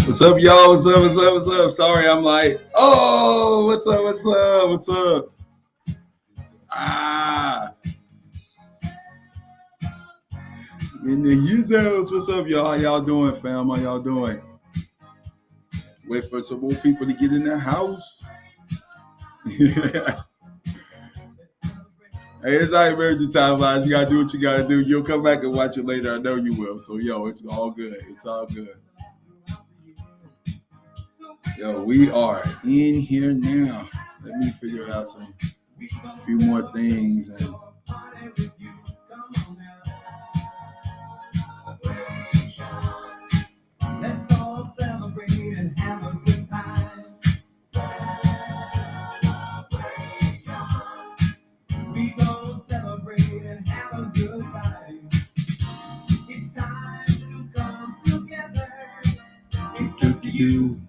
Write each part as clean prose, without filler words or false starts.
What's up, y'all? What's up? What's up? What's up? Sorry, I'm like, oh, what's up? What's up? What's up? Ah, in the users. What's up, y'all? How y'all doing, fam? How y'all doing? Wait for some more people to get in the house. Hey, it's not emergency time, guys. You gotta do what you gotta do. You'll come back and watch it later. I know you will. So, yo, it's all good. It's all good. Yo, we are in here now. Let me figure out a few more things and. You.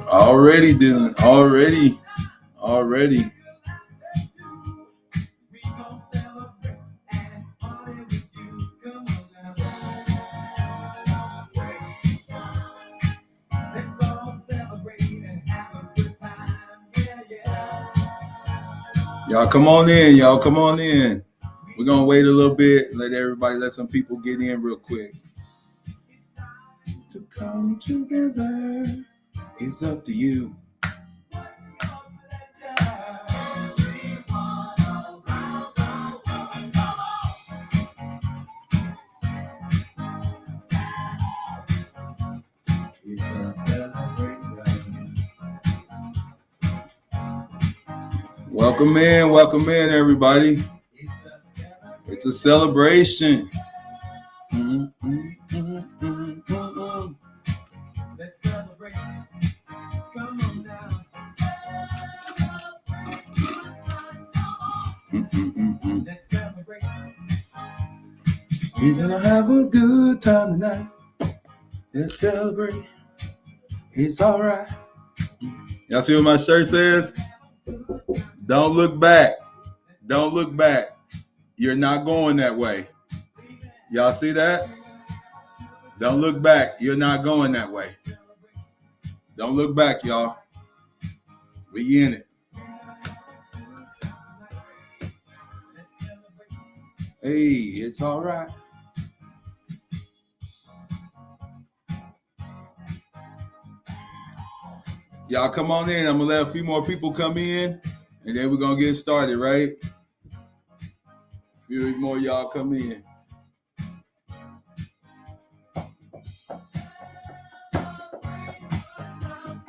Already, Dylan. Already. Y'all come on in. Y'all come on in. We're going to wait a little bit. Let some people get in real quick. To come together, it's up to you. Welcome in, everybody. It's a celebration. Let's celebrate. Come on now. Let's celebrate. We're gonna have a good time tonight. Let's celebrate. It's all right. Y'all see what my shirt says? Don't look back. Don't look back. You're not going that way. Y'all see that? Don't look back. You're not going that way. Don't look back, y'all. We in it. Hey, it's all right. Y'all come on in. I'm going to let a few more people come in, and then we're going to get started, right? A few more y'all come in.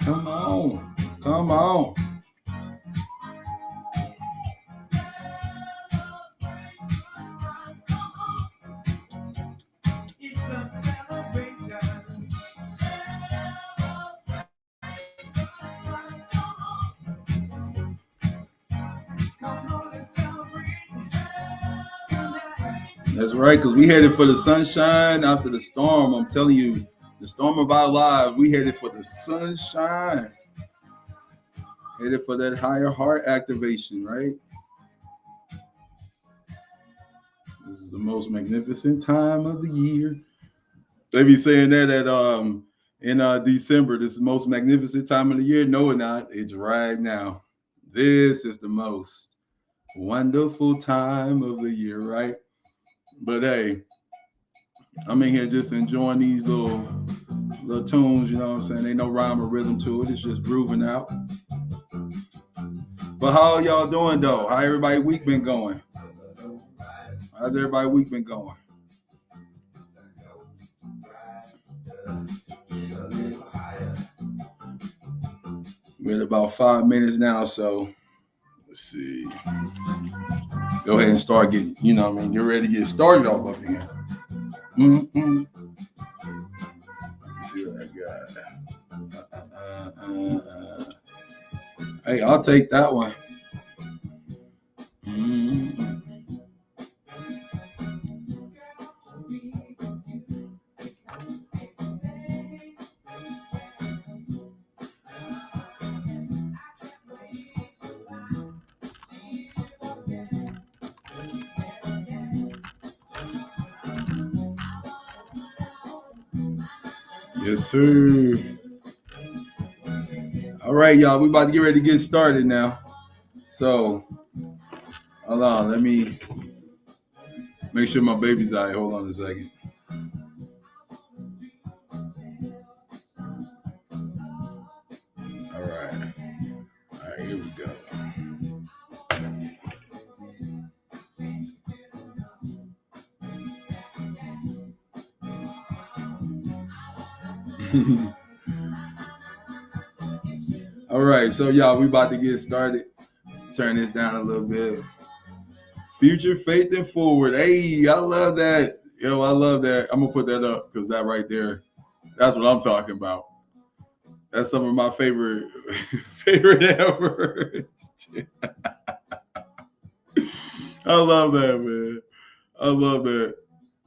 Come on. Come on. That's right, because we headed for the sunshine after the storm. I'm telling you, the storm of our lives, we headed for the sunshine. Headed for that higher heart activation, right? This is the most magnificent time of the year. They be saying that in December. This is the most magnificent time of the year. No, it's not. It's right now. This is the most wonderful time of the year, right? But hey, I'm in here just enjoying these little tunes, you know what I'm saying? Ain't no rhyme or rhythm to it. It's just grooving out. But how y'all doing though? How everybody week been going? How's everybody week been going? We're at about 5 minutes now, so let's see. Go ahead and start getting, get ready to get started off up here. Mm-hmm. Let's see what I got. Hey, I'll take that one. Mm-hmm. Yes, sir. All right, y'all. We about to get ready to get started now. So, hold on. Let me make sure my baby's out. Hold on a second. All right. All right, here we go. All right, so y'all, we about to get started. Turn this down a little bit. Future, faith, and forward. Hey, I love that. Yo, I love that. I'm gonna put that up because that right there, that's what I'm talking about. That's some of my favorite ever. I love that, man. I love that.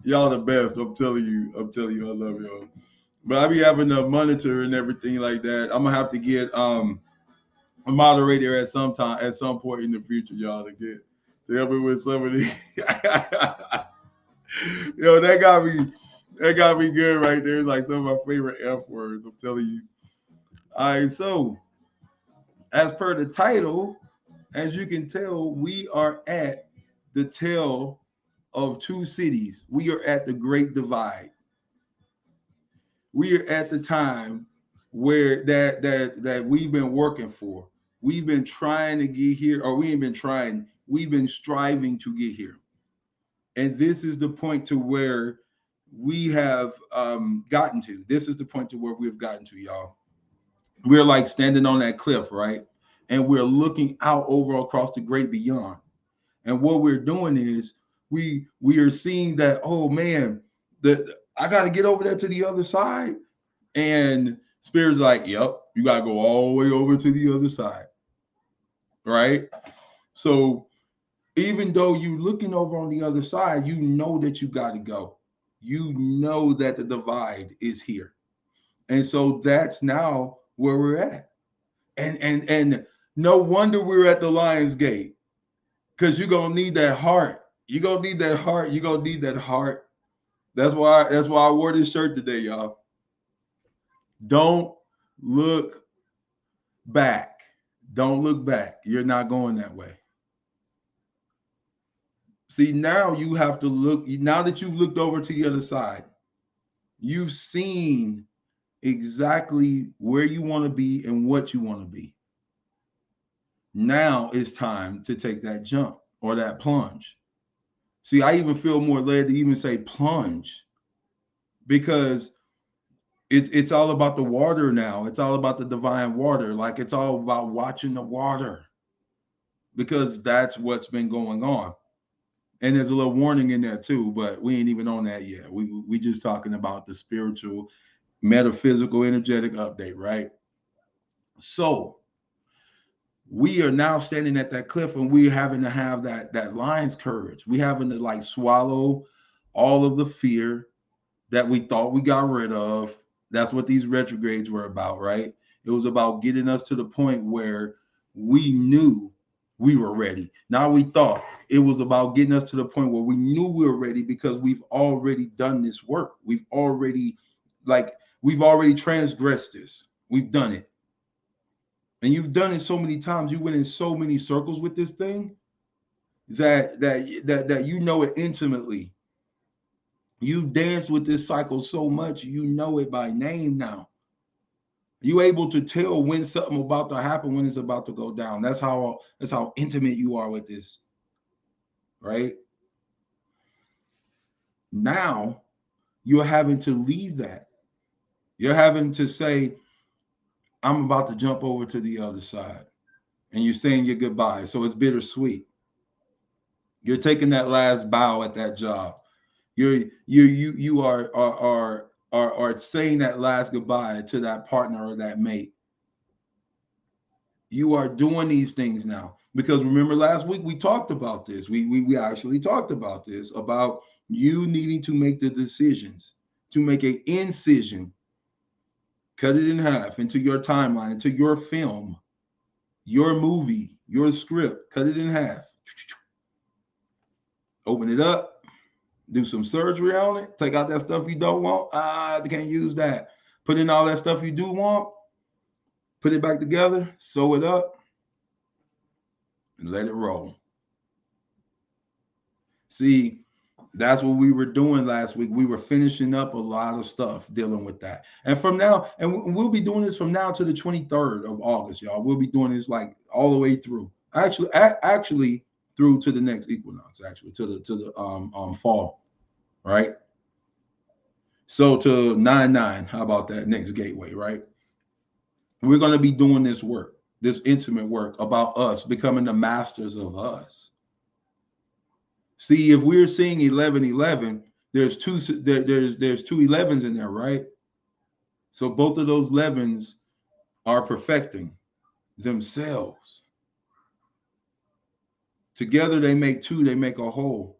Y'all the best. I'm telling you, I love y'all. But I be having a monitor and everything like that. I'm gonna have to get a moderator at some point in the future, y'all, to help me with some of these. Yo, that got me good right there. It's like some of my favorite F words. I'm telling you. All right, so as per the title, as you can tell, we are at the tail of two cities. We are at the Great Divide. We are at the time where that we've been working for. We've been trying to get here, or we ain't been trying. We've been striving to get here, and this is the point to where we have gotten to. This is the point to where we've gotten to, y'all. We're like standing on that cliff, right? And we're looking out over across the great beyond. And what we're doing is we are seeing that, oh man, I got to get over there to the other side. And Spirit's like, yep, you got to go all the way over to the other side. Right? So even though you're looking over on the other side, you know that you got to go. You know that the divide is here. And so that's now where we're at. And no wonder we're at the Lion's Gate. Because you're gonna need that heart. You're gonna need that heart. You're gonna need that heart. That's why I wore this shirt today, y'all. Don't look back. Don't look back. You're not going that way. See, now you have to look. Now that you've looked over to the other side, you've seen exactly where you want to be and what you want to be. Now it's time to take that jump or that plunge. See, I even feel more led to even say plunge, because it's all about the water now. It's all about the divine water. Like, it's all about watching the water, because that's what's been going on. And there's a little warning in there too, but we ain't even on that yet. We just talking about the spiritual, metaphysical, energetic update, right? So we are now standing at that cliff, and we're having to have that lion's courage. We having to like swallow all of the fear that we thought we got rid of. That's what these retrogrades were about, right? It was about getting us to the point where we knew we were ready. Now we thought it was about getting us to the point where we knew we were ready, because we've already done this work. We've already transgressed this. We've done it. And you've done it so many times. You went in so many circles with this thing that you know it intimately. You danced with this cycle so much, you know it by name now. You able to tell when something about to happen, when it's about to go down. That's how intimate you are with this, right? Now you're having to leave that. You're having to say, I'm about to jump over to the other side. And you're saying your goodbye. So it's bittersweet. You're taking that last bow at that job. You are saying that last goodbye to that partner or that mate. You are doing these things now. Because remember last week we talked about this. We actually talked about this, about you needing to make the decisions, to make an incision, cut it in half into your timeline, into your film, your movie, your script, cut it in half. Open it up, do some surgery on it, take out that stuff you don't want. I can't use that. Put in all that stuff you do want, put it back together, sew it up, and let it roll. See, that's what we were doing last week. We were finishing up a lot of stuff dealing with that. And from now, and we'll be doing this from now to the 23rd of August, y'all. We'll be doing this like all the way through. Actually through to the next equinox, actually to the fall, right? So to 9/9, how about that next gateway, right? We're going to be doing this work, this intimate work about us becoming the masters of us. See, if we're seeing 11:11, there's two 11s in there, right? So both of those 11s are perfecting themselves. Together they make two, they make a whole.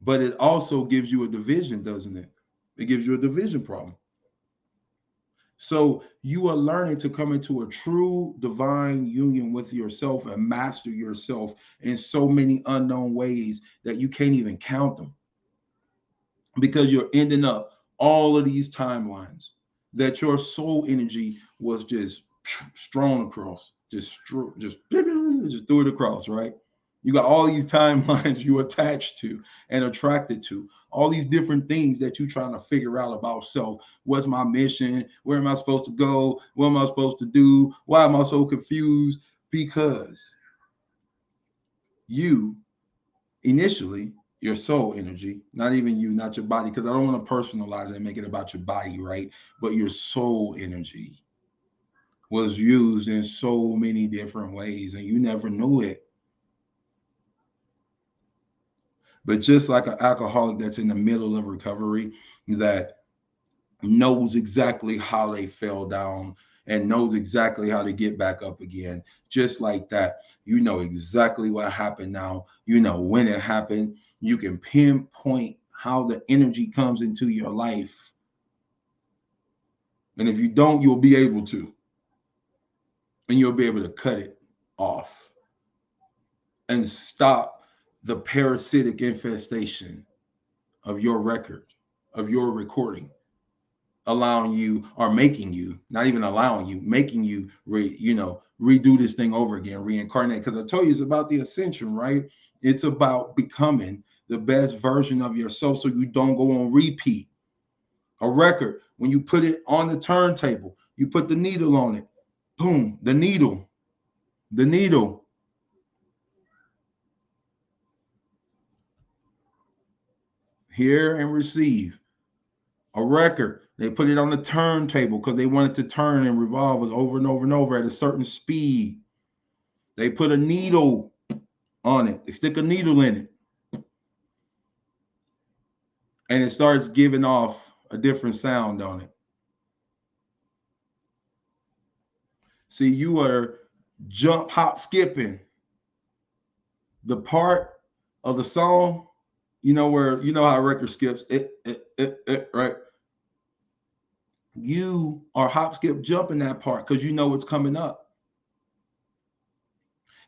But it also gives you a division, doesn't it? It gives you a division problem. So you are learning to come into a true divine union with yourself and master yourself in so many unknown ways that you can't even count them, because you're ending up all of these timelines that your soul energy was just strewn across, just threw it across, right? You got all these timelines you attached to and attracted to, all these different things that you're trying to figure out about self. What's my mission? Where am I supposed to go? What am I supposed to do? Why am I so confused? Because you initially, your soul energy, not even you, not your body, because I don't want to personalize it and make it about your body, right? But your soul energy was used in so many different ways and you never knew it. But just like an alcoholic that's in the middle of recovery, that knows exactly how they fell down and knows exactly how to get back up again, just like that, you know exactly what happened now. You know when it happened. You can pinpoint how the energy comes into your life. And if you don't, you'll be able to. And you'll be able to cut it off and stop the parasitic infestation of your record, of your recording, allowing you, or making you, not even allowing you, making you redo this thing over again, reincarnate. Because I told you it's about the ascension, right? It's about becoming the best version of yourself so you don't go on repeat. A record, when you put it on the turntable, you put the needle on it, boom, the needle, hear and receive. A record, they put it on the turntable because they want it to turn and revolve over and over and over at a certain speed. They put a needle on it. They stick a needle in it. And it starts giving off a different sound on it. See, you are jump, hop, skipping the part of the song, where, how a record skips, right? You are hop, skip, jumping that part because you know it's coming up.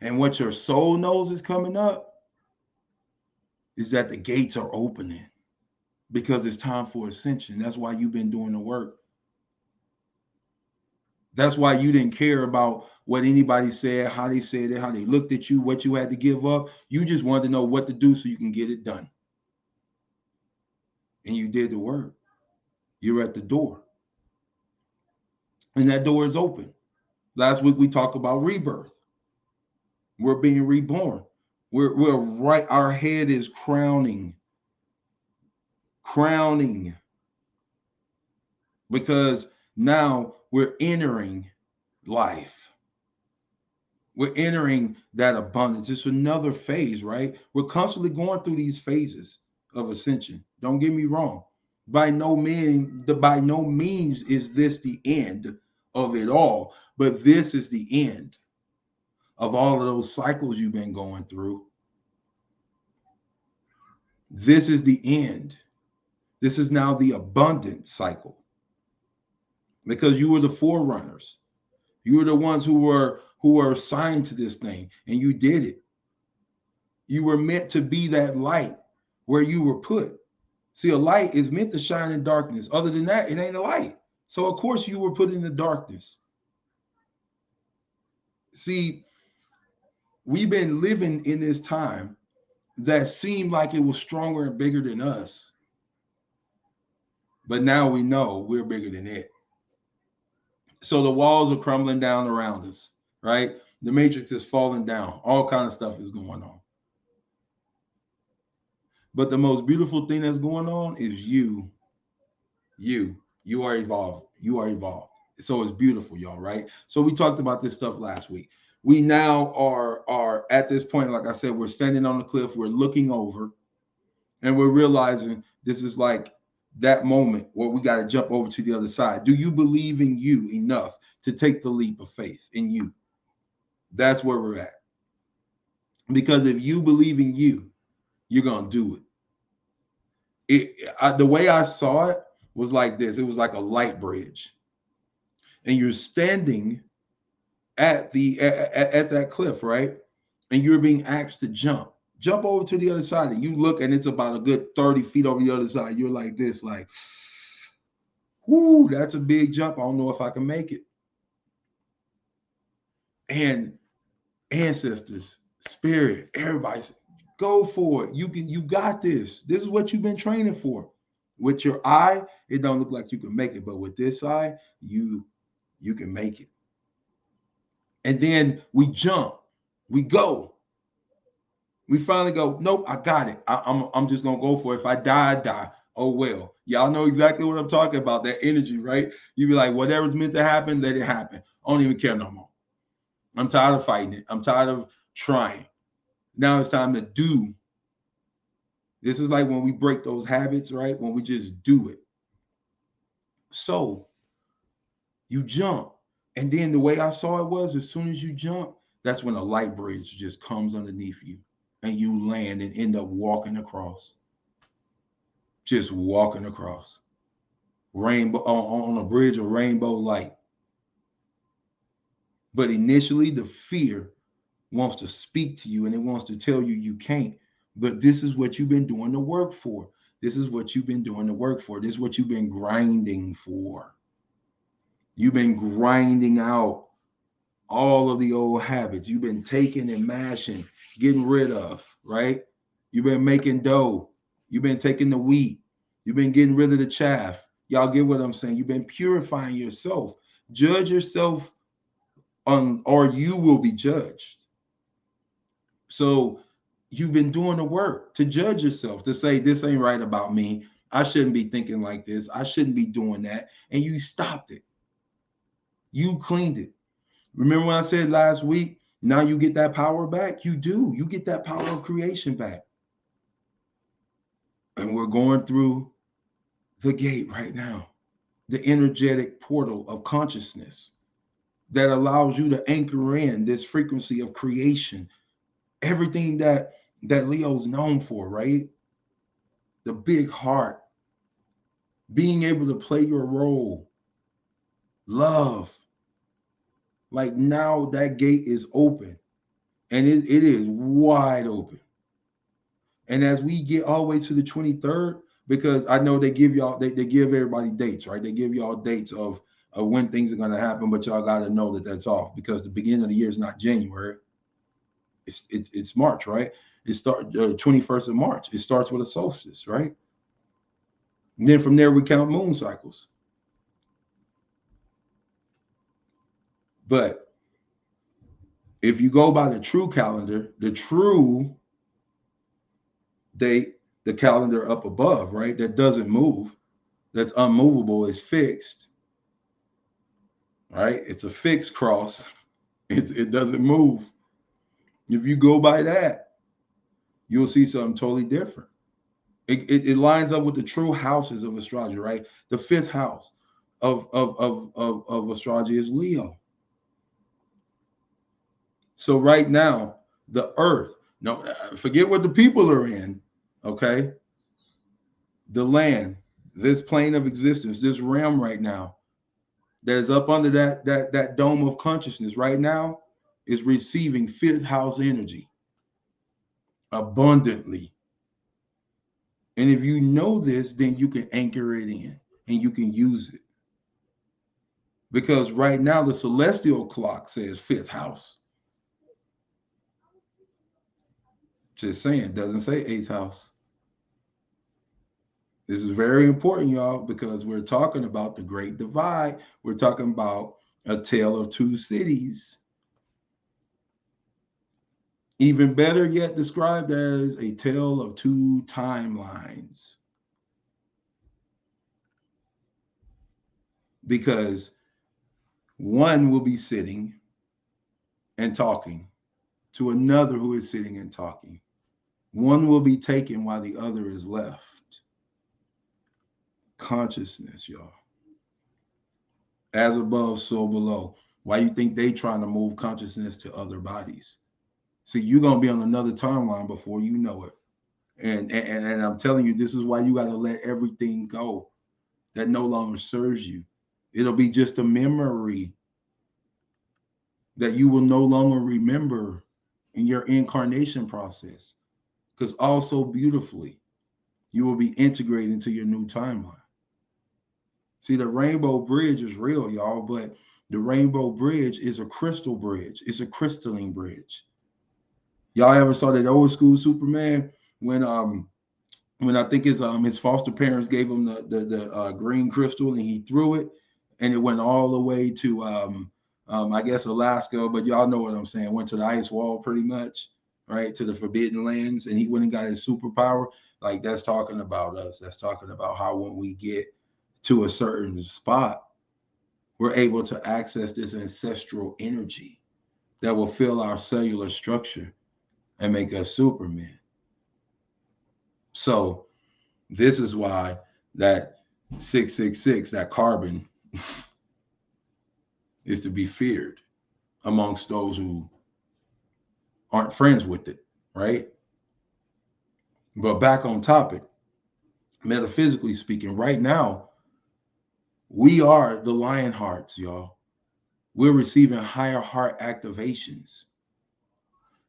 And what your soul knows is coming up is that the gates are opening because it's time for ascension. That's why you've been doing the work. That's why you didn't care about what anybody said, how they said it, how they looked at you, what you had to give up. You just wanted to know what to do so you can get it done. And you did the work. You're at the door. And that door is open. Last week we talked about rebirth. We're being reborn. We're right. Our head is crowning. Because now we're entering life. We're entering that abundance. It's another phase, right? We're constantly going through these phases of ascension. Don't get me wrong. By no means is this the end of it all, but this is the end of all of those cycles you've been going through. This is the end. This is now the abundant cycle, because you were the forerunners. You were the ones who were assigned to this thing, and you did it. You were meant to be that light where you were put. See, a light is meant to shine in darkness. Other than that, it ain't a light. So of course you were put in the darkness. See, we've been living in this time that seemed like it was stronger and bigger than us. But now we know we're bigger than it. So the walls are crumbling down around us, right? The matrix is falling down. All kind of stuff is going on. But the most beautiful thing that's going on is you are evolved. You are evolved. So it's beautiful, y'all, right? So we talked about this stuff last week. We now are at this point, like I said, we're standing on the cliff, we're looking over, and we're realizing this is like that moment where we got to jump over to the other side. Do you believe in you enough to take the leap of faith in you? That's where we're at. Because if you believe in you, you're going to do it. The way I saw it was like this. It was like a light bridge. And you're standing at that cliff, right? And you're being asked to jump over to the other side. And you look, and it's about a good 30 feet over the other side. You're like this, like, whoo, that's a big jump. I don't know if I can make it. And ancestors, spirit, everybody, go for it. You got this. This is what you've been training for. With your eye, it don't look like you can make it, but with this eye, you can make it. And then we jump, we go. We finally go, nope, I got it. I'm just gonna go for it. If I die, I die. Oh well. Y'all know exactly what I'm talking about. That energy, right? You be like, whatever's meant to happen, let it happen. I don't even care no more. I'm tired of fighting it. I'm tired of trying. Now it's time to do. This is like when we break those habits, right? When we just do it. So you jump. And then the way I saw it was, as soon as you jump, that's when a light bridge just comes underneath you and you land and end up walking across. Just walking across. Rainbow on a bridge of rainbow light. But initially, the fear wants to speak to you and it wants to tell you you can't. But this is what you've been doing the work for. This is what you've been doing the work for. This is what you've been grinding for. You've been grinding out all of the old habits. You've been taking and mashing, getting rid of, right? You've been making dough. You've been taking the wheat. You've been getting rid of the chaff. Y'all get what I'm saying? You've been purifying yourself. Judge yourself or you will be judged. So you've been doing the work to judge yourself, to say, this ain't right about me. I shouldn't be thinking like this. I shouldn't be doing that. And you stopped it. You cleaned it. Remember when I said last week, now you get that power back? You do. You get that power of creation back. And we're going through the gate right now, the energetic portal of consciousness that allows you to anchor in this frequency of creation. Everything that Leo's known for, right? The big heart, being able to play your role, love. Like now that gate is open and it is wide open. And as we get all the way to the 23rd, because I know they give y'all, they give everybody dates, right? They give y'all dates of when things are going to happen, but y'all got to know that that's off, because the beginning of the year is not January. It's March, right? It starts 21st of March. It starts with a solstice, right? And then from there, we count moon cycles. But if you go by the true calendar, the true date, the calendar up above, right, that doesn't move, that's unmovable, is fixed, right? It's a fixed cross. It doesn't move. If you go by that, you'll see something totally different. It lines up with the true houses of astrology, right? The fifth house of astrology is Leo. So right now, the earth, no, forget what the people are in, okay? The land, this plane of existence, this realm right now, that is up under that dome of consciousness right now, is receiving fifth house energy abundantly. And if you know this, then you can anchor it in and you can use it. Because right now the celestial clock says fifth house. Just saying, doesn't say eighth house. This is very important, y'all, because we're talking about the great divide. We're talking about a tale of two cities. Even better yet, described as a tale of two timelines. Because one will be sitting and talking to another who is sitting and talking. One will be taken while the other is left. Consciousness, y'all. As above, so below. Why you think they trying to move consciousness to other bodies? See, you're gonna be on another timeline before you know it. And I'm telling you, this is why you gotta let everything go that no longer serves you. It'll be just a memory that you will no longer remember in your incarnation process. Because also beautifully, you will be integrated into your new timeline. See, the rainbow bridge is real, y'all, but the rainbow bridge is a crystal bridge. It's a crystalline bridge. Y'all ever saw that old school Superman when I think his foster parents gave him the green crystal and he threw it and it went all the way to I guess Alaska, but y'all know what I'm saying. Went to the ice wall pretty much, right? To the forbidden lands, and he went and got his superpower. Like that's talking about us. That's talking about how when we get to a certain spot, we're able to access this ancestral energy that will fill our cellular structure and make us Superman. So this is why that 666, that carbon, is to be feared amongst those who aren't friends with it, right? But back on topic, metaphysically speaking, right now, we are the lion hearts, y'all. We're receiving higher heart activations.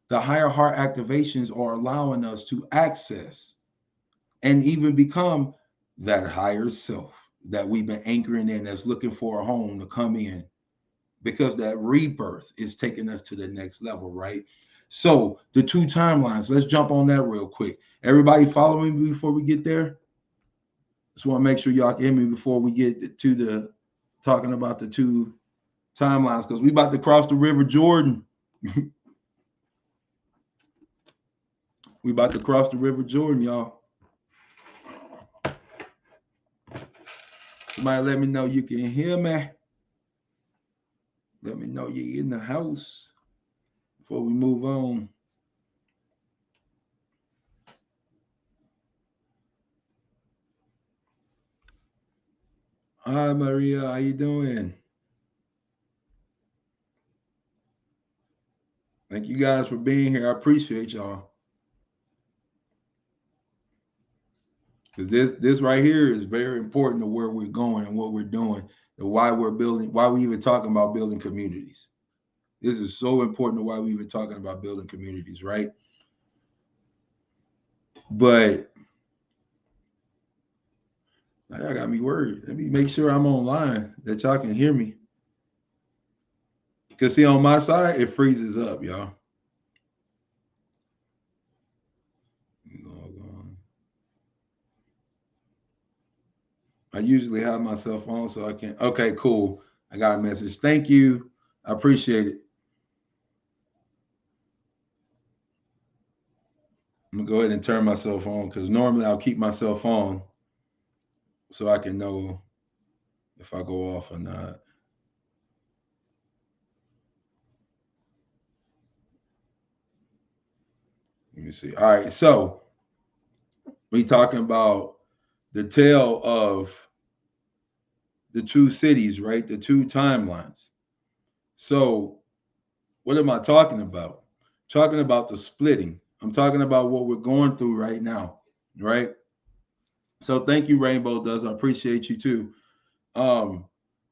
The higher heart activations are allowing us to access and even become that higher self that we've been anchoring in that's looking for a home to come in because that rebirth is taking us to the next level, right? So the two timelines, let's jump on that real quick. Everybody follow me before we get there? Just want to make sure y'all can hear me before we get to the talking about the two timelines because we about to cross the River Jordan. We about to cross the River Jordan, y'all. Somebody let me know you can hear me. Let me know you're in the house before we move on. Hi, Maria. How you doing? Thank you guys for being here. I appreciate y'all. Because this right here is very important to where we're going and what we're doing and why we're building, why we even talking about building communities. This is so important to why we even talking about building communities, right? But now y'all got me worried. Let me make sure I'm online that y'all can hear me. Because see, on my side, it freezes up, y'all. I usually have my cell phone, so I can. Okay, cool. I got a message. Thank you. I appreciate it. I'm gonna go ahead and turn my cell phone because normally I'll keep my cell phone so I can know if I go off or not. Let me see. All right, so we talking about the tale of the two cities, right? The two timelines. So what am I talking about? Talking about the splitting. I'm talking about what we're going through right now, right? So thank you, Rainbow Does. I appreciate you too. Um,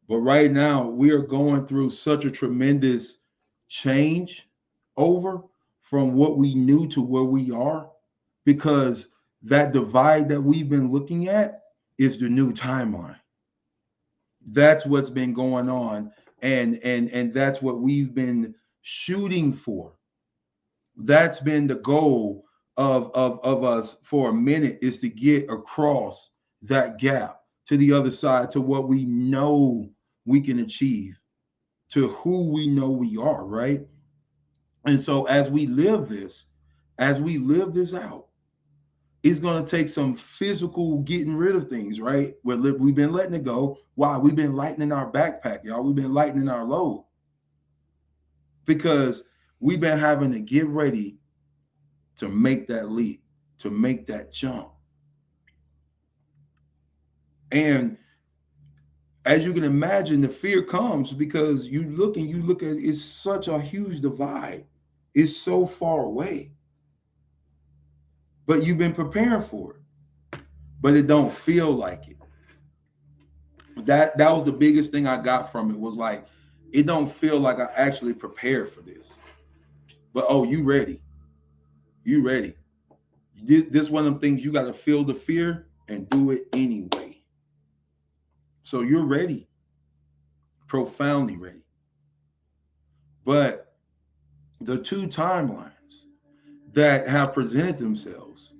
but right now we are going through such a tremendous change over from what we knew to where we are, because that divide that we've been looking at is the new timeline. That's what's been going on, and that's what we've been shooting for. That's been the goal of us for a minute, is to get across that gap to the other side, to what we know we can achieve, to who we know we are, right? And so as we live this out, it's going to take some physical getting rid of things, right? We've been letting it go. Why? We've been lightening our backpack, y'all. We've been lightening our load, because we've been having to get ready to make that leap, to make that jump. And as you can imagine, the fear comes because you look at, it's such a huge divide. It's so far away. But you've been preparing for it. But it don't feel like it. That was the biggest thing I got from it, was like, it don't feel like I actually prepared for this. But oh, you ready. You ready. This one of them things, you got to feel the fear and do it anyway. So you're ready, profoundly ready. But the two timelines that have presented themselves,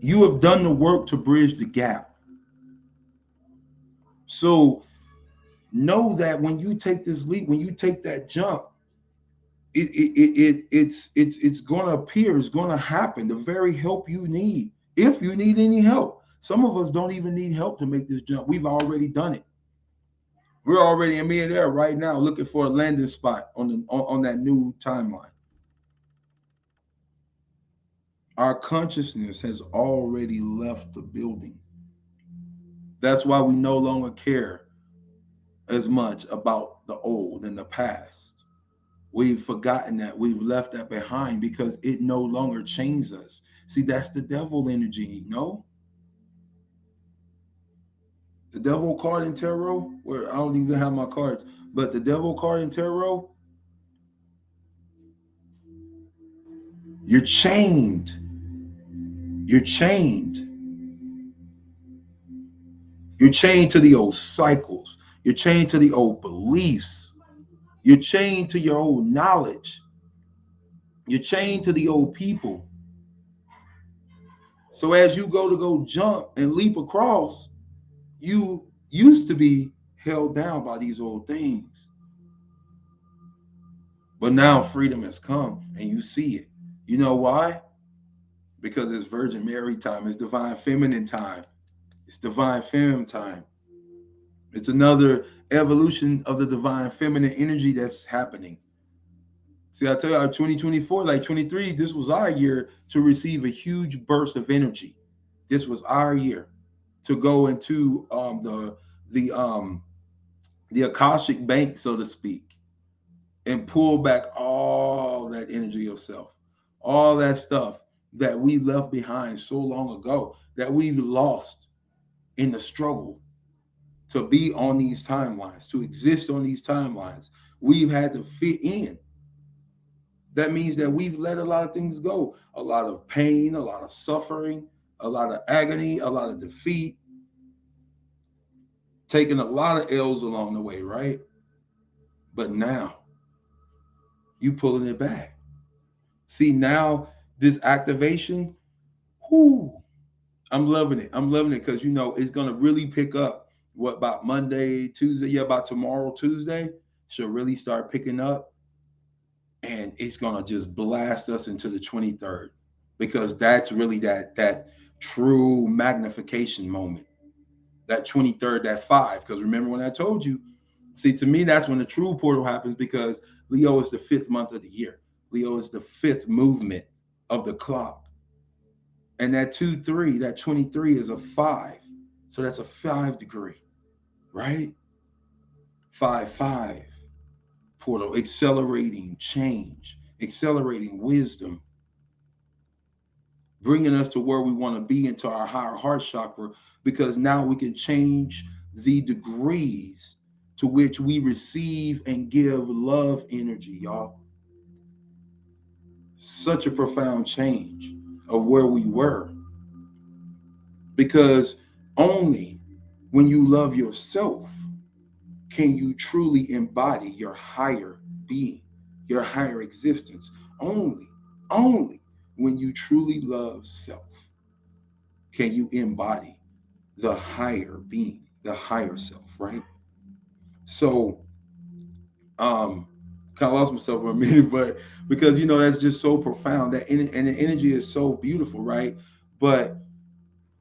you have done the work to bridge the gap. So know that when you take this leap, when you take that jump, it's going to appear, it's going to happen. The very help you need, if you need any help. Some of us don't even need help to make this jump. We've already done it. We're already in midair right now, looking for a landing spot on that new timeline. Our consciousness has already left the building. That's why we no longer care as much about the old and the past. We've forgotten that. We've left that behind because it no longer changes us. See, that's the devil energy, no? The devil card in tarot, where I don't even have my cards, but the devil card in tarot, you're chained. You're chained. You're chained to the old cycles. You're chained to the old beliefs. You're chained to your old knowledge. You're chained to the old people. So as you go jump and leap across, you used to be held down by these old things. But now freedom has come and you see it. You know why? Because it's Virgin Mary time. It's divine feminine time. It's divine femme time. It's another evolution of the divine feminine energy that's happening. See, I tell you, 2024, like 23, this was our year to receive a huge burst of energy. This was our year to go into the um, the Akashic bank, so to speak, and pull back all that energy of self, all that stuff that we left behind so long ago, that we lost in the struggle to be on these timelines, to exist on these timelines. We've had to fit in. That means that we've let a lot of things go, a lot of pain, a lot of suffering, a lot of agony, a lot of defeat, taking a lot of L's along the way, right? But now you pulling it back. See, now this activation, whoo, I'm loving it. I'm loving it because it's gonna really pick up. What about Monday, Tuesday? Yeah, about tomorrow, Tuesday, should really start picking up, and it's gonna just blast us into the 23rd, because that's really that true magnification moment. That 23rd, that 5. Because remember when I told you, see, to me, that's when the true portal happens, because Leo is the fifth month of the year. Leo is the fifth movement of the clock. And that 2-3, that 23 is a 5. So that's a 5 degree, right? 5-5 portal, accelerating change, accelerating wisdom, bringing us to where we want to be into our higher heart chakra, because now we can change the degrees to which we receive and give love energy, y'all. Such a profound change of where we were, because only when you love yourself can you truly embody your higher being, your higher existence. Only when you truly love self can you embody the higher being, the higher self, right? So, kind of lost myself for a minute, but because that's just so profound, and the energy is so beautiful, right? But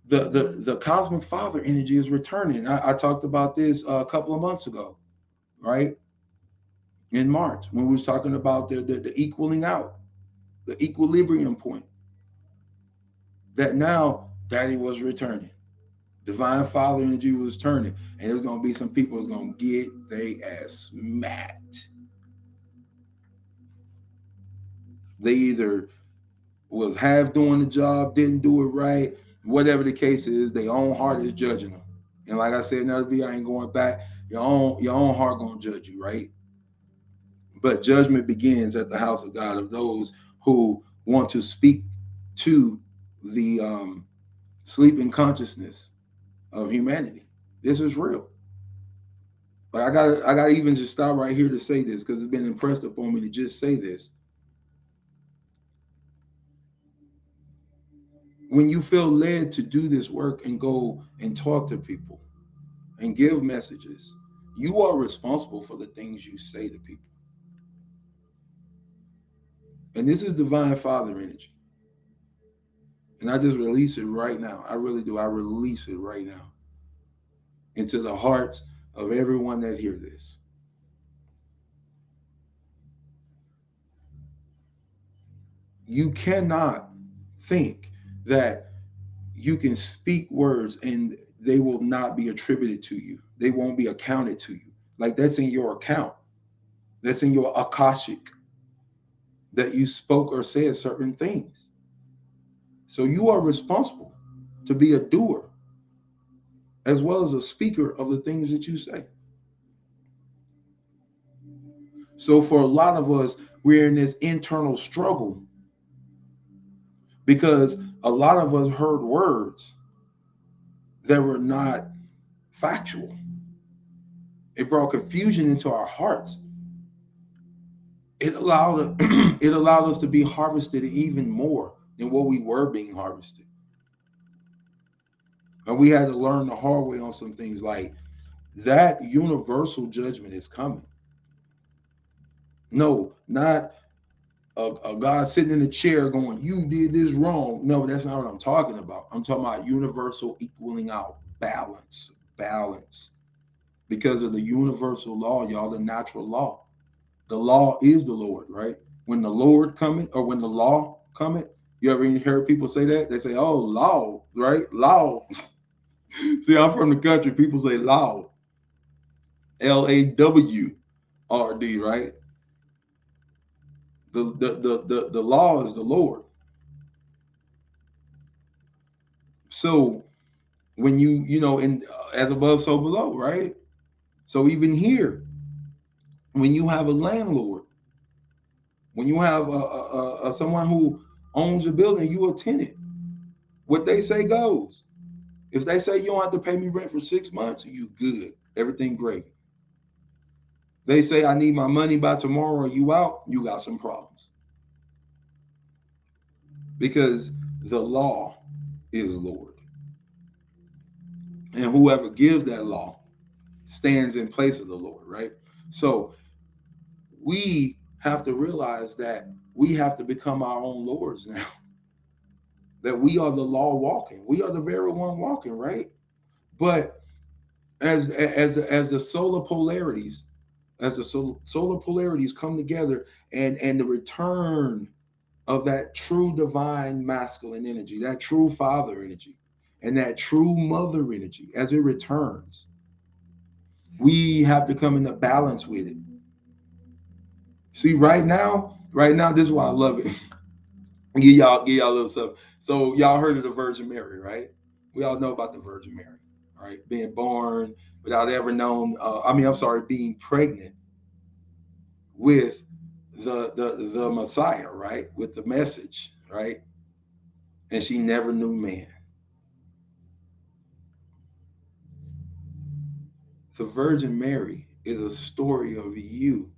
the cosmic father energy is returning. I talked about this a couple of months ago, right? In March, when we was talking about the equaling out, the equilibrium point, that now daddy was returning. Divine father energy was turning. And there's gonna be some people that's gonna get they ass smacked. They either was half doing the job, didn't do it right, whatever the case is, their own heart is judging them. And like I said, another video, I ain't going back. Your own heart gonna judge you, right? But judgment begins at the house of God of those who want to speak to the sleeping consciousness of humanity. This is real. But I gotta even just stop right here to say this, because it's been impressed upon me to just say this. When you feel led to do this work and go and talk to people and give messages, you are responsible for the things you say to people. And this is divine father energy. And I just release it right now. I really do. I release it right now into the hearts of everyone that hear this. You cannot think that you can speak words and they will not be attributed to you. They won't be accounted to you. Like, that's in your account. That's in your Akashic, that you spoke or said certain things. So you are responsible to be a doer as well as a speaker of the things that you say. So for a lot of us, we're in this internal struggle because a lot of us heard words that were not factual. It brought confusion into our hearts. It allowed it allowed us to be harvested even more than what we were being harvested. And we had to learn the hard way on some things, like that universal judgment is coming. No, not a God sitting in a chair going, "You did this wrong." No, that's not what I'm talking about. I'm talking about universal equaling out, balance, balance. Because of the universal law, y'all, the natural law. The law is the Lord, right? When the Lord cometh, or when the law cometh, you ever heard people say that? They say, "Oh, law," right? Law. See, I'm from the country. People say law, Lawrd, right? The law is the Lord. So when in as above, so below, right? So even here, when you have a landlord, when you have someone who owns a building, you a tenant. What they say goes. If they say you don't have to pay me rent for 6 months, you good. Everything great. They say I need my money by tomorrow, or you out, you got some problems. Because the law is Lord. And whoever gives that law stands in place of the Lord, right? So we have to realize that we have to become our own lords now. That we are the law walking. We are the very one walking, right? But as the solar polarities as the solar polarities come together, and the return of that true divine masculine energy, that true father energy, and that true mother energy, as it returns, we have to come into balance with it. See, right now, this is why I love it. Give y'all a little stuff. So y'all heard of the Virgin Mary, right? We all know about the Virgin Mary, right? Being born without ever known. I'm sorry, being pregnant with the Messiah, right? With the message, right? And she never knew man. The Virgin Mary is a story of you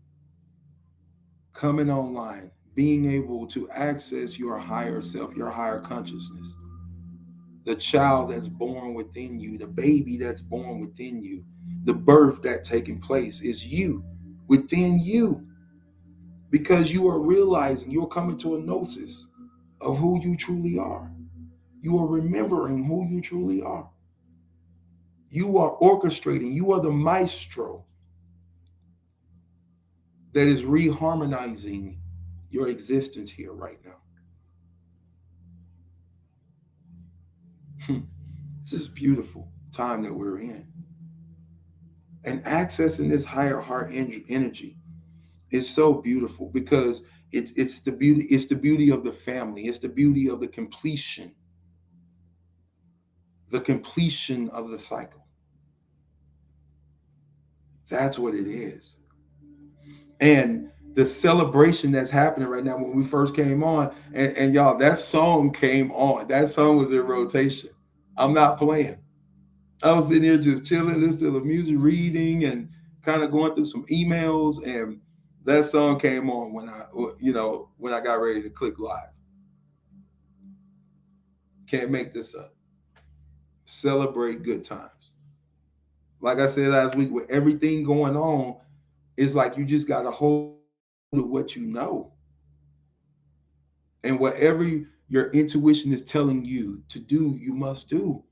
coming online, being able to access your higher self, your higher consciousness, the child that's born within you, the baby that's born within you, the birth that's taking place is you, within you, because you are realizing you're coming to a gnosis of who you truly are. You are remembering who you truly are. You are orchestrating, you are the maestro that is reharmonizing your existence here right now. This is beautiful time that we're in. And accessing this higher heart energy is so beautiful because it's the beauty of the family. It's the beauty of the completion of the cycle. That's what it is. And the celebration that's happening right now, when we first came on, and y'all, that song came on. That song was in rotation. I'm not playing. I was sitting here just chilling, listening to the music, reading, and kind of going through some emails, and that song came on when I got ready to click live. Can't make this up. Celebrate good times. Like I said last week, with everything going on, it's like you just got to hold to what you know, and whatever your intuition is telling you to do, you must do,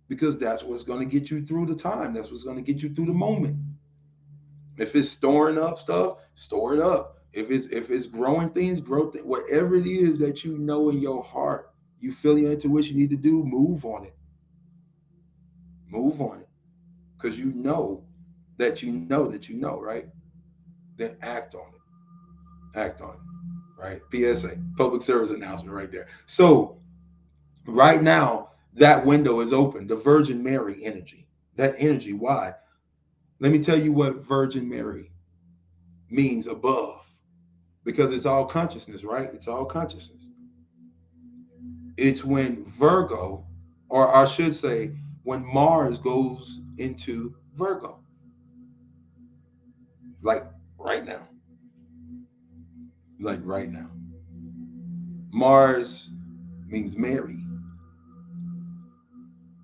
because that's what's going to get you through the time. That's what's going to get you through the moment. If it's storing up stuff, store it up. If it's growing things, whatever it is that you know in your heart, you feel your intuition need to do, move on it. Move on it. Because you know that you know that you know, right? Then act on it. Act on it. Right? PSA, public service announcement right there. So right now, that window is open. The Virgin Mary energy. That energy. Why? Let me tell you what Virgin Mary means above. Because it's all consciousness, right? It's all consciousness. It's when Virgo, or I should say, when Mars goes into Virgo, like right now, like right now. Mars means Mary.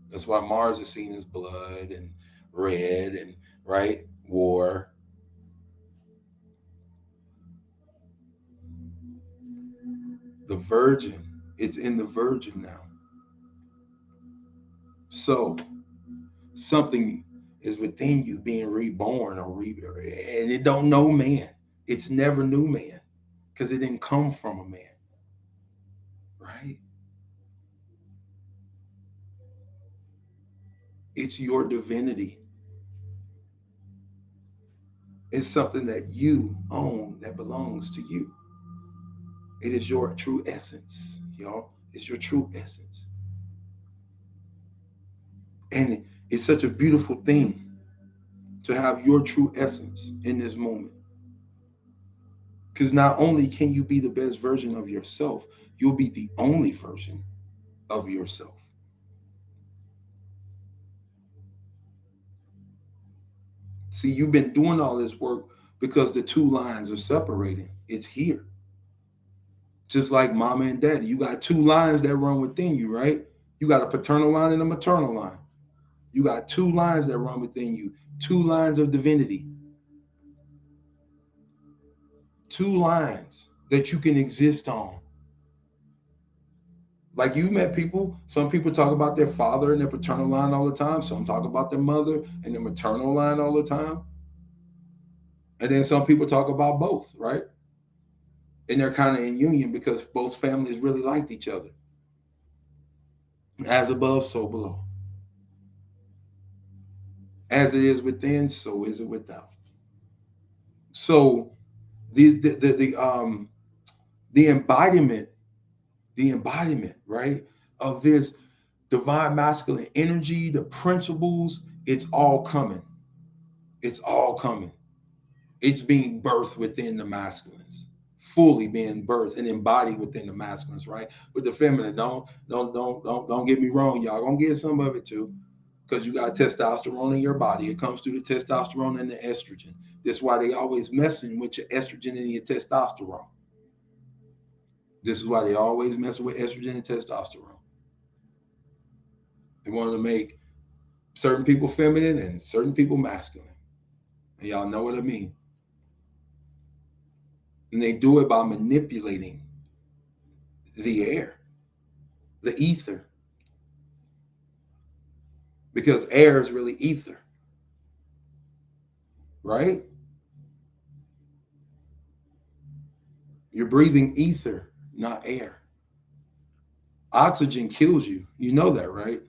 That's why Mars is seen as blood and red and right war. The Virgin, it's in the Virgin now. So something is within you being reborn and it don't know man. It's never knew man because it didn't come from a man, right? It's your divinity. It's something that you own that belongs to you. It is your true essence, y'all. It's your true essence. And it's such a beautiful thing to have your true essence in this moment. Because not only can you be the best version of yourself, you'll be the only version of yourself. See, you've been doing all this work because the two lines are separating. It's here. Just like mama and daddy. You got two lines that run within you, right? You got a paternal line and a maternal line. You got two lines that run within you, two lines of divinity, two lines that you can exist on. Like you met people, some people talk about their father and their paternal line all the time. Some talk about their mother and their maternal line all the time. And then some people talk about both, right? And they're kind of in union because both families really liked each other. As above, so below. As it is within, so is it without. So the embodiment, right, of this divine masculine energy, the principles, it's all coming. It's all coming. It's being birthed within the masculines, fully being birthed and embodied within the masculines, right? With the feminine, don't get me wrong, y'all gonna get some of it too, because you got testosterone in your body. It comes through the testosterone and the estrogen. That's why they always messing with your estrogen and your testosterone. This is why they always messing with estrogen and testosterone. They want to make certain people feminine and certain people masculine. And y'all know what I mean. And they do it by manipulating the air, the ether, because air is really ether, right? You're breathing ether, not air. Oxygen kills you. You know that, right?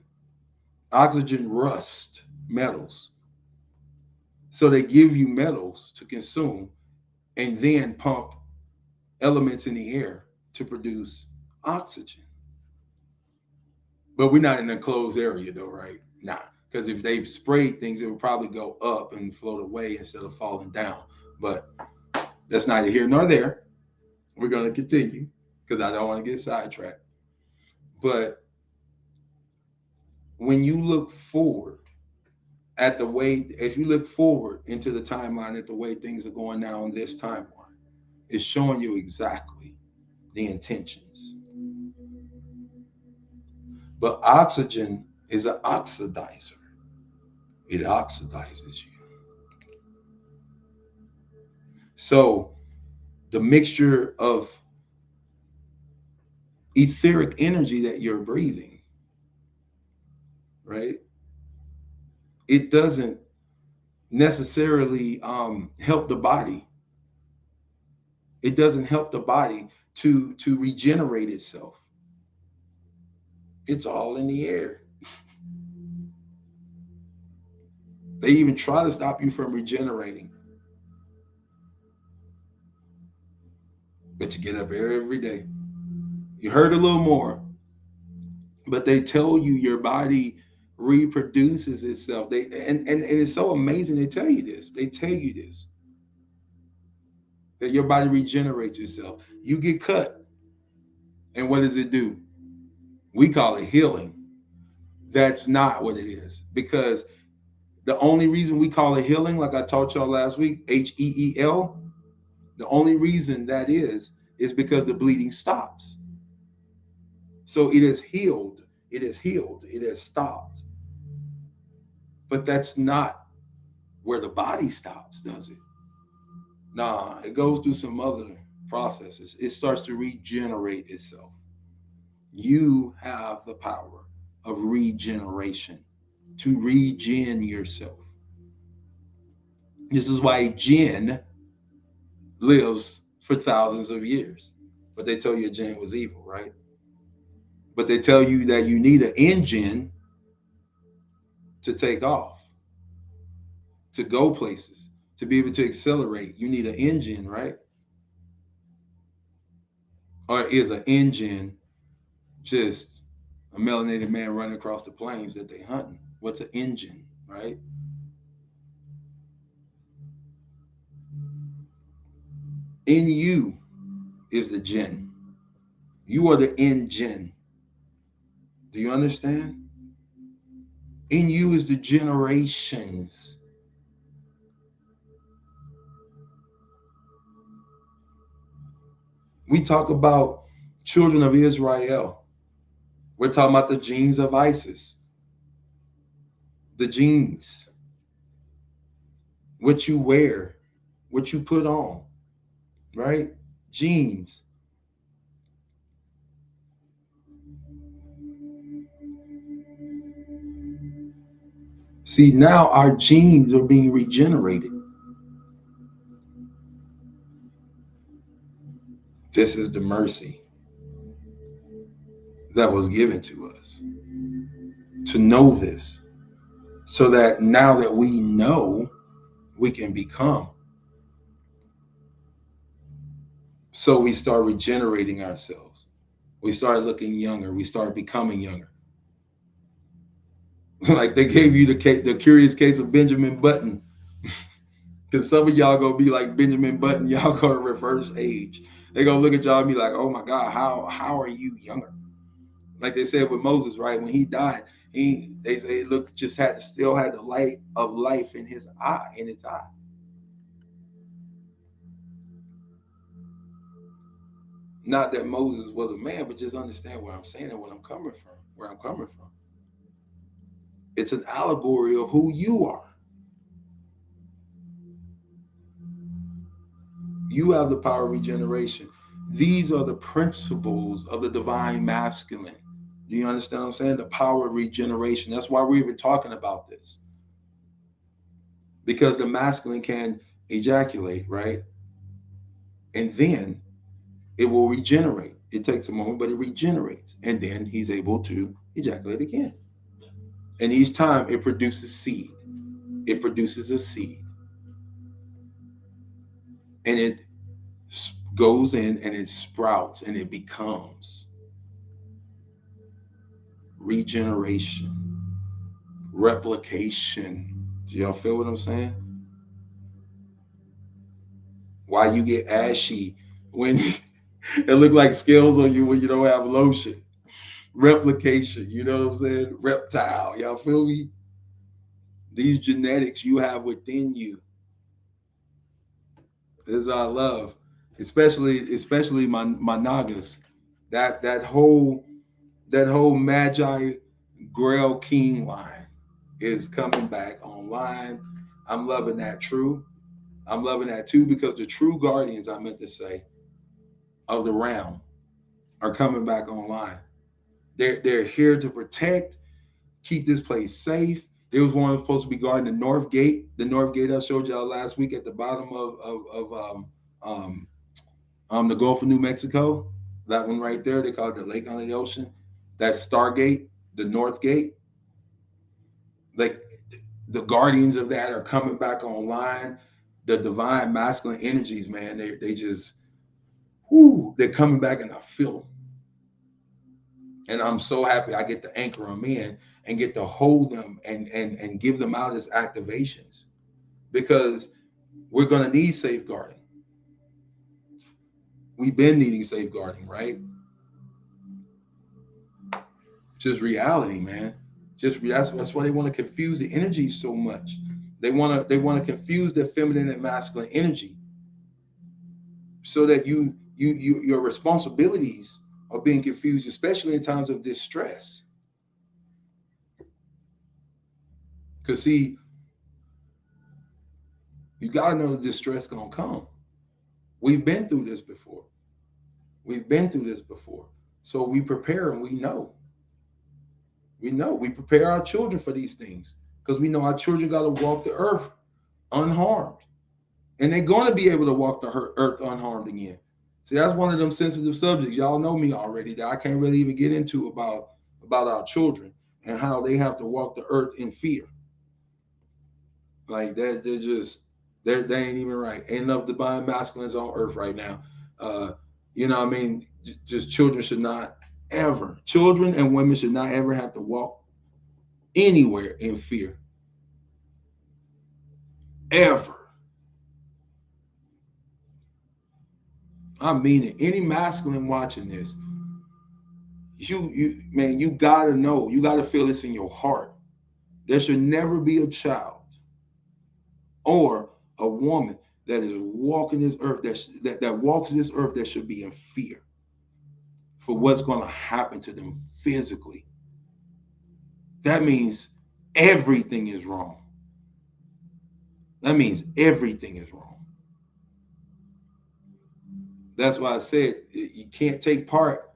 Oxygen rusts metals. So they give you metals to consume and then pump elements in the air to produce oxygen. But we're not in a closed area though, right? Nah. Because if they sprayed things, it would probably go up and float away instead of falling down. But that's neither here nor there. We're going to continue because I don't want to get sidetracked. But when you look forward at the way, if you look forward into the timeline at the way things are going now in this timeline, it's showing you exactly the intentions. But oxygen is an oxidizer. It oxidizes you. So the mixture of etheric energy that you're breathing, right? It doesn't necessarily help the body. It doesn't help the body to regenerate itself. It's all in the air. They even try to stop you from regenerating. But you get up every day. You heard a little more, but they tell you your body reproduces itself. And it's so amazing they tell you this. They tell you this. That your body regenerates itself. You get cut. And what does it do? We call it healing. That's not what it is. Because the only reason we call it healing, like I taught y'all last week, HEEL, the only reason that is because the bleeding stops. So it is healed. It is healed. It has stopped. But that's not where the body stops, does it? Nah, it goes through some other processes. It starts to regenerate itself. You have the power of regeneration to regen yourself. This is why jinn lives for thousands of years. But they tell you a jinn was evil, right? But they tell you that you need an engine to take off, to go places, to be able to accelerate. You need an engine, right? Or is an engine just a melanated man running across the plains that they hunting? What's an engine, right? In you is the jinn. You are the engine. Do you understand? In you is the generations. We talk about children of Israel. We're talking about the genes of Isis. The genes. What you wear, what you put on, right? Genes. See, now our genes are being regenerated. This is the mercy that was given to us to know this, so that now that we know, we can become. So we start regenerating ourselves. We start looking younger. We start becoming younger. Like they gave you the curious case of Benjamin Button. Because some of y'all gonna be like Benjamin Button, y'all gonna reverse age. They gonna look at y'all and be like, "Oh my God, how are you younger?" Like they said with Moses, right? When he died, they say look just still had the light of life in his eye, in its eye. Not that Moses was a man, but just understand where I'm saying and where I'm coming from. Where I'm coming from. It's an allegory of who you are. You have the power of regeneration. These are the principles of the divine masculine. Do you understand what I'm saying? The power of regeneration. That's why we're even talking about this. Because the masculine can ejaculate, right? And then it will regenerate. It takes a moment, but it regenerates. And then he's able to ejaculate again. And each time it produces seed. It produces a seed. And it goes in and it sprouts and it becomes regeneration, replication. Do y'all feel what I'm saying? Why you get ashy when it look like scales on you when you don't have lotion. Replication, you know what I'm saying? Reptile, y'all feel me? These genetics you have within you. This is what I love, especially my Nagas. That whole Magi Grail King line is coming back online. I'm loving that true. I'm loving that too, because the true guardians, I meant to say, of the realm are coming back online. They're here to protect, keep this place safe. There was one supposed to be guarding the North Gate. The North Gate I showed y'all last week at the bottom of the Gulf of New Mexico. That one right there, they call it the Lake on the Ocean. That's Stargate, the North Gate. Like the guardians of that are coming back online. The divine masculine energies, man, they just, whoo, they're coming back, and I feel them. And I'm so happy I get to anchor them in and get to hold them and give them out as activations, because we're going to need safeguarding. We've been needing safeguarding, right? Just reality, man. That's why they want to confuse the energy so much. They want to confuse the feminine and masculine energy, so that your responsibilities are being confused, especially in times of distress. Because see, you gotta know the distress gonna come. We've been through this before. We've been through this before. So we prepare, and we know. We know. We prepare our children for these things, because we know our children got to walk the earth unharmed. And they're going to be able to walk the earth unharmed again. See, that's one of them sensitive subjects. Y'all know me already, that I can't really even get into about our children and how they have to walk the earth in fear. Like that, they ain't even right. Ain't enough divine masculines on earth right now. You know what I mean? Just children should not ever, children and women should not ever have to walk anywhere in fear. Ever. I mean it. Any masculine watching this, you gotta know, you gotta feel this in your heart. There should never be a child or a woman that is walking this earth that walks this earth that should be in fear for what's going to happen to them physically. That means everything is wrong. That means everything is wrong. That's why I said you can't take part.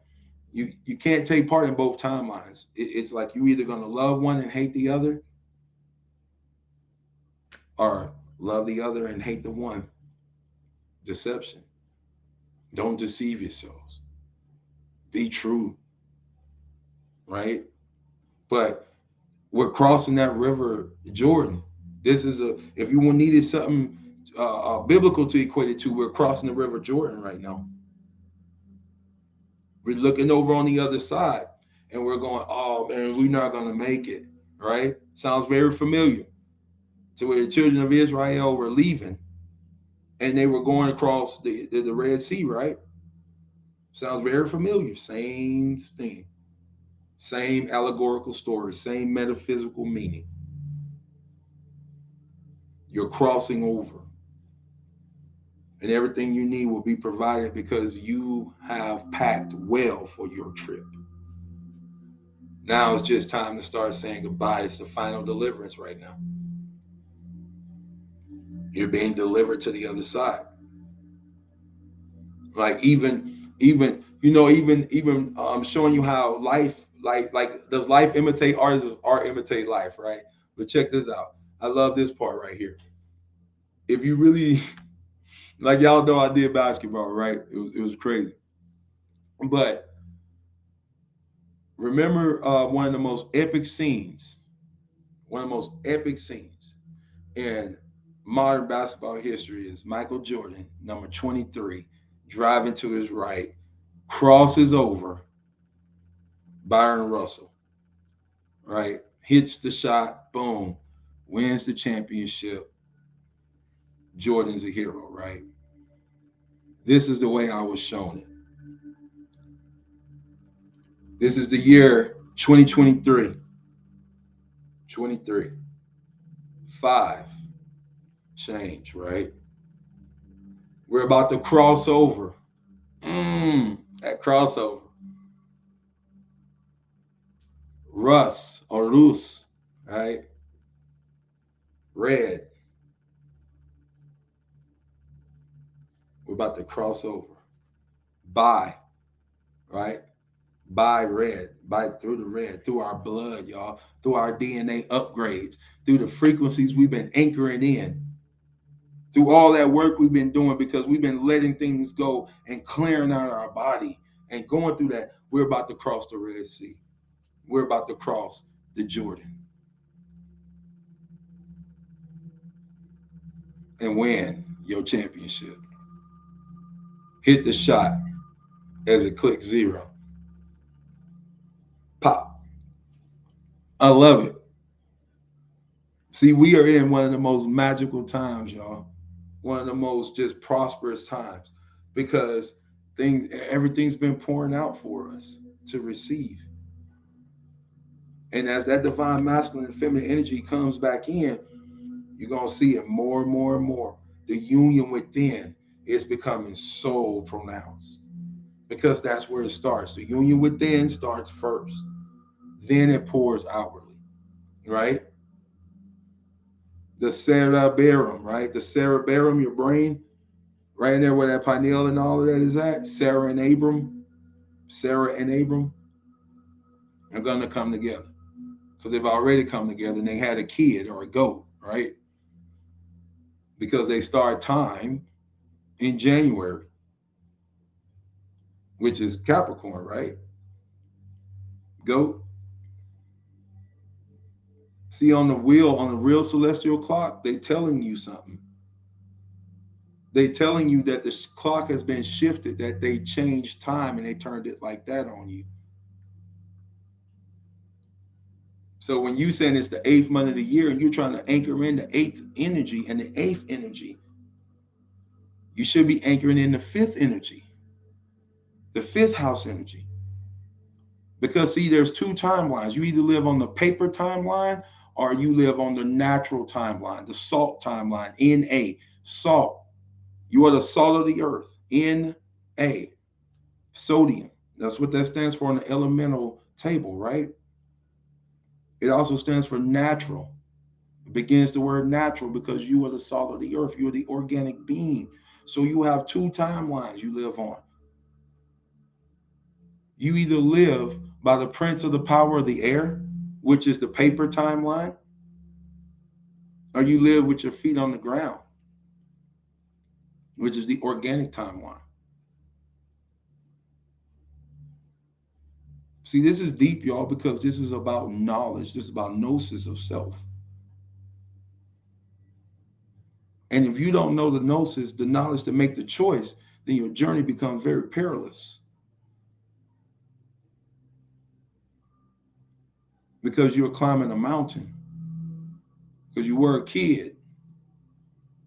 You can't take part in both timelines. It's like you're either going to love one and hate the other, or love the other and hate the one. Deception. Don't deceive yourselves. Be true, right? But we're crossing that river Jordan. This is if you needed something biblical to equate it to, we're crossing the river Jordan right now. We're looking over on the other side and we're going, oh man, we're not going to make it, right? Sounds very familiar to where the children of Israel were leaving and they were going across the Red Sea, right? Sounds very familiar. Same thing, same allegorical story, same metaphysical meaning. You're crossing over, and everything you need will be provided because you have packed well for your trip. Now it's just time to start saying goodbye. It's the final deliverance right now. You're being delivered to the other side. Like even showing you how life, like does life imitate art? Does art imitate life, right? But check this out. I love this part right here. If you really like, y'all know I did basketball, right? It was crazy. But remember one of the most epic scenes, one of the most epic scenes in modern basketball history is Michael Jordan, number 23, driving to his right, crosses over Byron Russell, right? Hits the shot, boom, wins the championship. Jordan's a hero, right? This is the way I was shown it. This is the year 2023. 23. 5. Change, right? We're about to cross over. That crossover. Russ or Rus, right? Red. We're about to cross over. By, right? By red, by through the red, through our blood, y'all, through our DNA upgrades, through the frequencies we've been anchoring in, through all that work we've been doing because we've been letting things go and clearing out our body and going through that. We're about to cross the Red Sea. We're about to cross the Jordan and win your championship. Hit the shot as it clicks 0. Pop. I love it. See, we are in one of the most magical times, y'all. One of the most just prosperous times because everything's been pouring out for us to receive. And as that divine masculine and feminine energy comes back in, you're going to see it more and more and more. The union within is becoming so pronounced because that's where it starts. The union within starts first, then it pours outwardly, right? The cerebellum, right? The cerebellum, your brain, right in there where that pineal and all of that is at. Sarah and Abram are going to come together because they've already come together and they had a kid or a goat, right? Because they start time in January, which is Capricorn, right? Goat. See, on the wheel, on the real celestial clock, they telling you something. They telling you that the clock has been shifted, that they changed time and they turned it like that on you. So when you saying it's the 8th month of the year and you're trying to anchor in the 8th energy and the 8th energy, you should be anchoring in the 5th energy, the 5th house energy. Because see, there's 2 timelines. You either live on the paper timeline or you live on the natural timeline, the salt timeline, Na, salt. You are the salt of the earth, Na, sodium. That's what that stands for in the elemental table, right? It also stands for natural. It begins the word natural because you are the salt of the earth. You're the organic being. So you have 2 timelines you live on. You either live by the prince of the power of the air, which is the paper timeline, or you live with your feet on the ground, which is the organic timeline. See, this is deep, y'all, because this is about knowledge. This is about gnosis of self. And if you don't know the gnosis, the knowledge to make the choice, then your journey becomes very perilous. Because you're climbing a mountain. Because you were a kid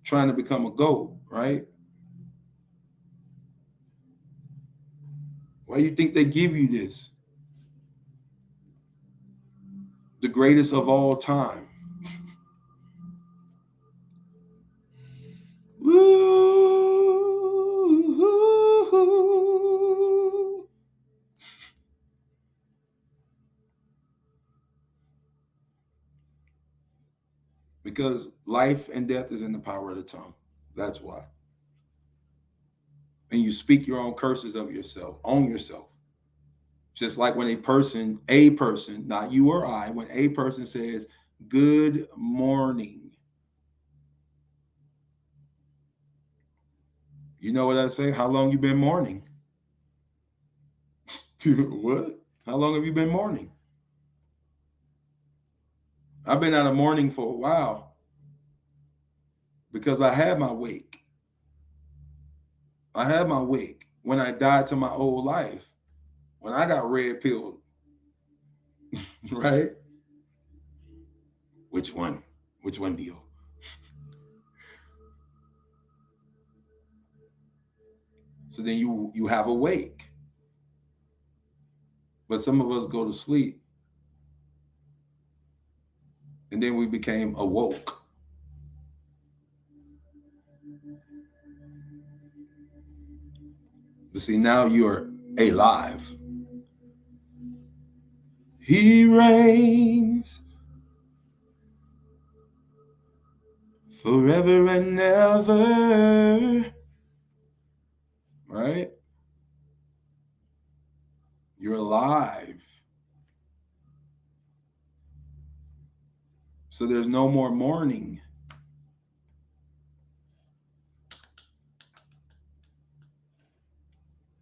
trying to become a goat, right? Why do you think they give you this? The greatest of all time. Woo-hoo-hoo. Because life and death is in the power of the tongue. That's why. And you speak your own curses of yourself, on yourself. Just like when a person, not you or I, when a person says, good morning. You know what I say? How long you been mourning? What? How long have you been mourning? I've been out of mourning for a while because I had my wake. I had my wake when I died to my old life, when I got red pilled, right? Which one? Which one, Neil? So then you have a wake. But some of us go to sleep. And then we became awoke. But see, now you're alive. He reigns forever and ever. Right? You're alive. So there's no more mourning.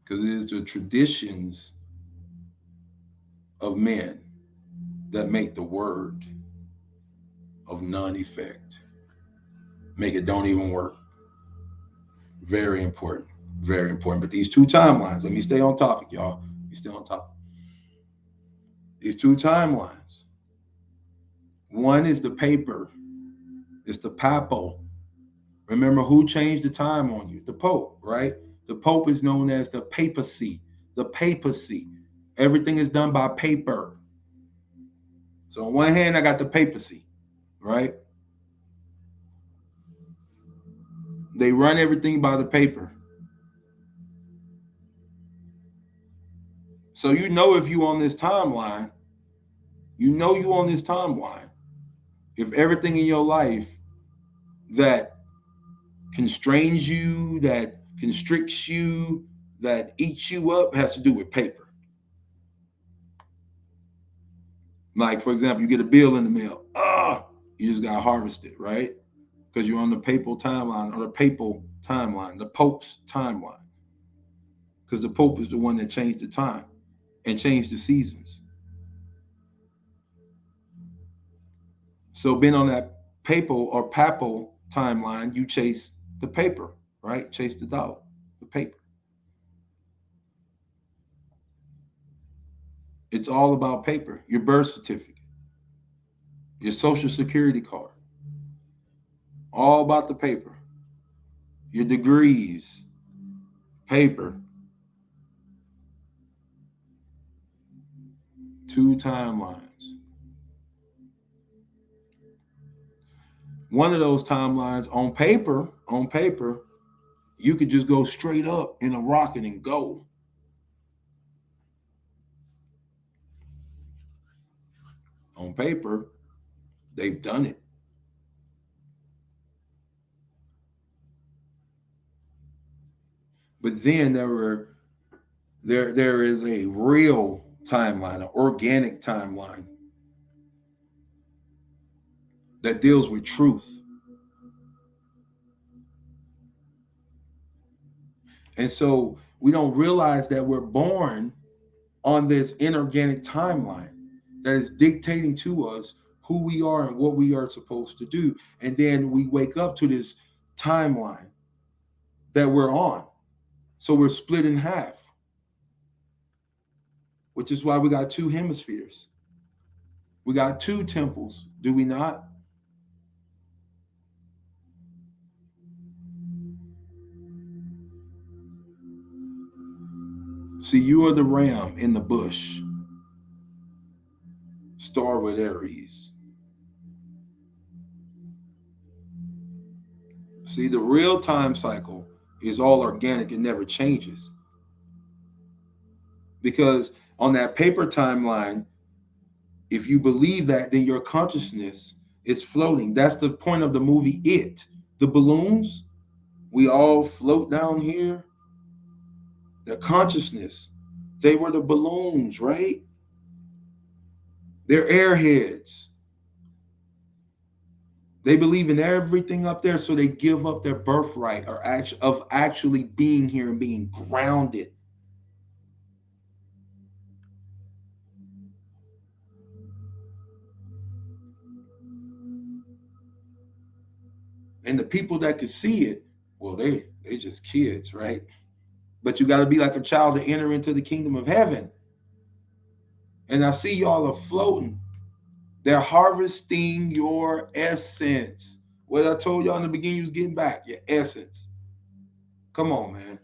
Because it is the traditions of men that make the word of none effect. Make it don't even work. Very important. Very important. But these two timelines, let me stay on topic, y'all. Let me stay on topic. These two timelines. One is the paper. It's the papal. Remember who changed the time on you? The Pope, right? The Pope is known as the papacy. The papacy. Everything is done by paper. So on one hand, I got the papacy, right? They run everything by the paper. So you know if you on this timeline, if everything in your life that constrains you, that constricts you, that eats you up has to do with paper. Like, for example, you get a bill in the mail. You just got harvested, right? Because you're on the papal timeline, the Pope's timeline. Because the Pope is the one that changed the time and changed the seasons. So being on that papal timeline, you chase the paper, right? Chase the dollar, the paper. It's all about paper. Your birth certificate, your social security card, all about the paper. Your degrees, paper. Two timelines. One of those timelines on paper, you could just go straight up in a rocket and go. On paper, they've done it. But then there is a real timeline, an organic timeline that deals with truth. And so we don't realize that we're born on this inorganic timeline that is dictating to us who we are and what we are supposed to do. And then we wake up to this timeline that we're on. So we're split in half, which is why we got two hemispheres. We got two temples, do we not? See, you are the ram in the bush, star with Aries. See, the real time cycle is all organic, it never changes. Because on that paper timeline, if you believe that, then your consciousness is floating. That's the point of the movie It. The balloons, we all float down here. The consciousness, they were the balloons, right? They're airheads. They believe in everything up there, so they give up their birthright or of actually being here and being grounded. And the people that could see it, well, they just kids, right? But you got to be like a child to enter into the kingdom of heaven. And I see y'all are floating. They're harvesting your essence. What I told y'all in the beginning, you was getting back your essence. Come on, man.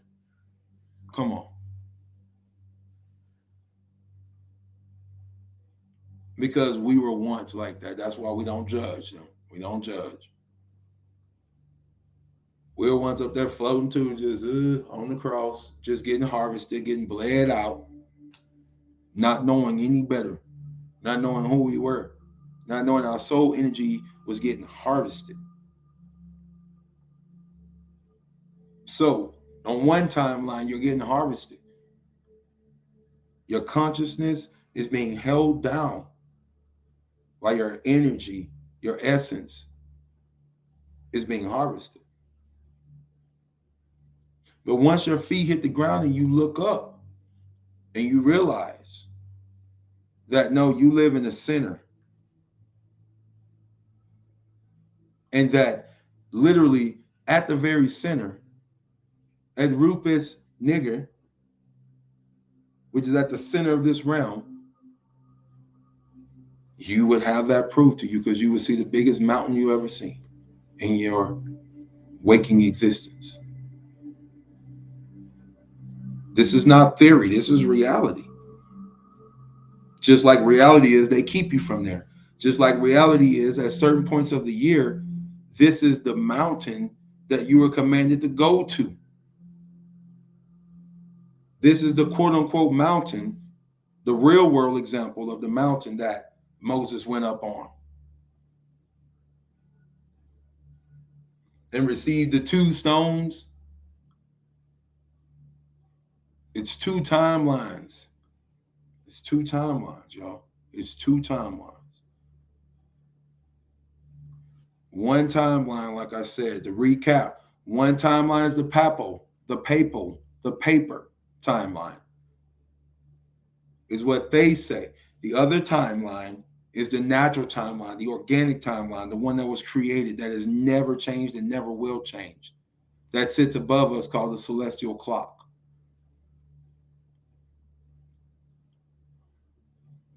Come on. Because we were once like that. That's why we don't judge them. We don't judge. We were once up there floating too, just on the cross, just getting harvested, getting bled out, not knowing any better, not knowing who we were, not knowing our soul energy was getting harvested. So on one timeline, you're getting harvested. Your consciousness is being held down while your energy, your essence, is being harvested. But once your feet hit the ground and you look up and you realize that no, you live in the center, and that literally at the very center, at Rupus Nigger, which is at the center of this realm, you would have that proof to you because you would see the biggest mountain you ever seen in your waking existence. This is not theory, this is reality. Just like reality is, they keep you from there. Just like reality is, at certain points of the year, this is the mountain that you were commanded to go to. This is the quote unquote mountain, the real world example of the mountain that Moses went up on and received the two stones. It's two timelines. It's two timelines, y'all. It's two timelines. One timeline, like I said, to recap, one timeline is the paper timeline, is what they say. The other timeline is the natural timeline, the organic timeline, the one that was created, that has never changed and never will change, that sits above us, called the celestial clock.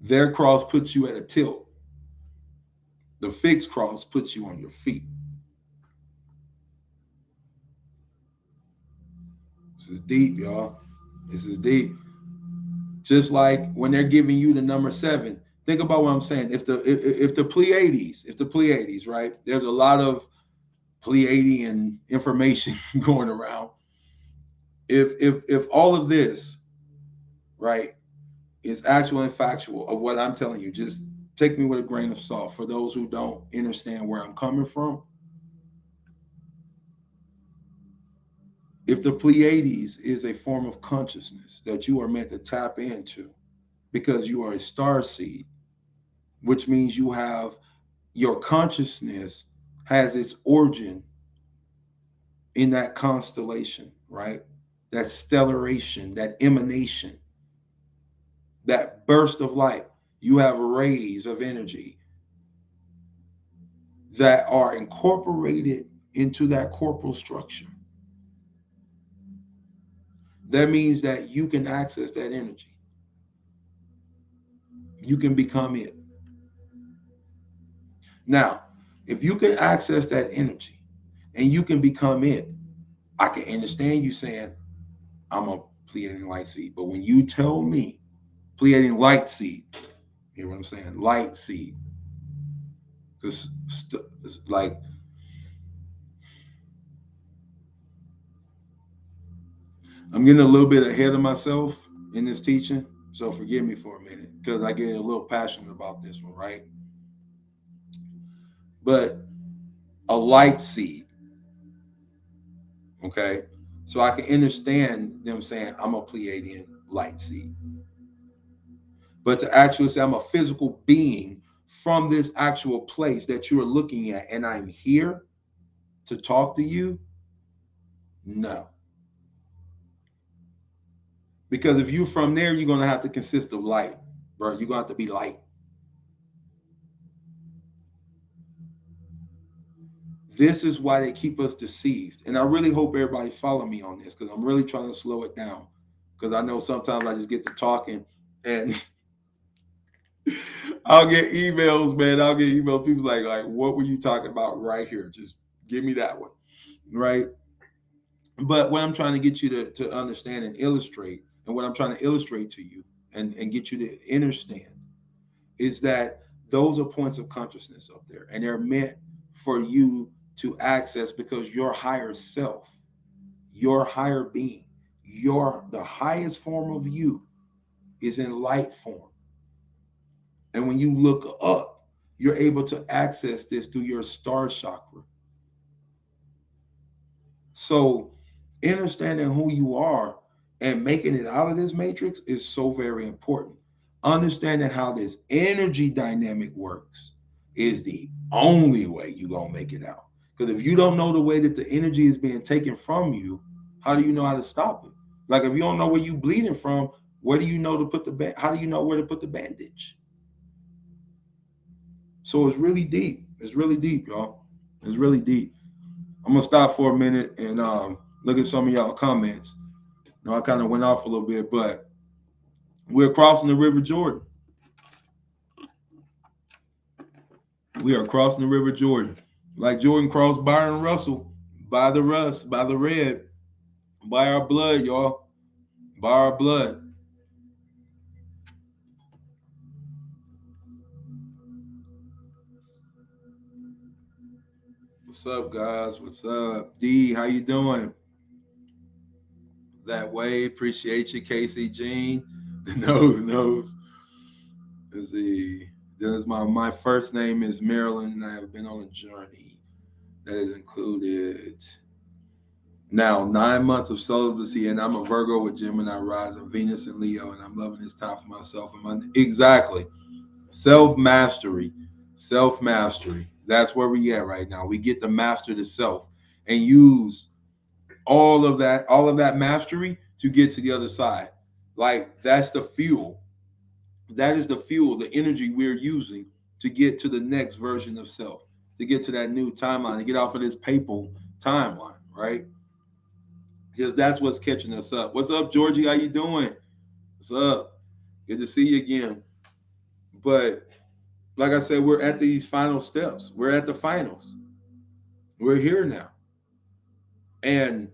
Their cross puts you at a tilt. The fixed cross puts you on your feet. This is deep, y'all. This is deep. Just like when they're giving you the number 7, think about what I'm saying. If the Pleiades, right? There's a lot of Pleiadian information going around. If all of this, right, is actual and factual of what I'm telling you, just take me with a grain of salt for those who don't understand where I'm coming from. If the Pleiades is a form of consciousness that you are meant to tap into because you are a star seed, which means you have your consciousness has its origin in that constellation, right? That stellaration, that emanation. that burst of light. You have rays of energy that are incorporated into that corporal structure. That means that you can access that energy. You can become it. Now, if you can access that energy and you can become it, I can understand you saying, I'm a Pleiadian light seed. But when you tell me Pleiadian light seed, hear what I'm saying? Light seed. Because, like, I'm getting a little bit ahead of myself in this teaching. So forgive me for a minute because I get a little passionate about this one, right? But a light seed, okay? So I can understand them saying, I'm a Pleiadian light seed. But to actually say I'm a physical being from this actual place that you are looking at and I'm here to talk to you, no. Because if you're from there, you're going to have to consist of light, bro. You're going to have to be light. This is why they keep us deceived. And I really hope everybody follow me on this because I'm really trying to slow it down. Because I know sometimes I just get to talking and I'll get emails, man. I'll get emails. People like, what were you talking about right here? Just give me that one. Right. But what I'm trying to get you to understand and illustrate, and what I'm trying to illustrate to you and get you to understand is that those are points of consciousness up there. And they're meant for you to access because your higher self, your higher being, the highest form of you is in light form. And when you look up, you're able to access this through your star chakra. So understanding who you are and making it out of this matrix is so very important. Understanding how this energy dynamic works is the only way you're going to make it out. Because if you don't know the way that the energy is being taken from you, how do you know how to stop it? Like if you don't know where you bleeding from, where do you know to put how do you know where to put the bandage? So it's really deep. It's really deep, y'all. It's really deep. I'm gonna stop for a minute and look at some of y'all comments. You know, I kind of went off a little bit, but we're crossing the River Jordan. We are crossing the River Jordan. Like Jordan crossed Byron Russell by the rust, by the red, by our blood, y'all. By our blood. What's up, guys? What's up? D, how you doing? That way, appreciate you, Casey Jean. The nose. Is the There's my first name is Marilyn, and I have been on a journey that has included now 9 months of celibacy, and I'm a Virgo with Gemini rising, Venus and Leo, and I'm loving this time for myself. Exactly. Self-mastery. Self-mastery. That's where we at right now. We get to master the self and use all of that mastery to get to the other side. Like that's the fuel. That is the fuel, the energy we're using to get to the next version of self, to get to that new timeline, to get off of this papal timeline, right? Because that's what's catching us up. What's up, Georgie? How you doing? What's up? Good to see you again. But like I said, we're at these final steps. We're at the finals. We're here now, and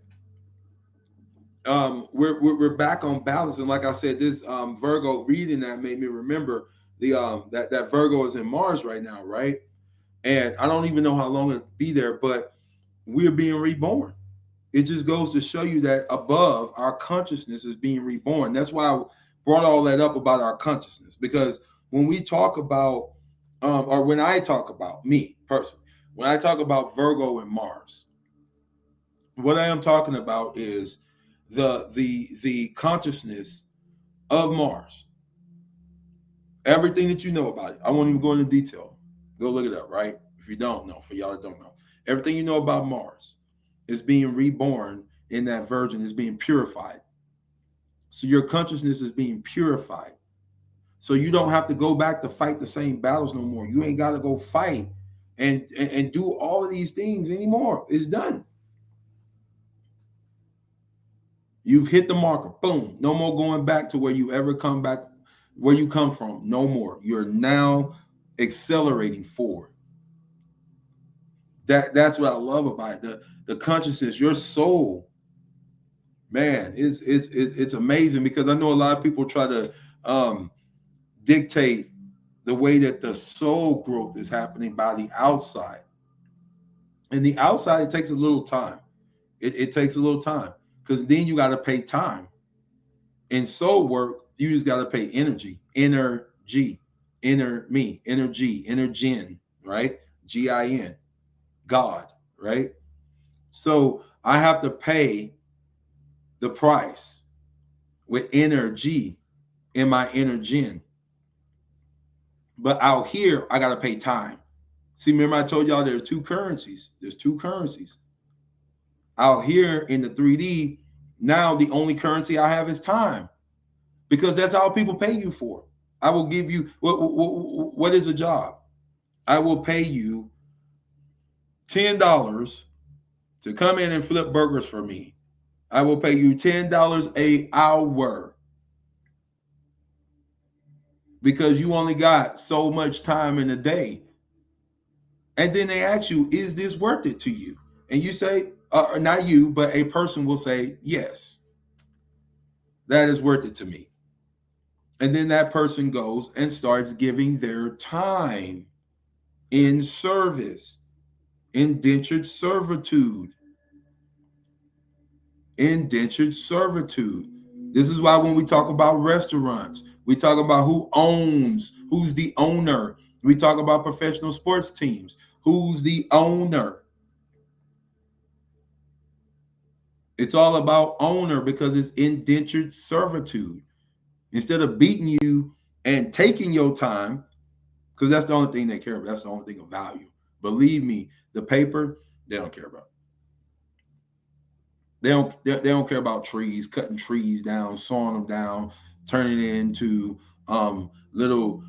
we're back on balance. And like I said, this Virgo reading that made me remember the that Virgo is in Mars right now, right? And I don't even know how long it'll be there, but we're being reborn. It just goes to show you that above our consciousness is being reborn. That's why I brought all that up about our consciousness, because when we talk about, or when I talk about me personally, when I talk about Virgo and Mars, what I am talking about is the consciousness of Mars. Everything that you know about it. I won't even go into detail. Go look it up, right? If you don't know, for y'all that don't know. Everything you know about Mars is being reborn in that virgin, is being purified. So your consciousness is being purified. So you don't have to go back to fight the same battles no more. You ain't got to go fight and do all of these things anymore. It's done. You've hit the marker. Boom. No more going back to where you ever come back, where you come from. No more. You're now accelerating forward. That's what I love about it. The consciousness, your soul, man, it's amazing, because I know a lot of people try to dictate the way that the soul growth is happening by the outside. And the outside, it takes a little time. It takes a little time, because then you got to pay time. In soul work, you just got to pay energy, inner me, energy, energen, right? GIN, God, right? So I have to pay the price with energy in my energen. But out here, I got to pay time. See, remember I told y'all there's two currencies. There's two currencies. Out here in the 3D, now the only currency I have is time, because that's all people pay you for. I will give you, what is a job? I will pay you $10 to come in and flip burgers for me. I will pay you $10 an hour, because you only got so much time in a day. And then they ask you, is this worth it to you? And you say, not you, but a person will say, yes, that is worth it to me. And then that person goes and starts giving their time in service, indentured servitude. Indentured servitude. This is why when we talk about restaurants, we talk about who owns, who's the owner. We talk about professional sports teams, who's the owner. It's all about owner, because it's indentured servitude. Instead of beating you and taking your time, because that's the only thing they care about. That's the only thing of value. Believe me, the paper, they don't care about. They don't care about trees, cutting trees down, sawing them down, turning it into little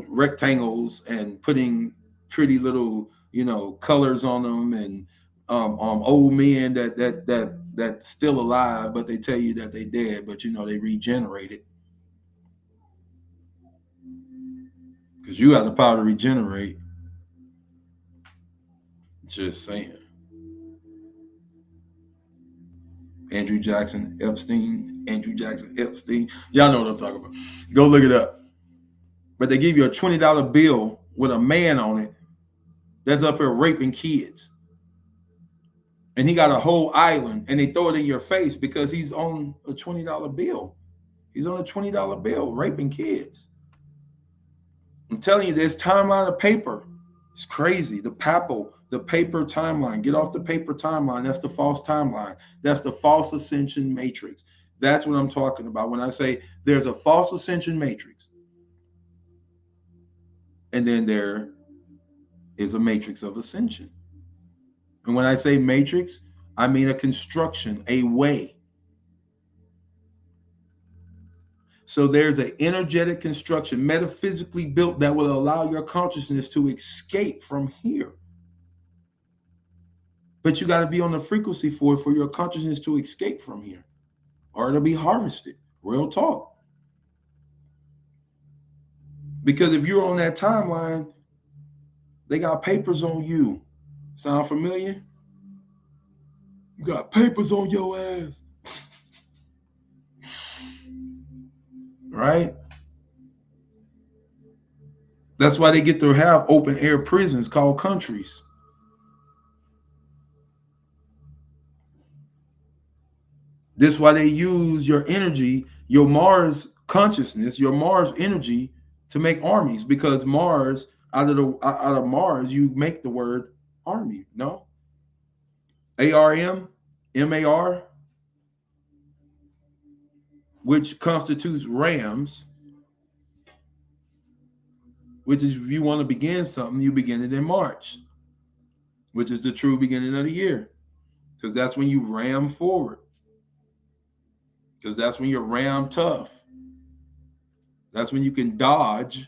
rectangles, and putting pretty little colors on them, and old men that's still alive, but they tell you that they dead, but they regenerated, because you got the power to regenerate. Just saying. Andrew Jackson Epstein. Y'all know what I'm talking about. Go look it up. But they give you a $20 bill with a man on it that's up here raping kids. And he got a whole island, and they throw it in your face because he's on a $20 bill. He's on a $20 bill raping kids. I'm telling you, there's timeline of paper. It's crazy. The paper timeline. Get off the paper timeline. That's the false timeline. That's the false ascension matrix. That's what I'm talking about when I say there's a false ascension matrix. And then there is a matrix of ascension. And when I say matrix, I mean a construction, a way. So there's an energetic construction, metaphysically built, that will allow your consciousness to escape from here. But you got to be on the frequency for it, for your consciousness to escape from here, or it'll be harvested. Real talk. Because if you're on that timeline, they got papers on you. Sound familiar? You got papers on your ass. Right? That's why they get to have open air prisons called countries. This is why they use your energy, your Mars consciousness, your Mars energy to make armies, because Mars, out of Mars, you make the word army. No? ARM, MAR, which constitutes rams, which is, if you want to begin something, you begin it in March, which is the true beginning of the year, because that's when you ram forward, because that's when you're ram tough. That's when you can dodge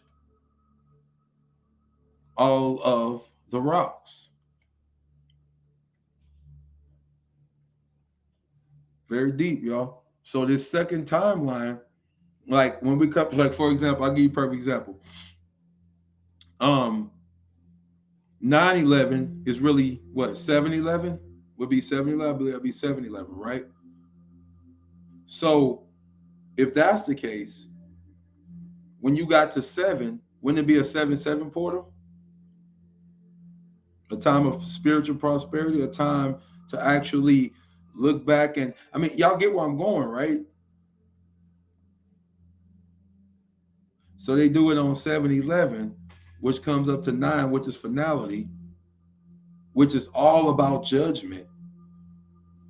all of the rocks. Very deep, y'all. So this second timeline, like when we come, like for example, I'll give you a perfect example. Um, 9/11 is really what 7/11 would be 7/11. I believe it'd be 7/11, right? So if that's the case, when you got to seven, wouldn't it be a 7/7 portal? A time of spiritual prosperity, a time to actually look back and I mean, y'all get where I'm going, right? So they do it on 7/11, which comes up to 9, which is finality, which is all about judgment,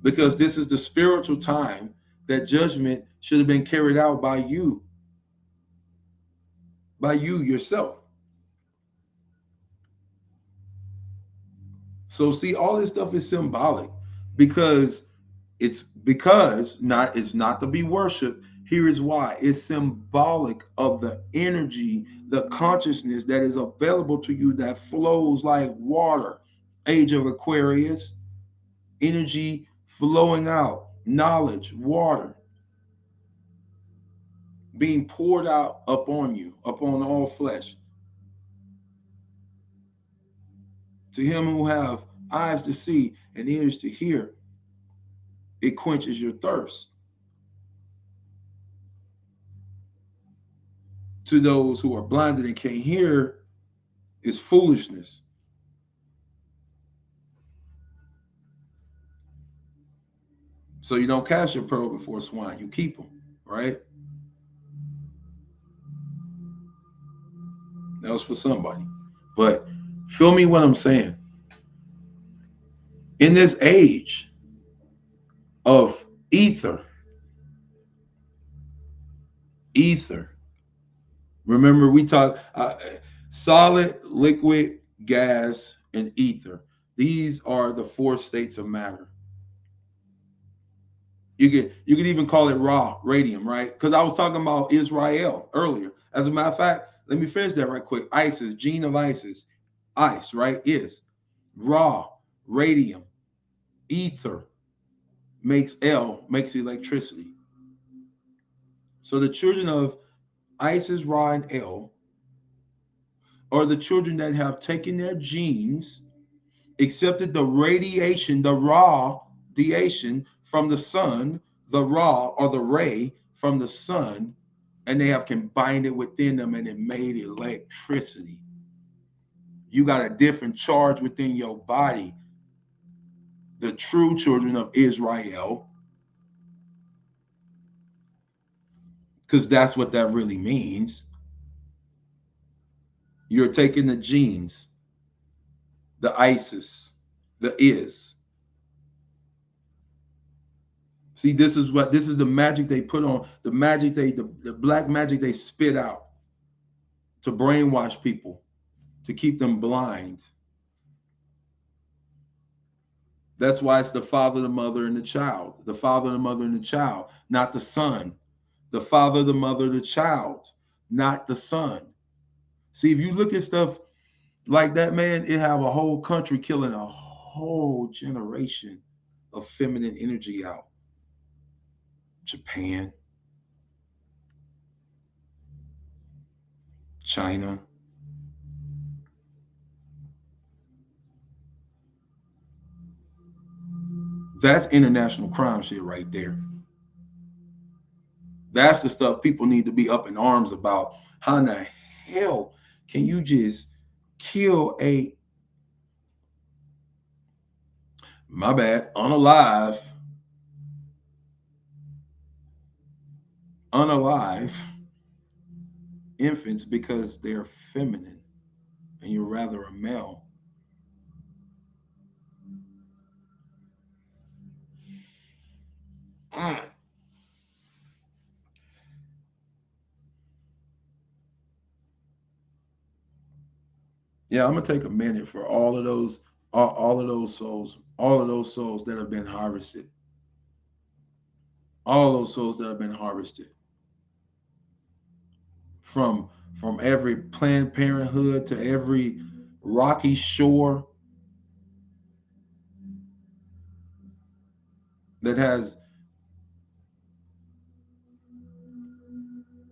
because this is the spiritual time that judgment should have been carried out by you yourself. So see, all this stuff is symbolic because it's not to be worshipped. Here is why. It's symbolic of the energy, the consciousness that is available to you that flows like water. Age of Aquarius, energy flowing out, knowledge, water being poured out upon you, upon all flesh. To him who have eyes to see and ears to hear, it quenches your thirst. To those who are blinded and can't hear, is foolishness. So you don't cast your pearl before swine, you keep them, right? That was for somebody. But feel me what I'm saying. In this age of ether, ether, remember we talk solid, liquid, gas, and ether. These are the four states of matter. You could even call it raw radium, right? Because I was talking about Israel earlier. As a matter of fact, let me finish that right quick. Isis, gene of Isis, ice, right? Is raw radium, ether makes electricity. So the children of Isis, Ra, and El are the children that have taken their genes, accepted the radiation, the radiation from the sun, the raw or the ray from the sun, and they have combined it within them and it made electricity. You got a different charge within your body. The true children of Israel, because that's what that really means. You're taking the genes, the Isis, the is. See, this is the magic they put on, the magic the black magic they spit out to brainwash people, to keep them blind. That's why it's the father, the mother, and the child. The father, the mother, and the child, not the son. The father, the mother, the child, not the son. See, if you look at stuff like that, man, it have a whole country killing a whole generation of feminine energy out. Japan, China. That's international crime shit right there. That's the stuff people need to be up in arms about. How in the hell can you just kill a, my bad, unalive infants because they're feminine and you're rather a male? Mm. Yeah, I'm gonna take a minute for all of those souls, all of those souls that have been harvested, all those souls that have been harvested from every Planned Parenthood to every rocky shore that has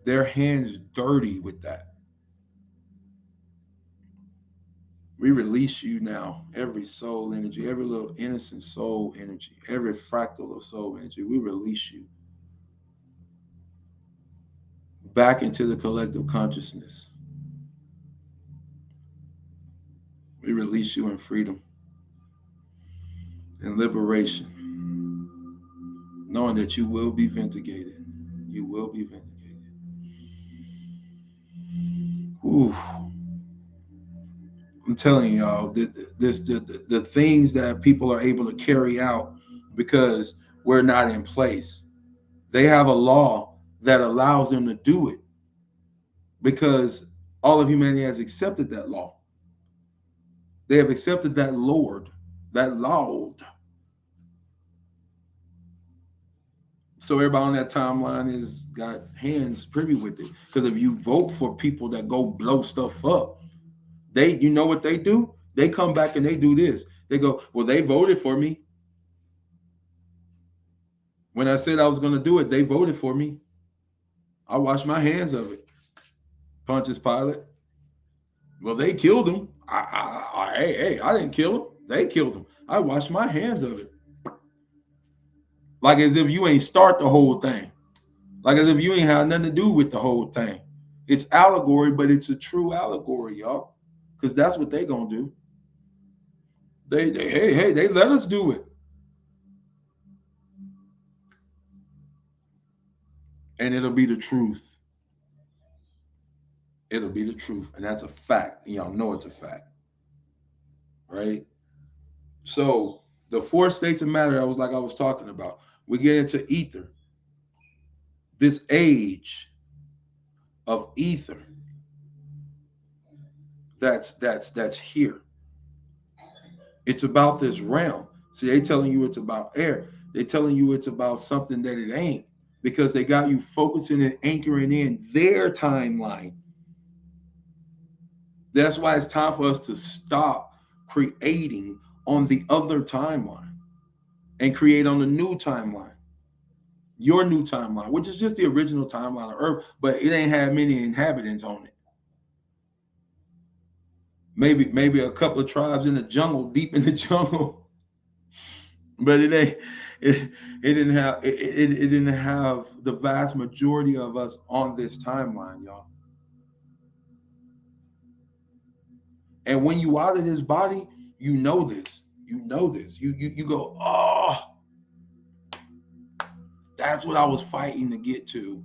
their hands dirty with that. We release you now, every soul energy, every little innocent soul energy, every fractal of soul energy. We release you back into the collective consciousness. We release you in freedom and liberation, knowing that you will be vindicated. You will be vindicated. Ooh. I'm telling y'all, the things that people are able to carry out because we're not in place. They have a law that allows them to do it because all of humanity has accepted that law. They have accepted that Lord, that Lord. So everybody on that timeline is got hands privy with it. Because if you vote for people that go blow stuff up, you know what they do? They come back and they do this. They go, well, they voted for me. When I said I was going to do it, they voted for me. I washed my hands of it. Pontius Pilate. Well, they killed him. Hey, I didn't kill him. They killed him. I washed my hands of it. Like as if you ain't start the whole thing. Like as if you ain't had nothing to do with the whole thing. It's allegory, but it's a true allegory, y'all. Because that's what they gonna do. They let us do it. And it'll be the truth. It'll be the truth. And that's a fact. And y'all know it's a fact. Right? So the four states of matter, I was talking about. We get into ether. This age of ether that's here. It's about this realm. See, they telling you it's about air. They telling you it's about something that it ain't because they got you focusing and anchoring in their timeline. That's why it's time for us to stop creating on the other timeline and create on the new timeline. Your new timeline, which is just the original timeline of Earth, but it ain't had many inhabitants on it. Maybe a couple of tribes in the jungle, deep in the jungle, but it ain't. It didn't have the vast majority of us on this timeline, y'all. And when you out of this body, you know this. You know this. You go, oh, that's what I was fighting to get to.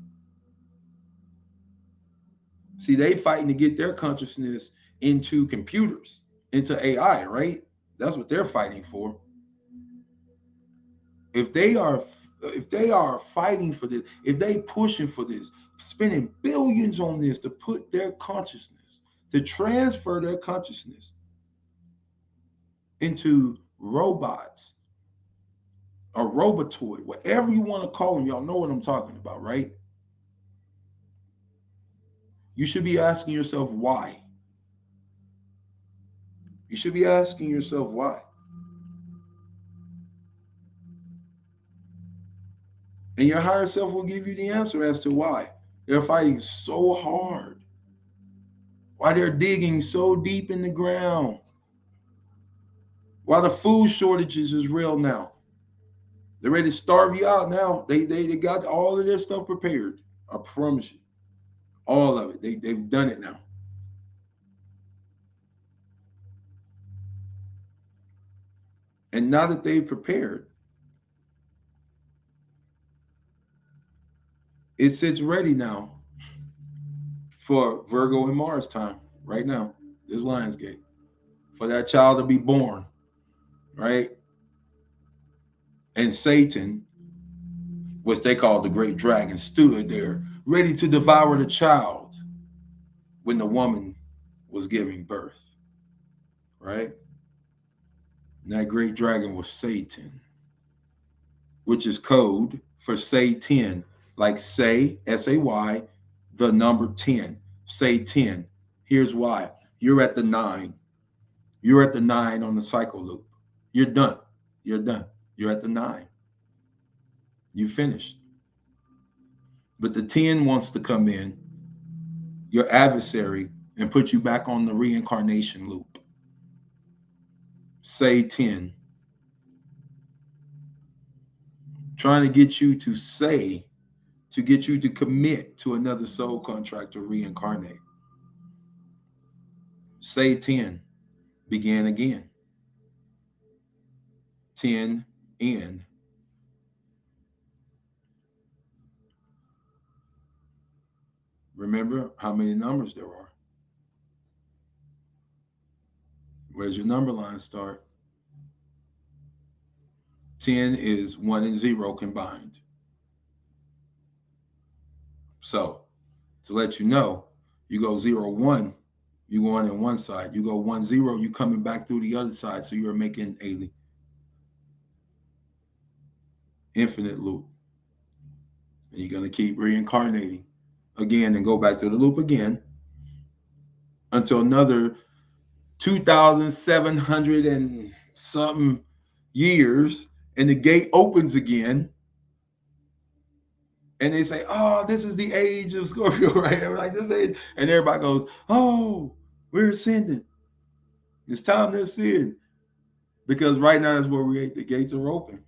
See, they fighting to get their consciousness into computers, into AI, right? That's what they're fighting for. If they are fighting for this, if they pushing for this, spending billions on this to put their consciousness, to transfer their consciousness into robots or robotoid, whatever you want to call them, y'all know what I'm talking about, right? You should be asking yourself why. You should be asking yourself why. And your higher self will give you the answer as to why. They're fighting so hard. Why they're digging so deep in the ground. Why the food shortages is real now. They're ready to starve you out now. They got all of their stuff prepared. I promise you. All of it. They've done it now. And now that they've prepared, it sits ready now for Virgo and Mars time right now. This Lionsgate. For that child to be born, right? And Satan, which they call the great dragon, stood there ready to devour the child when the woman was giving birth, right? And that great dragon was Satan, which is code for Satan, like say, S-A-Y, the number 10. Say 10. Here's why. You're at the 9. You're at the 9 on the cycle loop. You're done. You're done. You're at the 9. You finished. But the 10 wants to come in, your adversary, and put you back on the reincarnation loop. Say 10. Trying to get you to say, to get you to commit to another soul contract to reincarnate. Say 10. Begin again. 10 end. Remember how many numbers there are. Where's your number line start? 10 is 1 and 0 combined. So, to let you know, you go 0, 1, you going in one side. You go 1, 0, you coming back through the other side. So you're making a infinite loop. And you're going to keep reincarnating again and go back to the loop again until another 2,700 and something years, and the gate opens again. And they say, oh, this is the age of Scorpio, right? They're like, this age. And everybody goes, oh, we're ascending. It's time to ascend. Because right now is where the gates are open.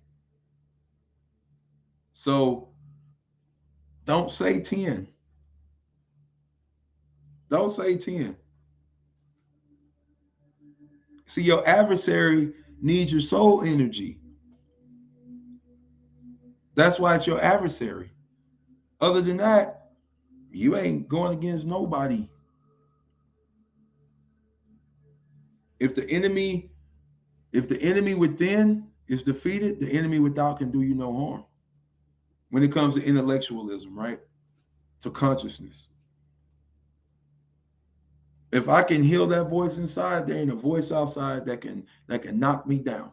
So don't say 10. Don't say 10. See, your adversary needs your soul energy. That's why it's your adversary. Other than that, you ain't going against nobody. If the enemy within is defeated, the enemy without can do you no harm. When it comes to intellectualism, right? To consciousness. If I can heal that voice inside, there ain't a voice outside that can knock me down.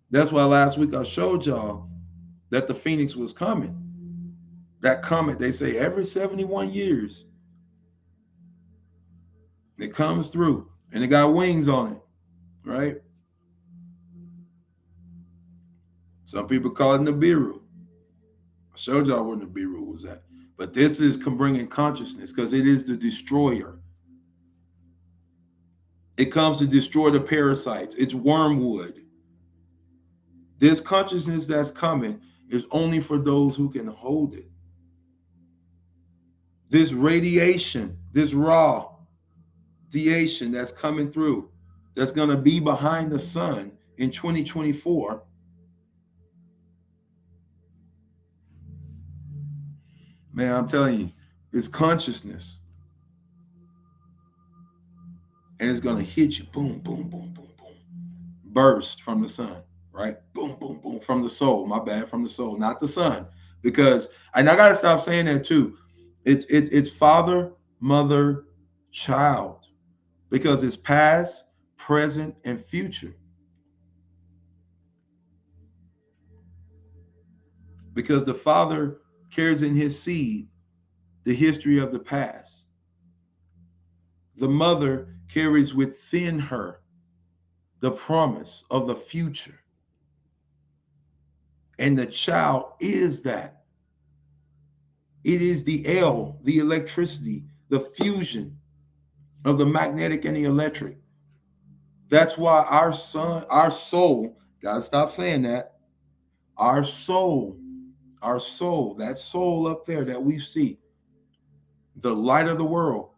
That's why last week I showed y'all that the Phoenix was coming. That comet, they say every 71 years, it comes through and it got wings on it, right? Some people call it Nibiru. I showed y'all where Nibiru was at. But this is bringing consciousness because it is the destroyer. It comes to destroy the parasites. It's wormwood. This consciousness that's coming is only for those who can hold it. This radiation, this radiation that's coming through, that's going to be behind the sun in 2024. Man, I'm telling you, it's consciousness. And it's going to hit you, boom, boom, boom, boom, boom. Burst from the sun, right? Boom, boom, boom, from the soul. My bad, from the soul, not the sun. Because, and I got to stop saying that too. It's father, mother, child. Because it's past, present, and future. Because the father carries in his seed the history of the past. The mother carries within her the promise of the future. And the child is that. It is the L, the electricity, the fusion of the magnetic and the electric. That's why our soul, gotta stop saying that. Our soul, that soul up there that we see, the light of the world,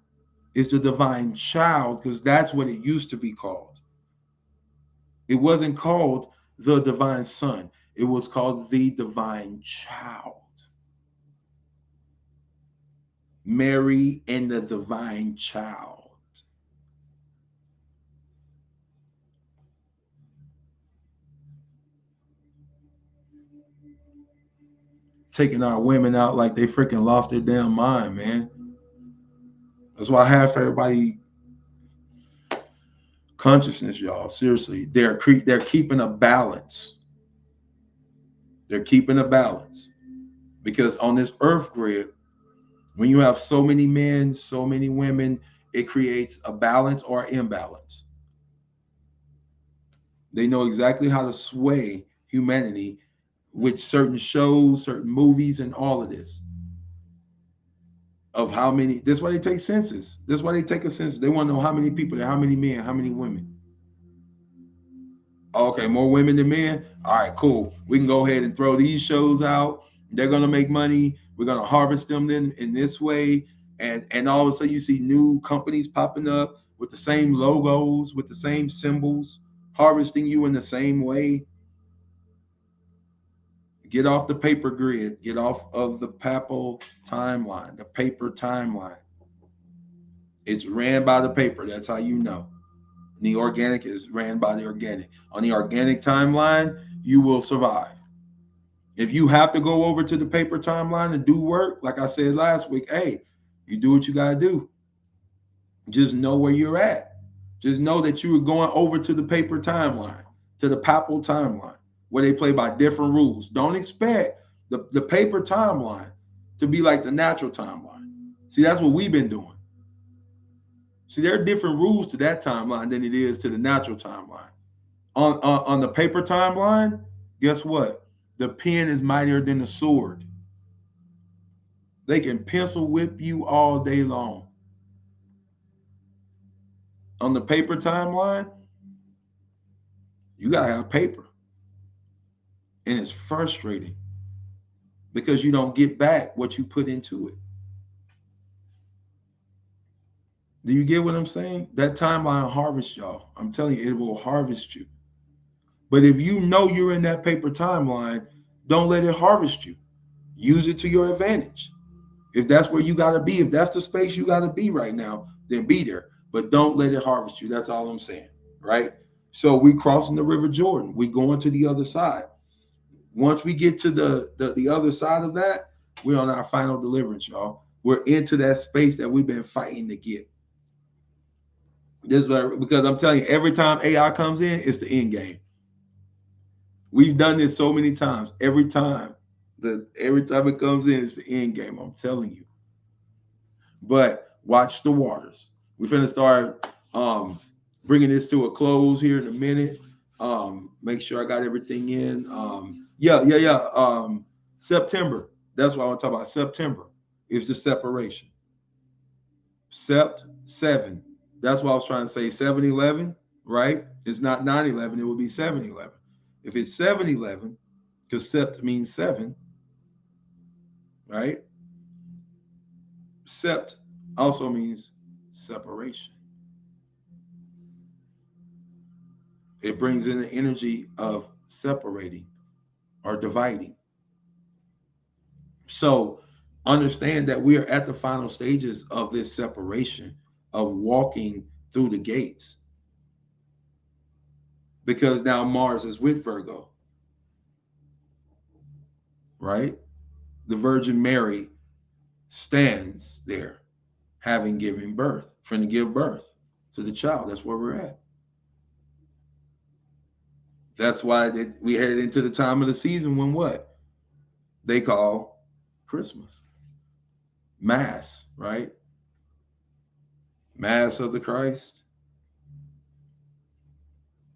is the divine child, because that's what it used to be called. It wasn't called the divine son. It was called the divine child. Mary and the divine child. Taking our women out like they freaking lost their damn mind, man. That's why I have for everybody consciousness, y'all. Seriously, they're keeping a balance. They're keeping a balance because on this earth grid, When you have so many men, so many women, it creates a balance or imbalance. They know exactly how to sway humanity with certain shows, certain movies, and all of this. Of how many, that's why they take census. That's why they take a census. They want to know how many people there, how many men, how many women. Okay, more women than men. All right, cool. We can go ahead and throw these shows out. They're gonna make money. We're gonna harvest them in this way. And all of a sudden you see new companies popping up with the same logos, with the same symbols, harvesting you in the same way. Get off the paper grid. Get off of the papal timeline, the paper timeline. It's ran by the paper. That's how you know. And the organic is ran by the organic. On the organic timeline, you will survive. If you have to go over to the paper timeline and do work, like I said last week, hey, you do what you got to do. Just know where you're at. Just know that you are going over to the paper timeline, to the papal timeline, where they play by different rules. Don't expect the paper timeline to be like the natural timeline. See, that's what we've been doing. See, there are different rules to that timeline than it is to the natural timeline. On the paper timeline, guess what? The pen is mightier than the sword. They can pencil whip you all day long. On the paper timeline, you got to have paper. And it's frustrating because you don't get back what you put into it. Do you get what I'm saying? That timeline harvests y'all. I'm telling you, it will harvest you. But if you know you're in that paper timeline, don't let it harvest you. Use it to your advantage. If that's where you got to be, if that's the space you got to be right now, then be there. But don't let it harvest you. That's all I'm saying, right? So we crossing the River Jordan. We going to the other side. Once we get to the other side of that, we're on our final deliverance, y'all. We're into that space that we've been fighting to get. This because I'm telling you, every time AI comes in, it's the end game. We've done this so many times. Every time it comes in, it's the end game. I'm telling you. But watch the waters. We're going to start bringing this to a close here in a minute. Make sure I got everything in. September. That's what I want to talk about. September is the separation. Sept 7. That's what I was trying to say. 7-11, right? It's not 9-11. It would be 7-11. If it's 7-11, because sept means 7, right? Sept also means separation. It brings in the energy of separating or dividing. So understand that we are at the final stages of this separation, of walking through the gates. Because now Mars is with Virgo, right? The Virgin Mary stands there, having given birth, trying to give birth to the child. That's where we're at. That's why we headed into the time of the season when what? They call Christmas. Mass, right? Mass of the Christ.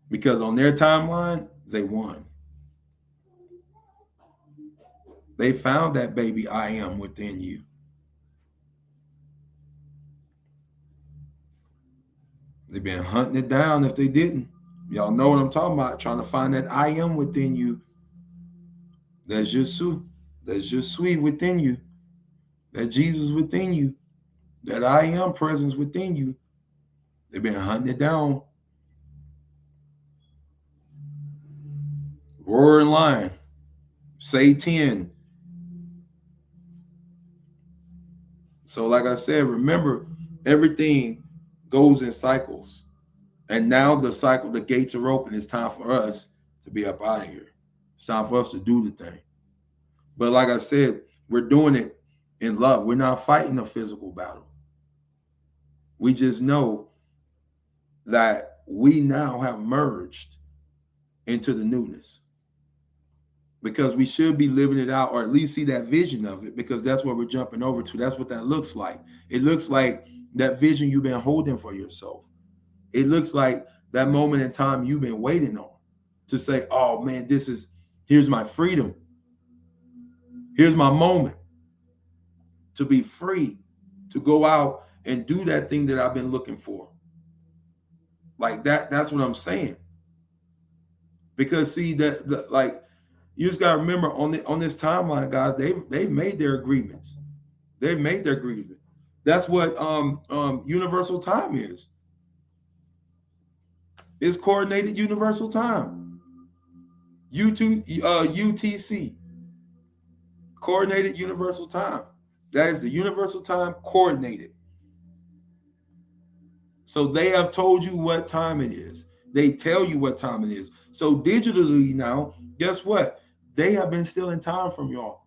Because on their timeline, they won. They found that baby I am within you. They've been hunting it down if they didn't. Y'all know what I'm talking about. Trying to find that I am within you. That's Jesus. That's just sweet within you. That Jesus within you. That I am presence within you. They've been hunting it down. Roaring lion. Say 10. So like I said, remember, everything goes in cycles. And now the gates are open. It's time for us to be up out of here. It's time for us to do the thing. But like I said, we're doing it in love. We're not fighting a physical battle. We just know that we now have merged into the newness. because we should be living it out, or at least see that vision of it, because that's what we're jumping over to. That's what that looks like. It looks like that vision you've been holding for yourself. It looks like that moment in time you've been waiting on to say, oh man, here's my freedom. Here's my moment to be free, to go out and do that thing that I've been looking for. Like that's what I'm saying. Because see like, you just gotta remember on this timeline, guys, they've made their agreements. They've made their agreement. That's what universal time is. It's coordinated universal time. UTC, coordinated universal time. That is the universal time coordinated. So they have told you what time it is. They tell you what time it is. So digitally now, guess what? They have been stealing time from y'all.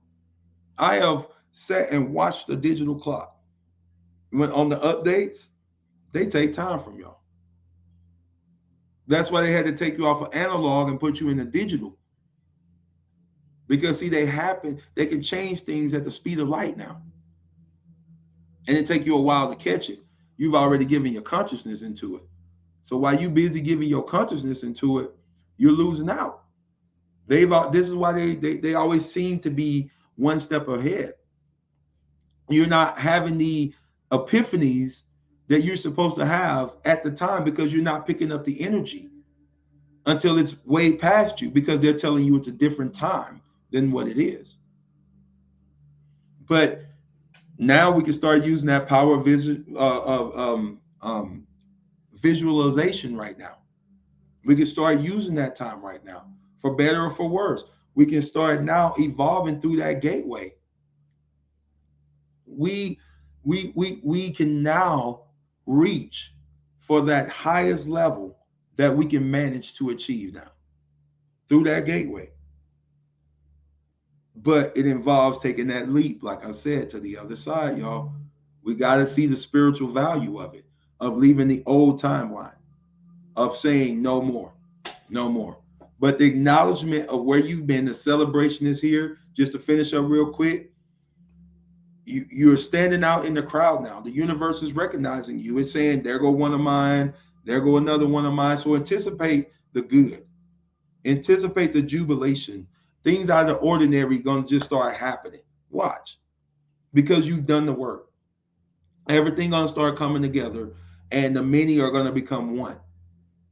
I have sat and watched the digital clock. When on the updates, they take time from y'all. That's why they had to take you off of analog and put you in the digital. Because see, they can change things at the speed of light now. And it take you a while to catch it. You've already given your consciousness into it. So while you're busy giving your consciousness into it, you're losing out. This is why they always seem to be one step ahead. You're not having the epiphanies that you're supposed to have at the time, because you're not picking up the energy until it's way past you, because they're telling you it's a different time than what it is. But now we can start using that power of visualization right now. We can start using that time right now, for better or for worse. We can start now evolving through that gateway. We can now reach for that highest level that we can manage to achieve now through that gateway. But it involves taking that leap, like I said, to the other side, y'all. We got to see the spiritual value of it, of leaving the old timeline, of saying no more, no more. But the acknowledgement of where you've been, the celebration is here. Just to finish up real quick, you're standing out in the crowd now. The universe is recognizing you. It's saying, there go one of mine, there go another one of mine. So anticipate the good. Anticipate the jubilation. Things out of the ordinary going to just start happening. Watch. Because you've done the work. Everything going to start coming together, and the many are going to become one.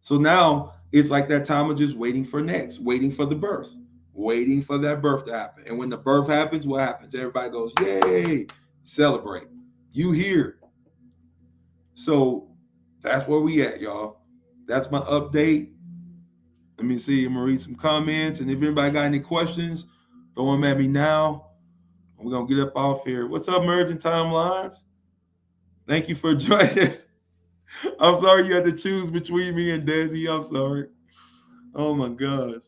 So now it's like that time of just waiting for next, waiting for the birth, waiting for that birth to happen. And when the birth happens, what happens? Everybody goes, yay, celebrate. You here. So that's where we at, y'all. That's my update. Let me see. I'm going to read some comments. And if anybody got any questions, throw them at me now. We're going to get up off here. What's up, Merging Timelines? Thank you for joining us. I'm sorry you had to choose between me and Desi. I'm sorry. Oh, my gosh.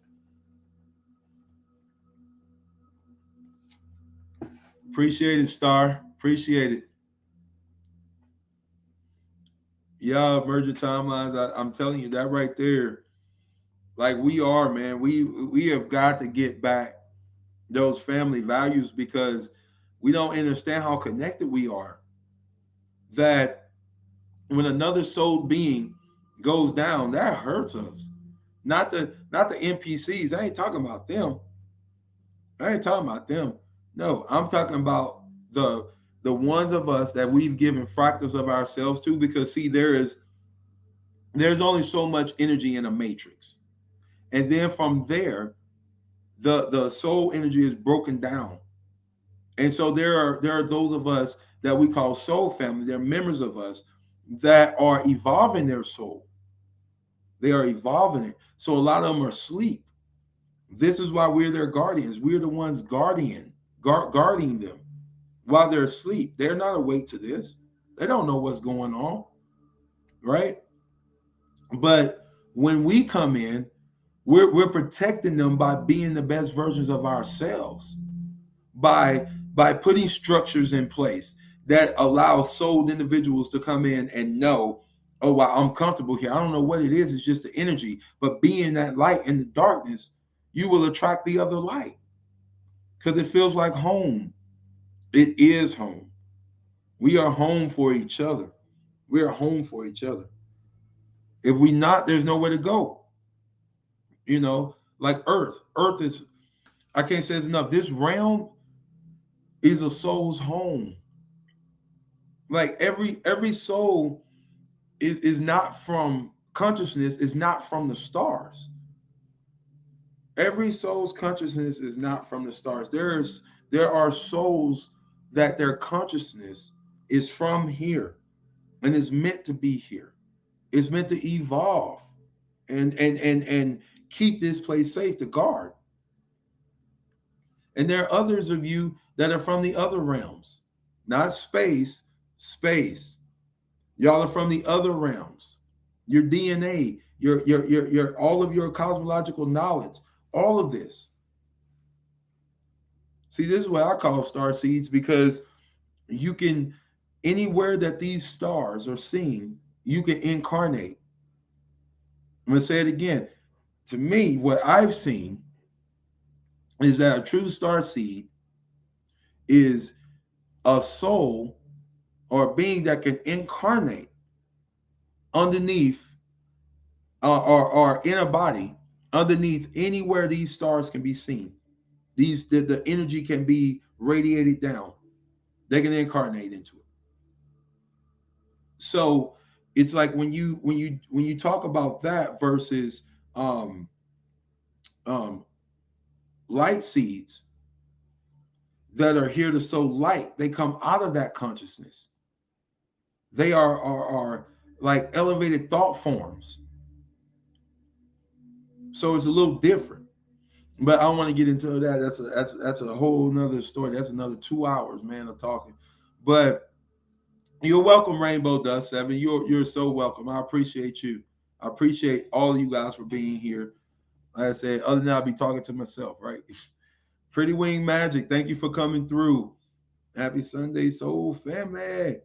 Appreciate it, Star. Appreciate it. Yeah, Merging Timelines. I'm telling you, that right there, like we are, man. We have got to get back those family values, because we don't understand how connected we are. That when another soul being goes down, that hurts us. Not the NPCs. I ain't talking about them. I ain't talking about them. No, I'm talking about the ones of us that we've given fractals of ourselves to, because see, there's only so much energy in a matrix. And then from there, the soul energy is broken down. And so there are those of us that we call soul family. They're members of us that are evolving their soul. They are evolving it. So a lot of them are asleep. This is why we're their guardians. We're the ones guarding them while they're asleep. They're not awake to this. They don't know what's going on, right? But when we come in, we're protecting them by being the best versions of ourselves, by putting structures in place that allow souled individuals to come in and know, oh wow, I'm comfortable here. I don't know what it is. It's just the energy. But being that light in the darkness, you will attract the other light. because it feels like home. It is home. We are home for each other. We are home for each other. If we not, there's nowhere to go. You know, like Earth. Earth is, I can't say it's enough. This realm is a soul's home. Like every soul is not from consciousness, is not from the stars. Every soul's consciousness is not from the stars. There are souls that their consciousness is from here and is meant to be here. It's meant to evolve and keep this place safe to guard. And there are others of you that are from the other realms, not space, space. Y'all are from the other realms. Your DNA, your all of your cosmological knowledge, all of this. See, this is what I call star seeds because you can, anywhere that these stars are seen, you can incarnate. I'm gonna say it again. To me, what I've seen is that a true star seed is a soul or a being that can incarnate underneath or in a body underneath anywhere these stars can be seen. The energy can be radiated down. They can incarnate into it. So it's like when you talk about that versus um, um, light seeds that are here to sow light, they come out of that consciousness. They are like elevated thought forms. So it's a little different. But I don't want to get into that. That's a whole nother story. That's another 2 hours, man, of talking. But you're welcome, Rainbow Dust 7. You're so welcome. I appreciate you. I appreciate all of you guys for being here. Like I said, other than that, I'll be talking to myself, right? Pretty Wing Magic, thank you for coming through. Happy Sunday, Soul Family.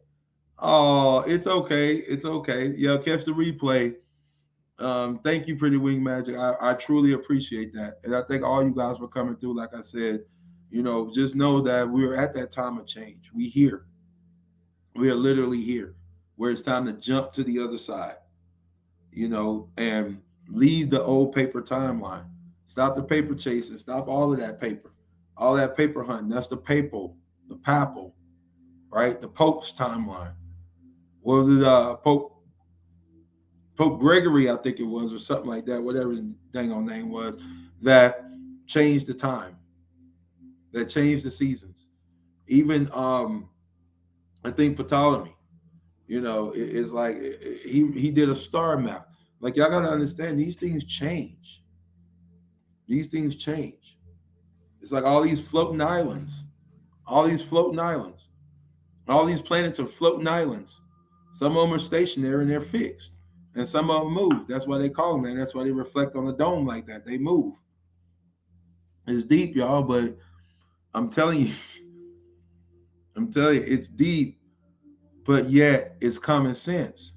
Oh, it's okay. It's okay. Yeah, catch the replay. Thank you, Pretty Wing Magic. I truly appreciate that. And I thank all you guys for coming through. Like I said, just know that we're at that time of change. We here. We are literally here where it's time to jump to the other side, and leave the old paper timeline. Stop the paper chasing. Stop all of that paper. All that paper hunting. That's the papal, right? The Pope's timeline. What was it? Pope Gregory, I think it was, or something like that, whatever his dang on name was, that changed the time, that changed the seasons. Even I think Ptolemy, it's like he did a star map. Like y'all gotta understand, these things change. These things change. It's like all these floating islands, all these floating islands, all these planets are floating islands. Some of them are stationary and they're fixed, and some of them move. That's why they call them that. That's why they reflect on the dome like that. They move. It's deep, y'all, but I'm telling you, I'm telling you, it's deep, but yet it's common sense.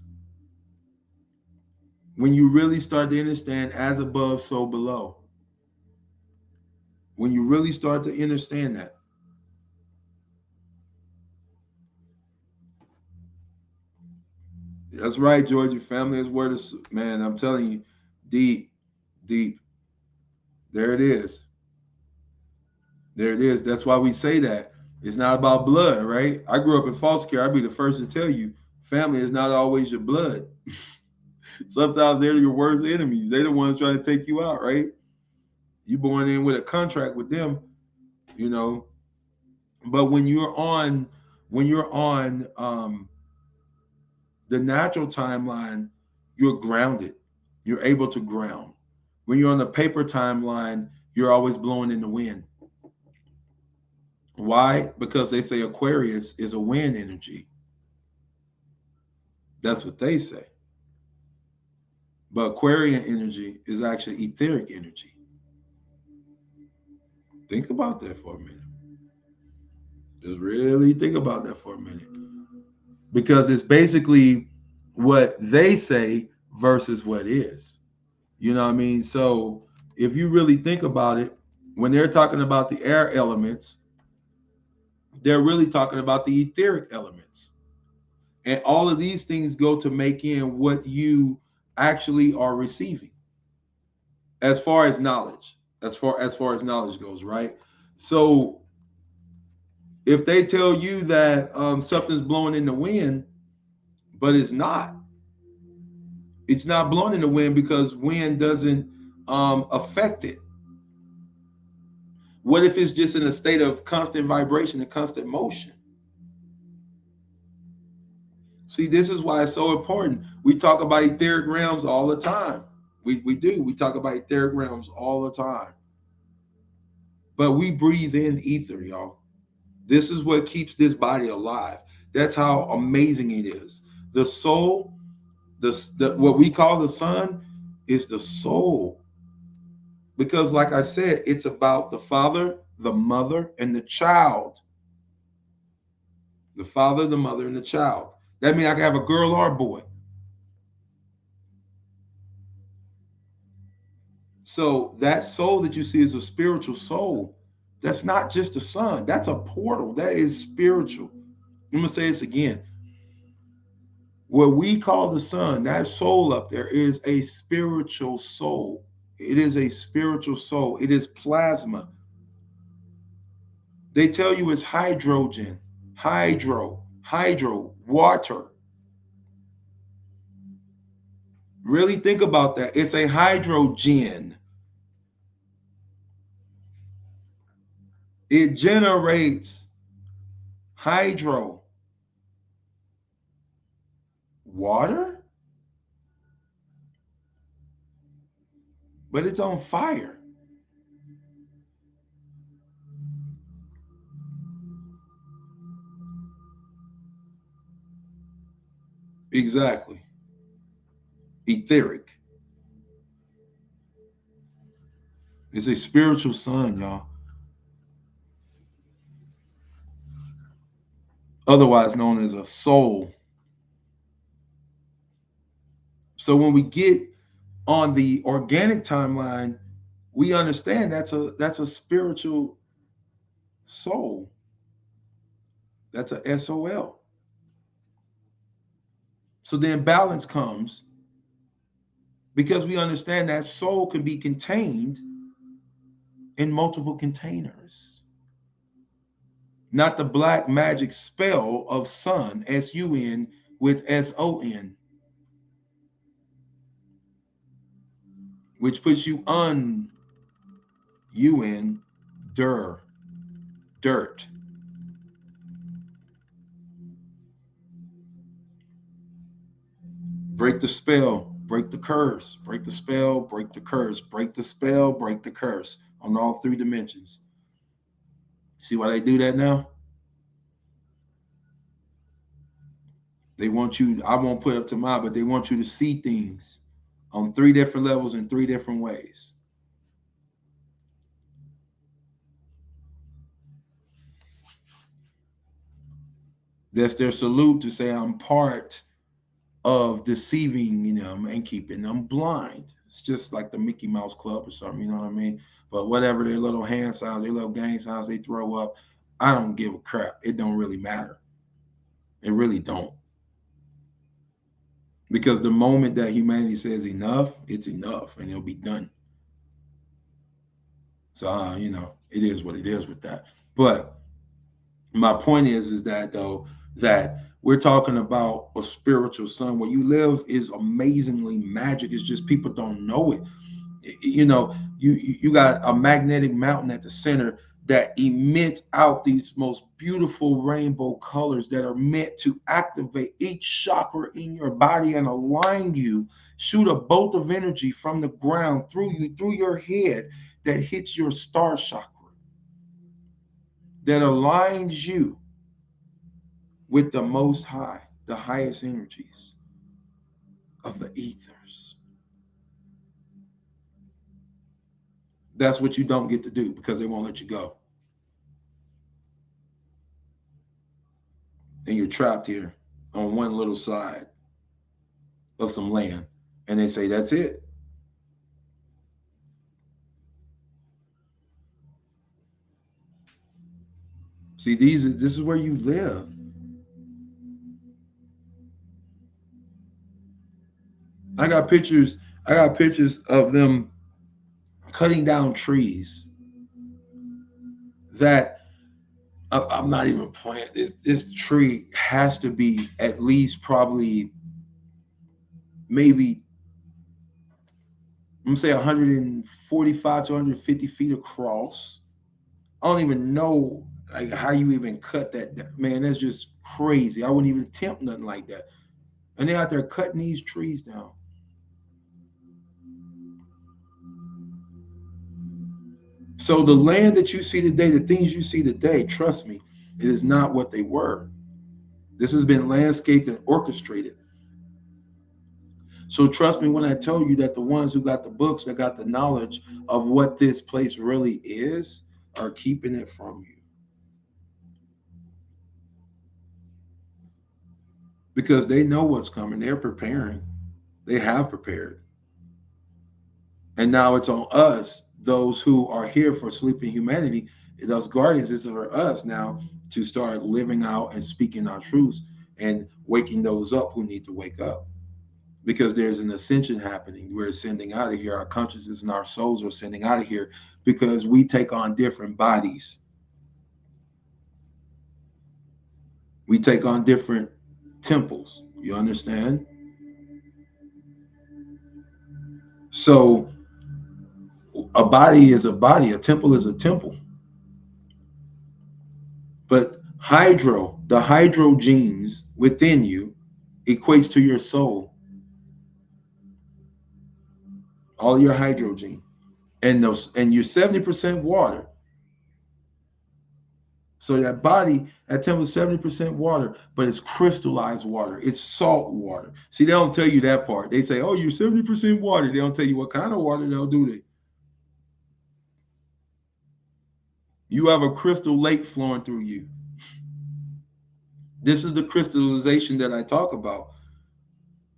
When you really start to understand as above, so below, when you really start to understand that, that's right, George. Your family is where this man. I'm telling you, deep, deep. There it is. There it is. That's why we say that. It's not about blood, right? I grew up in foster care. I'd be the first to tell you, family is not always your blood. Sometimes they're your worst enemies. They're the ones trying to take you out, right? You born in with a contract with them, you know. But when you're on the natural timeline, you're grounded. You're able to ground. When you're on the paper timeline, you're always blowing in the wind. Why? Because they say Aquarius is a wind energy. That's what they say. But Aquarian energy is actually etheric energy. Think about that for a minute. Just really think about that for a minute. Because it's basically what they say versus what is. You know what I mean? So if you really think about it, When they're talking about the air elements, they're really talking about the etheric elements. And all of these things go to make in what you actually are receiving as far as knowledge, as far as knowledge goes, right? So if they tell you that something's blowing in the wind, but it's not blowing in the wind because wind doesn't affect it. What if it's just in a state of constant vibration and constant motion? See, this is why it's so important. We talk about etheric realms all the time. We do. We talk about etheric realms all the time. But we breathe in ether, y'all. This is what keeps this body alive. That's how amazing it is. The soul, what we call the sun, is the soul. Because, like I said, it's about the father, the mother, and the child. The father, the mother, and the child. That means I can have a girl or a boy. So that soul that you see is a spiritual soul. That's not just the sun. That's a portal. That is spiritual. I'm going to say this again. What we call the sun, that soul up there, is a spiritual soul. It is a spiritual soul. It is plasma. They tell you it's hydrogen, water. Really think about that. It's a hydrogen. It generates hydro. Water? But it's on fire. Exactly. Etheric. It's a spiritual sun, y'all. Otherwise known as a soul. So when we get on the organic timeline, we understand that's a spiritual soul. That's a SOL. So then balance comes because we understand that soul can be contained in multiple containers. Not the black magic spell of sun, SUN, with SON, which puts you un UN, dirt. Break the spell, break the curse, break the spell, break the curse, break the spell, break the curse on all three dimensions. See why they do that now? They want you, I won't put up to mine, but they want you to see things on three different levels in three different ways. That's their salute to say I'm part of deceiving them and keeping them blind. It's just like the Mickey Mouse Club or something, you know what I mean? But whatever their little hand signs, their little gang signs they throw up, I don't give a crap. It don't really matter. It really don't. Because the moment that humanity says enough, it's enough and it'll be done. So, it is what it is with that. But my point is that though, that we're talking about a spiritual sun. Where you live is amazingly magic. It's just people don't know it. You got a magnetic mountain at the center that emits out these most beautiful rainbow colors that are meant to activate each chakra in your body and align you, shoot a bolt of energy from the ground through you, through your head, that hits your star chakra, that aligns you with the most high, the highest energies of the ethers. That's what you don't get to do because they won't let you go. And you're trapped here on one little side of some land. And they say, that's it. See, this is where you live. I got pictures. I got pictures of them cutting down trees that I'm not even playing. This tree has to be at least probably maybe I'm gonna say 145 to 150 feet across. I don't even know like how you even cut that. Man, that's just crazy. I wouldn't even attempt nothing like that. And they're out there cutting these trees down. So the land that you see today, the things you see today, trust me, it is not what they were. This has been landscaped and orchestrated. So trust me when I tell you that the ones who got the books, that got the knowledge of what this place really is, are keeping it from you. Because they know what's coming. They're preparing. They have prepared. And now it's on us, those who are here for sleeping humanity, those guardians, it's for us now to start living out and speaking our truths and waking those up who need to wake up. Because there's an ascension happening. We're ascending out of here. Our consciousness and our souls are ascending out of here because we take on different bodies. We take on different temples. You understand? So a body is a body, a temple is a temple. But the hydro genes within you equates to your soul, all your hydrogen. And you're 70% water. So that body, that temple is 70% water, but it's crystallized water. It's salt water. See, they don't tell you that part. They say, oh, you're 70% water. They don't tell you what kind of water they'll do they. You have a crystal lake flowing through you. This is the crystallization that I talk about.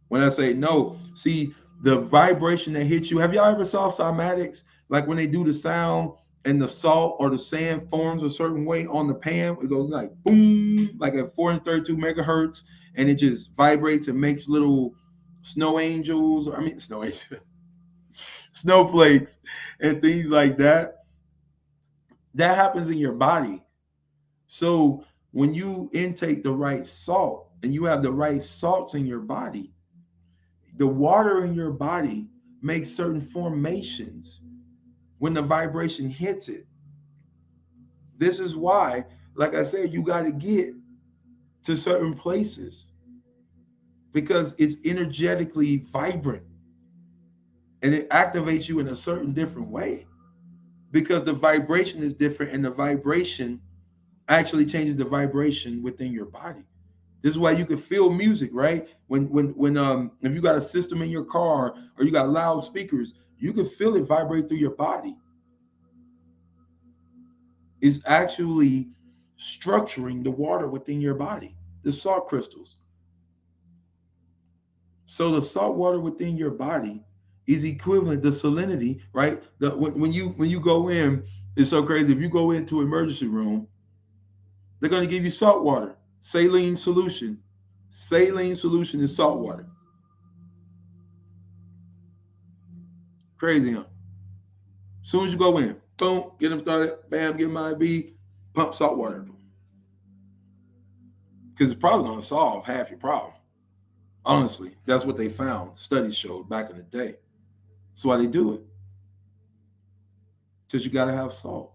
When I say no, see the vibration that hits you. Have y'all ever saw cymatics? Like when they do the sound and the salt or the sand forms a certain way on the pan, it goes like boom, like at 432 megahertz, and it just vibrates and makes little snow angels, or I mean snow angels, snowflakes and things like that. That happens in your body. So when you intake the right salt and you have the right salts in your body, the water in your body makes certain formations when the vibration hits it. This is why, like I said, you got to get to certain places because it's energetically vibrant and it activates you in a certain different way because the vibration is different and the vibration actually changes the vibration within your body. This is why you can feel music, right? When if you got a system in your car or you got loudspeakers, you can feel it vibrate through your body. It's actually structuring the water within your body, the salt crystals. So the salt water within your body is equivalent, the salinity, right? When you go in, it's so crazy. If you go into an emergency room, they're going to give you salt water, saline solution. Saline solution is salt water. Crazy, huh? As soon as you go in, boom, get them started, bam, get them IV, pump salt water. Because it's probably going to solve half your problem. Honestly, that's what they found. Studies showed back in the day. That's why they do it. Because you got to have salt.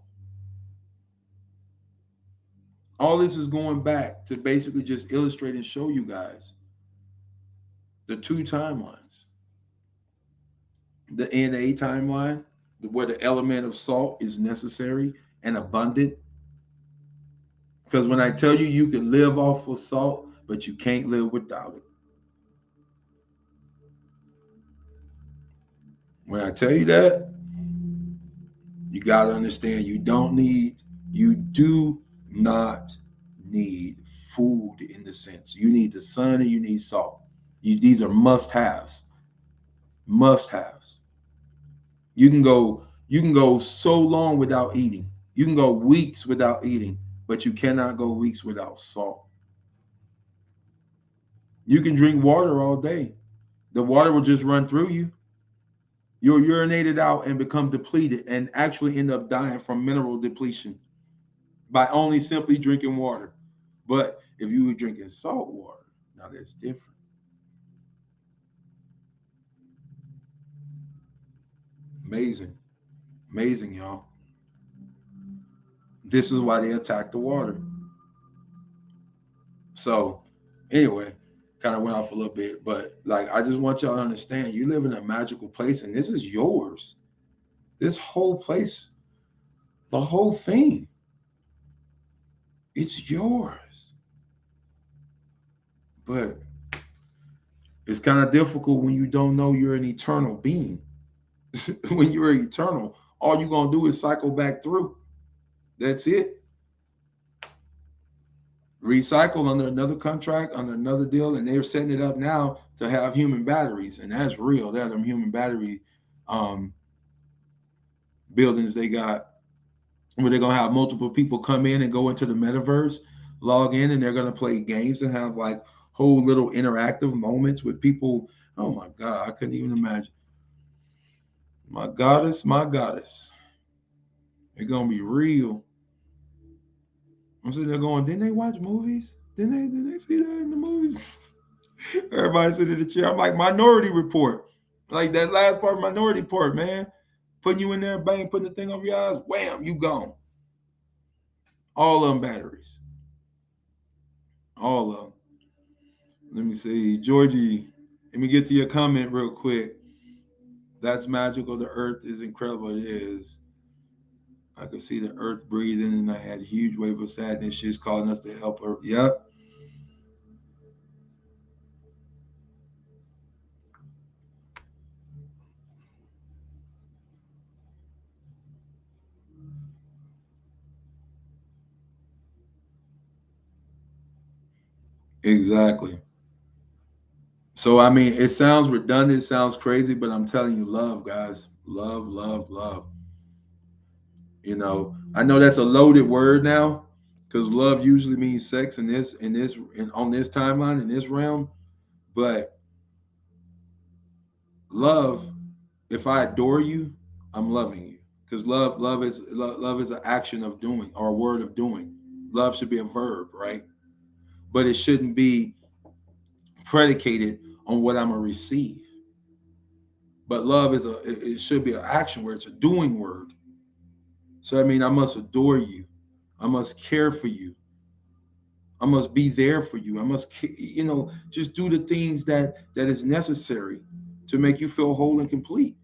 All this is going back to basically just illustrate and show you guys the two timelines. The NA timeline, where the element of salt is necessary and abundant. Because when I tell you you can live off of salt, but you can't live without it. When I tell you that, you got to understand you do not need food in the sense. You need the sun and you need salt. These are must-haves. Must-haves. You can go so long without eating. You can go weeks without eating. but you cannot go weeks without salt. You can drink water all day. The water will just run through you. You'll urinate it out and become depleted and actually end up dying from mineral depletion by only simply drinking water. But if you were drinking salt water, now that's different. Amazing. Amazing, y'all. This is why they attack the water. So, anyway, kind of went off a little bit, but like I just want y'all to understand you live in a magical place and this is yours. This whole place, the whole thing, it's yours. But it's kind of difficult when you don't know you're an eternal being. When you're eternal, all you're going to do is cycle back through. That's it. Recycle under another contract, under another deal, and they're setting it up now to have human batteries. And that's real. They're them human battery buildings they got where they're going to have multiple people come in and go into the metaverse, log in, and they're going to play games and have like whole little interactive moments with people. Oh my God, I couldn't even imagine. My goddess, my goddess. It's going to be real. I'm sitting there going, didn't they watch movies? Didn't they see that in the movies? Everybody sitting in the chair. I'm like, Minority Report. Like that last part, Minority Report, man. Putting you in there, bang, putting the thing over your eyes, wham, you gone. All of them batteries. All of them. Let me see. Georgie, let me get to your comment real quick. That's magical. The earth is incredible. It is. I could see the earth breathing, and I had a huge wave of sadness. She's calling us to help her. Yep. Exactly. So, I mean, it sounds redundant, it sounds crazy, but I'm telling you, love, guys. Love, love, love. I know that's a loaded word now because love usually means sex on this timeline, in this realm. But love, if I adore you, I'm loving you. Because love is an action of doing or a word of doing. Love should be a verb, right? But it shouldn't be predicated on what I'm gonna receive. But love it should be an action where it's a doing word. So I mean, I must adore you. I must care for you. I must be there for you. I must, just do the things that is necessary to make you feel whole and complete.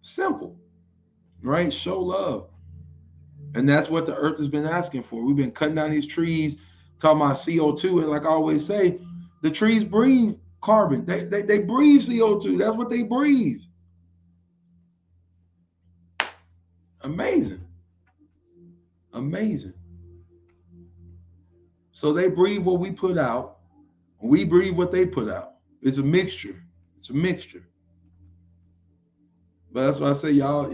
Simple, right? Show love. And that's what the earth has been asking for. We've been cutting down these trees, talking about CO2. And like I always say, the trees breathe carbon. They breathe CO2. That's what they breathe. Amazing. Amazing. So they breathe what we put out. We breathe what they put out. It's a mixture. It's a mixture. But that's why I say y'all,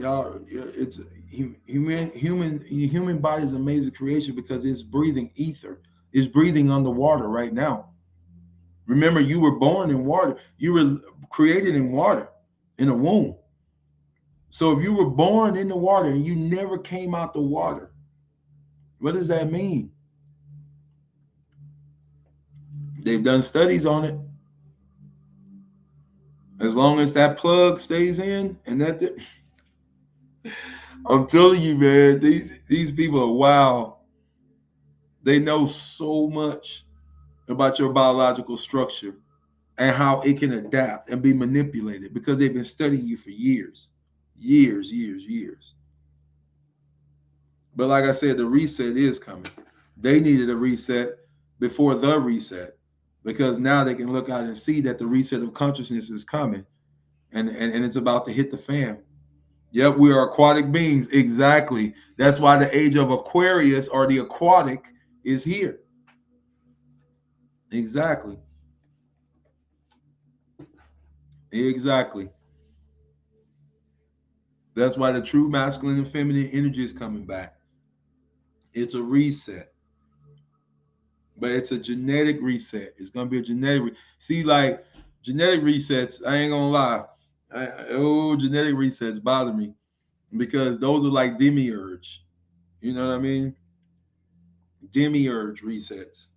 it's human body is an amazing creation because it's breathing ether. It's breathing underwater right now. Remember, you were born in water. You were created in water, in a womb. So if you were born in the water and you never came out the water, what does that mean? They've done studies on it. As long as that plug stays in and I'm telling you, man, these people are wow. They know so much about your biological structure and how it can adapt and be manipulated because they've been studying you for years, years, years, years. But like I said, the reset is coming. They needed a reset before the reset because now they can look out and see that the reset of consciousness is coming and it's about to hit the fan. Yep, we are aquatic beings. Exactly. That's why the age of Aquarius or the aquatic is here. Exactly. Exactly. That's why the true masculine and feminine energy is coming back. It's a reset, but it's a genetic reset. It's gonna be a see, like genetic resets. I ain't gonna lie. Genetic resets bother me because those are like demiurge. You know what I mean? Demiurge resets.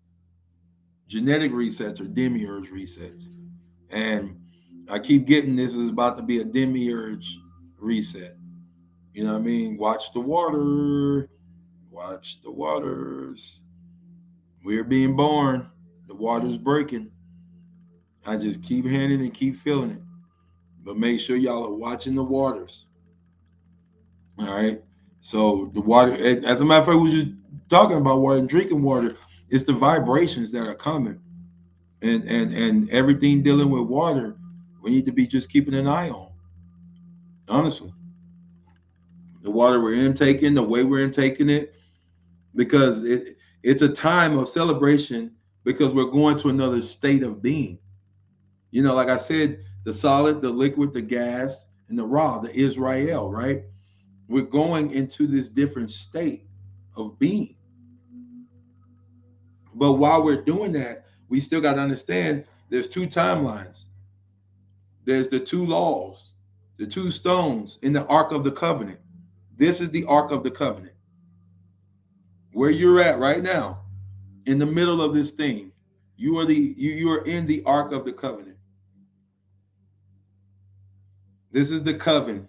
Genetic resets are demiurge resets, and I keep getting this is about to be a demiurge reset. You know what I mean? Watch the water. Watch the waters. We're being born. The water's breaking. I just keep handing and keep feeling it. But make sure y'all are watching the waters. All right. So the water, as a matter of fact, we're just talking about water and drinking water. It's the vibrations that are coming. And everything dealing with water, we need to be just keeping an eye on. Honestly. The water we're intaking, the way we're intaking it, because it's a time of celebration because we're going to another state of being. You know, like I said, the solid, the liquid, the gas, and the raw, the Israel, right? We're going into this different state of being. But while we're doing that, we still got to understand there's two timelines. There's the two laws, the two stones in the Ark of the Covenant. This is the Ark of the Covenant. Where you're at right now, in the middle of this thing, you are in the Ark of the Covenant. This is the coven.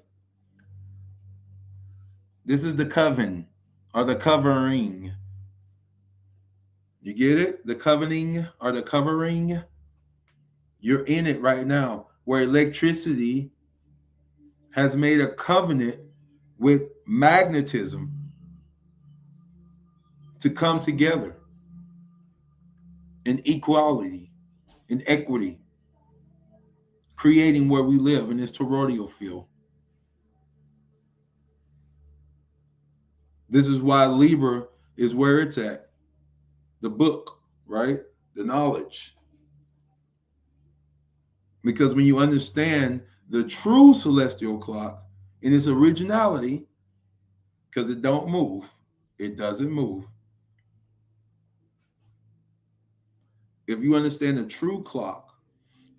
This is the coven or the covering. You get it? The covening or the covering. You're in it right now, where electricity has made a covenant with magnetism to come together in equality, in equity, creating where we live in this toroidal field. This is why Libra is where it's at. The book, right? The knowledge. Because when you understand the true celestial clock in its originality, because it don't move, it doesn't move. If you understand the true clock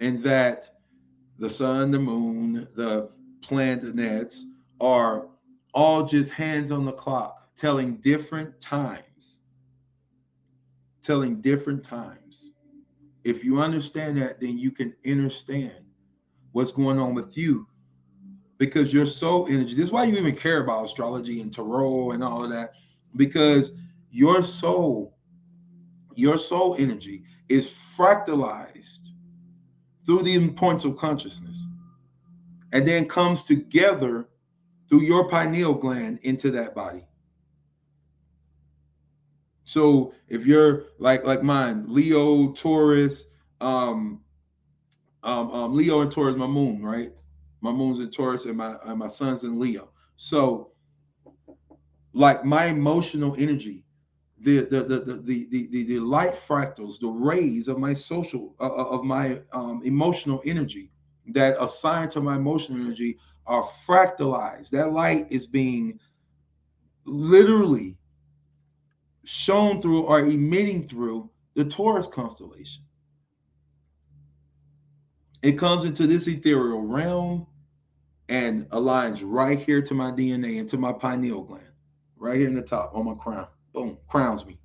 and that the sun, the moon, the planets are all just hands on the clock, telling different times. Telling different times. If you understand that, then you can understand what's going on with you because your soul energy. This is why you even care about astrology and tarot and all of that, because your soul energy is fractalized through the points of consciousness and then comes together through your pineal gland into that body. So if you're like mine, Leo, Taurus, Leo and Taurus, my moon, right? My moon's in Taurus and my sun's in Leo. So like my emotional energy, the light fractals, the rays of my social of my emotional energy that assigned to my emotional energy are fractalized. That light is being literally shown through or emitting through the Taurus constellation. It comes into this ethereal realm and aligns right here to my DNA and to my pineal gland, right here in the top on my crown. Boom, crowns me.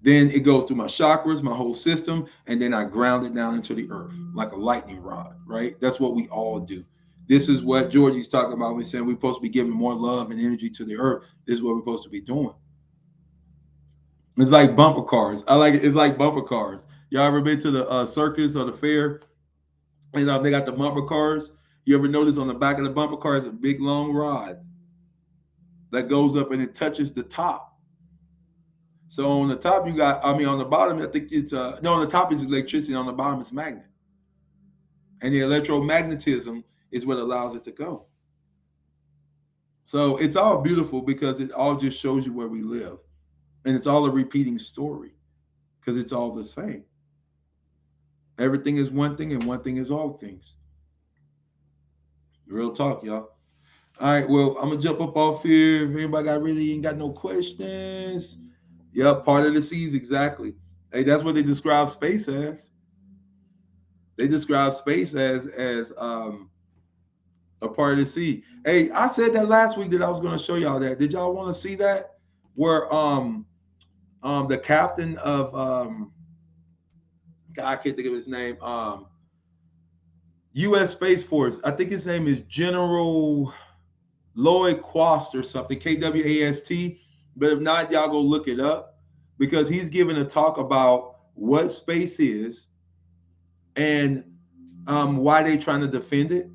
Then it goes through my chakras, my whole system, and then I ground it down into the earth like a lightning rod, right? That's what we all do. This is what Georgie's talking about when he's saying we're supposed to be giving more love and energy to the earth. This is what we're supposed to be doing. It's like bumper cars. I like it. It's like bumper cars. Y'all ever been to the circus or the fair? And they got the bumper cars. You ever notice on the back of the bumper car is a big long rod that goes up and it touches the top. So on the top you got, on the bottom, I think it's no, on the top is electricity, on the bottom is magnet. And the electromagnetism is what allows it to go. So it's all beautiful because it all just shows you where we live. And it's all a repeating story because it's all the same. Everything is one thing and one thing is all things. Real talk, y'all. All right, well, I'm gonna jump up off here. If anybody ain't got no questions. Yep, part of the seas, exactly. Hey, that's what they describe space as. They describe space as a part of the sea. Hey, I said that last week that I was gonna show y'all that. Did y'all want to see that? Where the captain of God, I can't think of his name. U.S. Space Force. I think his name is General Lloyd Quast or something, KWAST. But if not, y'all go look it up because he's giving a talk about what space is and why they trying to defend it.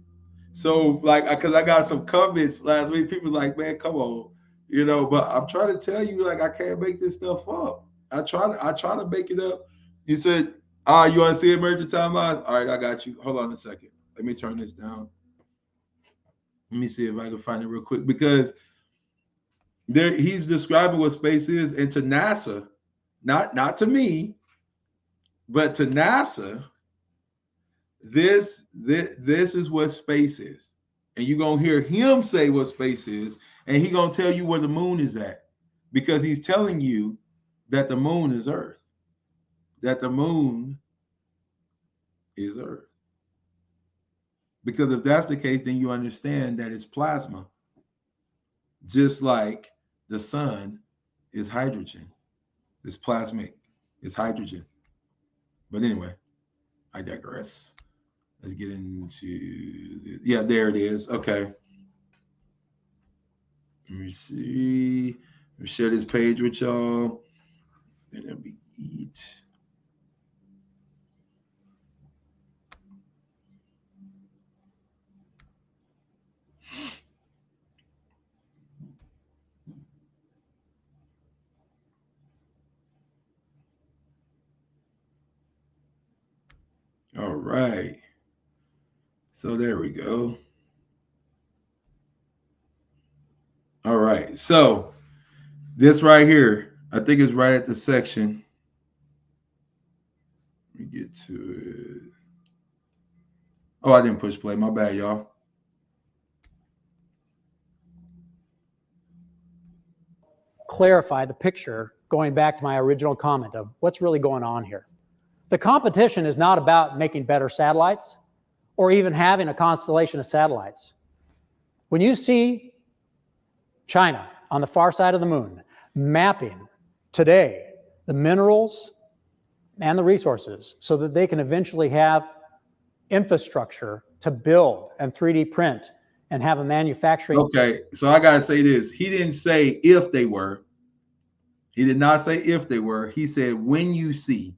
So, like, because I got some comments last week, people like, man, come on, But I'm trying to tell you, like, I can't make this stuff up. I try to make it up. You said, you want to see emergent timelines? All right, I got you. Hold on a second. Let me turn this down. Let me see if I can find it real quick because he's describing what space is, and to NASA, not to me, but to NASA, this is what space is, and you're gonna hear him say what space is, and he's gonna tell you where the moon is at, because he's telling you that the moon is Earth, that the moon is Earth. Because if that's the case, then you understand that it's plasma, just like the sun is hydrogen. It's plasmic, it's hydrogen. But anyway, I digress. Let's get into yeah, there it is. Okay. Let me see. Let me share this page with y'all. And then we eat. All right. So there we go. All right. So this right here, I think is right at the section. Let me get to it. Oh, I didn't push play. My bad, y'all. Clarify the picture, going back to my original comment of what's really going on here. The competition is not about making better satellites or even having a constellation of satellites. When you see China on the far side of the moon mapping today the minerals and the resources so that they can eventually have infrastructure to build and 3D print and have a manufacturing. Okay, so I gotta say this. He didn't say if they were. He did not say if they were. He said when you see.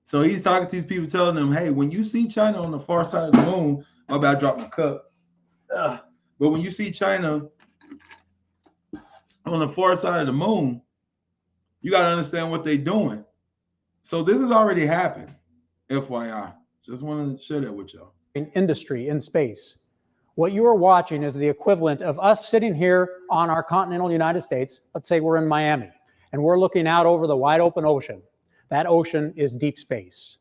So he's talking to these people, telling them, hey, when you see China on the far side of the moon, my bad, I dropped my cup. But when you see China on the far side of the moon, you got to understand what they're doing. So this has already happened, FYI. Just want to share that with y'all. Industry in space. What you are watching is the equivalent of us sitting here on our continental United States. Let's say we're in Miami, and we're looking out over the wide open ocean. That ocean is deep space.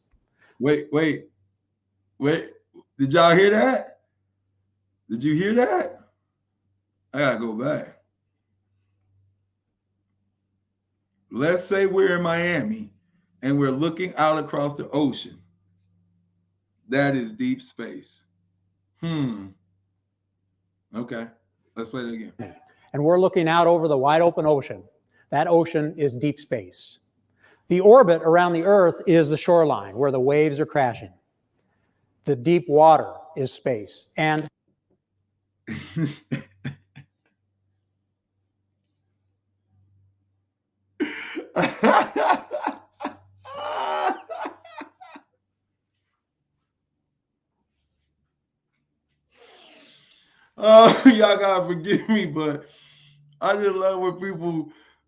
Wait. Did y'all hear that? Did you hear that? I gotta go back. Let's say we're in Miami and we're looking out across the ocean. That is deep space. Okay, let's play that again. And we're looking out over the wide open ocean. That ocean is deep space. The orbit around the Earth is the shoreline where the waves are crashing. The deep water is space. And oh, y'all gotta forgive me, but I just love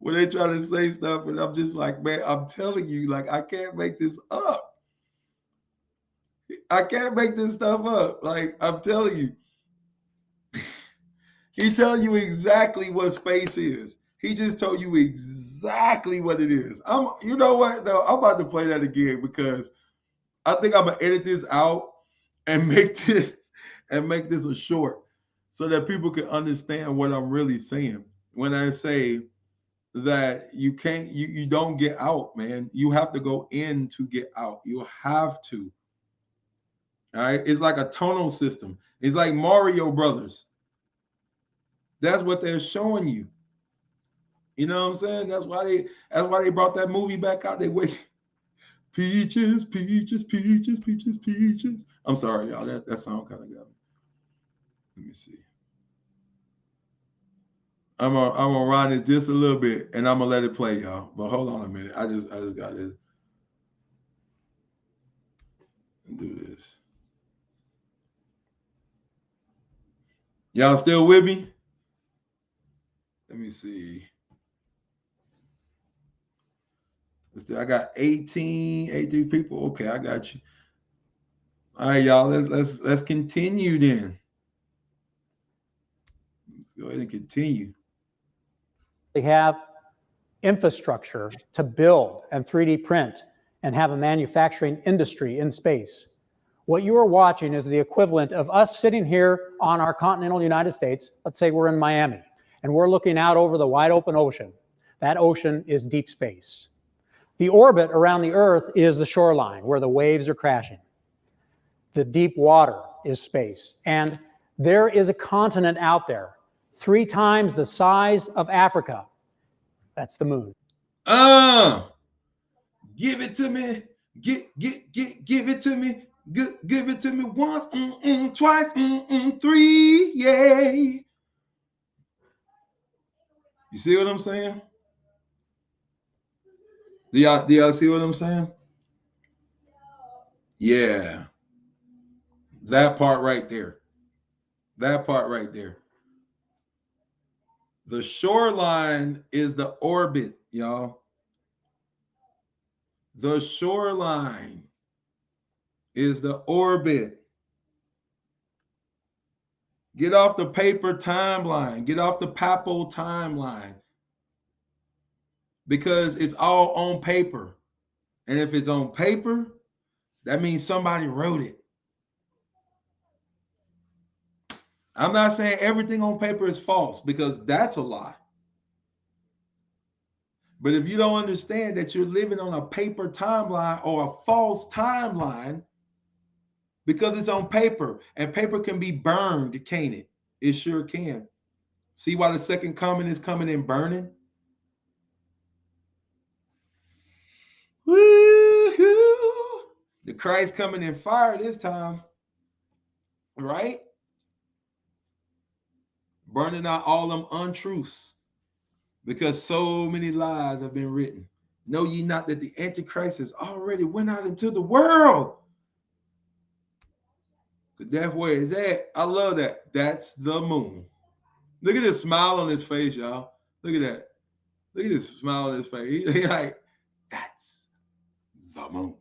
when they try to say stuff, and I'm just like, man, I'm telling you, like, I can't make this up. I can't make this stuff up. Like, I'm telling you. He telling you exactly what space is. He just told you exactly what it is. You know what? No, I'm about to play that again because I think I'm gonna edit this out and make this a short. so that people can understand what I'm really saying when I say that you can't, you don't get out, man. You have to go in to get out. You have to. All right. It's like a tunnel system. It's like Mario Brothers. That's what they're showing you. You know what I'm saying? That's why they brought that movie back out. They wait. Peaches, peaches, peaches, peaches, peaches. I'm sorry, y'all. That sound kind of got me. Let me see. I'm gonna run it just a little bit and I'm gonna let it play, y'all. But hold on a minute. I just gotta do this. Y'all still with me? Let me see. I got 18 people. Okay, I got you. All right, y'all. Let's continue then. Let's go ahead and continue. They have infrastructure to build and 3D print and have a manufacturing industry in space. What you are watching is the equivalent of us sitting here on our continental United States. Let's say we're in Miami and we're looking out over the wide open ocean. That ocean is deep space. The orbit around the Earth is the shoreline where the waves are crashing. The deep water is space. And there is a continent out there 3 times the size of Africa. That's the moon. Give it to me. Give it to me. Give it to me once, twice, 3, yay. You see what I'm saying? Do y'all see what I'm saying? Yeah. That part right there. That part right there. The shoreline is the orbit, y'all. The shoreline is the orbit. Get off the paper timeline. Get off the papal timeline. Because it's all on paper. And if it's on paper, that means somebody wrote it. I'm not saying everything on paper is false because that's a lie. But if you don't understand that you're living on a paper timeline or a false timeline, because it's on paper and paper can be burned, can't it? It sure can. See why the second coming is coming and burning? Woo-hoo! The Christ coming in fire this time, right? Burning out all them untruths because so many lies have been written. Know ye not that the Antichrist has already went out into the world? That's where it's at. I love that. That's the moon. Look at this smile on his face, y'all. Look at that. Look at this smile on his face. He's like, that's the moon.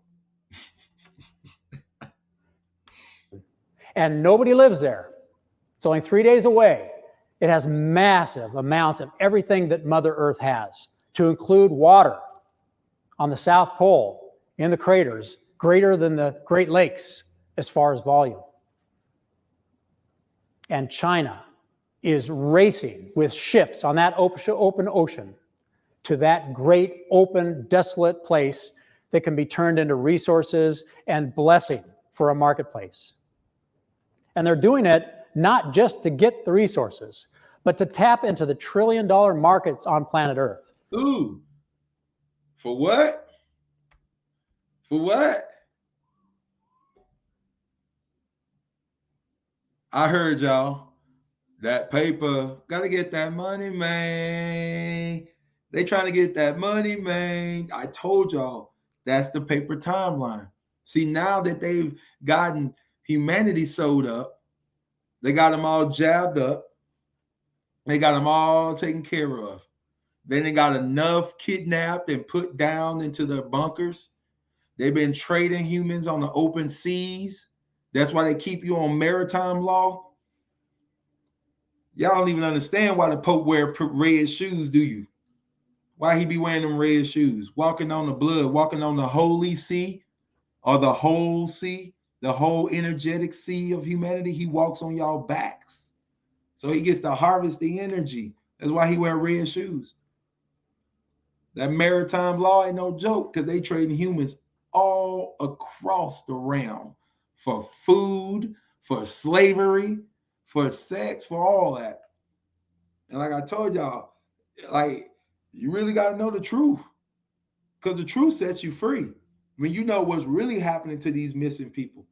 And nobody lives there. It's only 3 days away. It has massive amounts of everything that Mother Earth has, to include water on the South Pole in the craters, greater than the Great Lakes as far as volume. And China is racing with ships on that open ocean to that great, open, desolate place that can be turned into resources and blessing for a marketplace. And they're doing it not just to get the resources, but to tap into the trillion-dollar markets on planet Earth. Ooh. For what? For what? I heard y'all. That paper, gotta get that money, man. They trying to get that money, man. I told y'all, that's the paper timeline. See, now that they've gotten humanity sewed up, they got them all jabbed up, they got them all taken care of. Then they got enough kidnapped and put down into their bunkers. They've been trading humans on the open seas. That's why they keep you on maritime law. Y'all don't even understand why the Pope wear red shoes, do you? Why he be wearing them red shoes? Walking on the blood, walking on the holy sea or the whole sea, the whole energetic sea of humanity. He walks on y'all backs. So he gets to harvest the energy. That's why he wear red shoes. That maritime law ain't no joke, because they trading humans all across the realm for food, for slavery, for sex, for all that. And like I told y'all, like, you really got to know the truth, because the truth sets you free. When you know what's really happening to these missing people,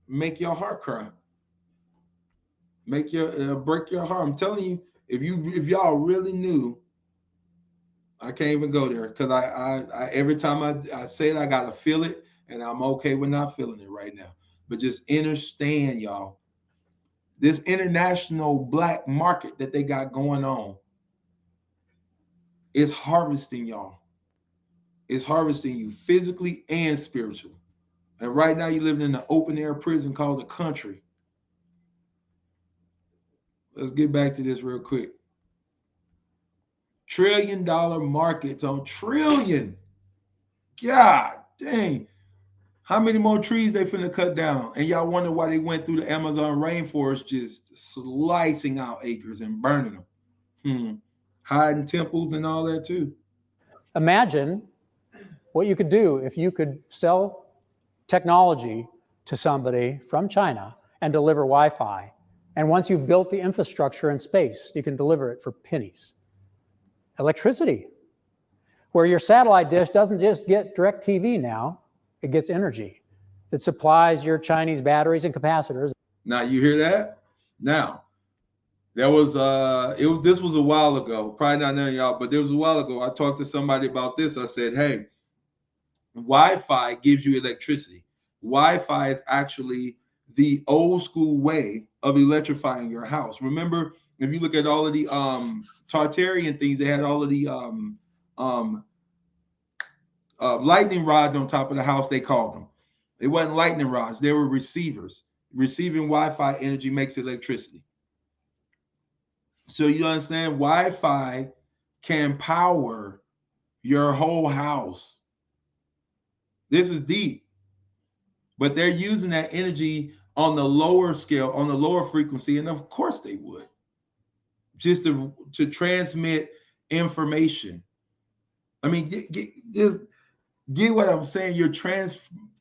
make your heart cry, make your break your heart. I'm telling you, if y'all really knew, I can't even go there, because I every time I say it, I gotta feel it, and I'm okay with not feeling it right now. But just understand, y'all, this international black market that they got going on is harvesting y'all. It's harvesting you physically and spiritually. And right now you're living in an open air prison called the country. Let's get back to this real quick. $1 trillion markets on trillion. God dang. How many more trees they finna cut down? And y'all wonder why they went through the Amazon rainforest, just slicing out acres and burning them. Hiding temples and all that too. Imagine what you could do if you could sell technology to somebody from China and deliver Wi-Fi. And once you've built the infrastructure in space, you can deliver it for pennies. Electricity, where your satellite dish doesn't just get direct TV now, it gets energy that supplies your Chinese batteries and capacitors. Now you hear that? Now, there was this was a while ago, probably not none of y'all, but there was a while ago. I talked to somebody about this. I said, hey, Wi-Fi gives you electricity. Wi-Fi is actually the old school way of electrifying your house. Remember, if you look at all of the Tartarian things, they had all of the lightning rods on top of the house, they called them. They wasn't lightning rods, they were receivers. Receiving Wi-Fi energy makes electricity. So you understand, Wi-Fi can power your whole house. This is deep. But they're using that energy on the lower scale, on the lower frequency, and of course they would. Just to transmit information. I mean, get what I'm saying? You're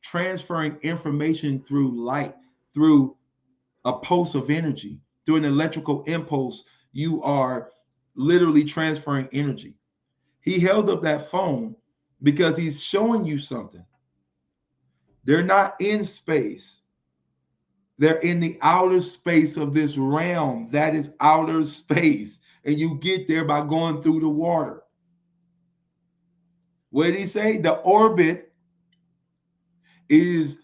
transferring information through light, through a pulse of energy, through an electrical impulse. You are literally transferring energy. He held up that phone because he's showing you something. They're not in space. They're in the outer space of this realm. That is outer space. And you get there by going through the water. What did he say? The orbit is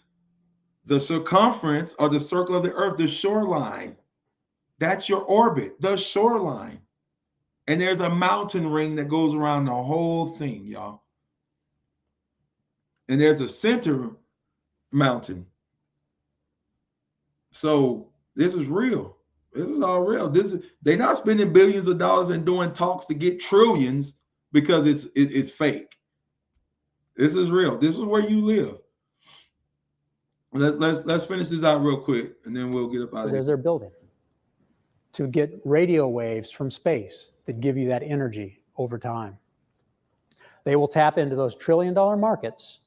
the circumference or the circle of the earth, the shoreline. That's your orbit, the shoreline. And there's a mountain ring that goes around the whole thing, y'all. And there's a center mountain. So this is real. This is all real. They're not spending billions of dollars and doing talks to get trillions because it's fake. This is real. This is where you live. Let's finish this out real quick, and then we'll get up out of here. As they're building to get radio waves from space that give you that energy over time. They will tap into those $1 trillion markets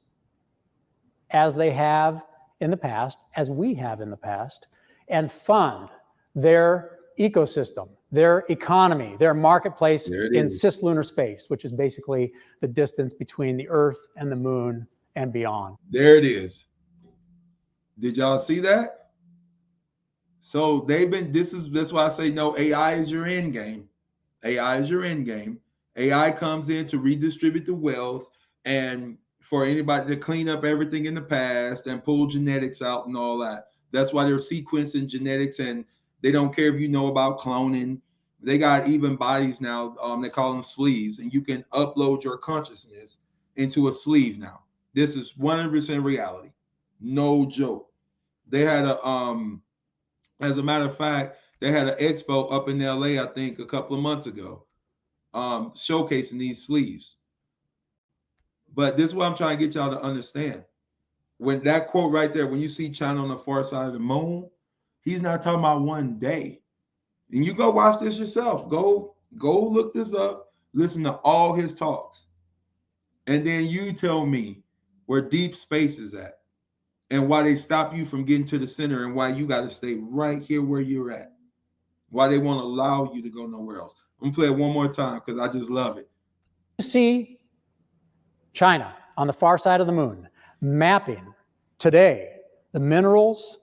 as they have in the past, as we have in the past, and fund their ecosystem, their economy, their marketplace in cislunar space, which is basically the distance between the Earth and the moon and beyond. There it is. Did y'all see that? So that's why I say no, AI is your end game. AI is your end game. AI comes in to redistribute the wealth and for anybody to clean up everything in the past and pull genetics out and all that. That's why they're sequencing genetics, and they don't care if you know about cloning. They got even bodies now. They call them sleeves, and you can upload your consciousness into a sleeve now. This is 100% reality. No joke. They had as a matter of fact, they had an expo up in LA, I think, a couple of months ago, showcasing these sleeves. But this is what I'm trying to get y'all to understand. When that quote right there, when you see China on the far side of the moon, he's not talking about one day. And you go watch this yourself. Go look this up. Listen to all his talks. And then you tell me where deep space is at and why they stop you from getting to the center and why you got to stay right here where you're at. Why they won't allow you to go nowhere else. I'm going to play it one more time because I just love it. You see China on the far side of the moon mapping today the minerals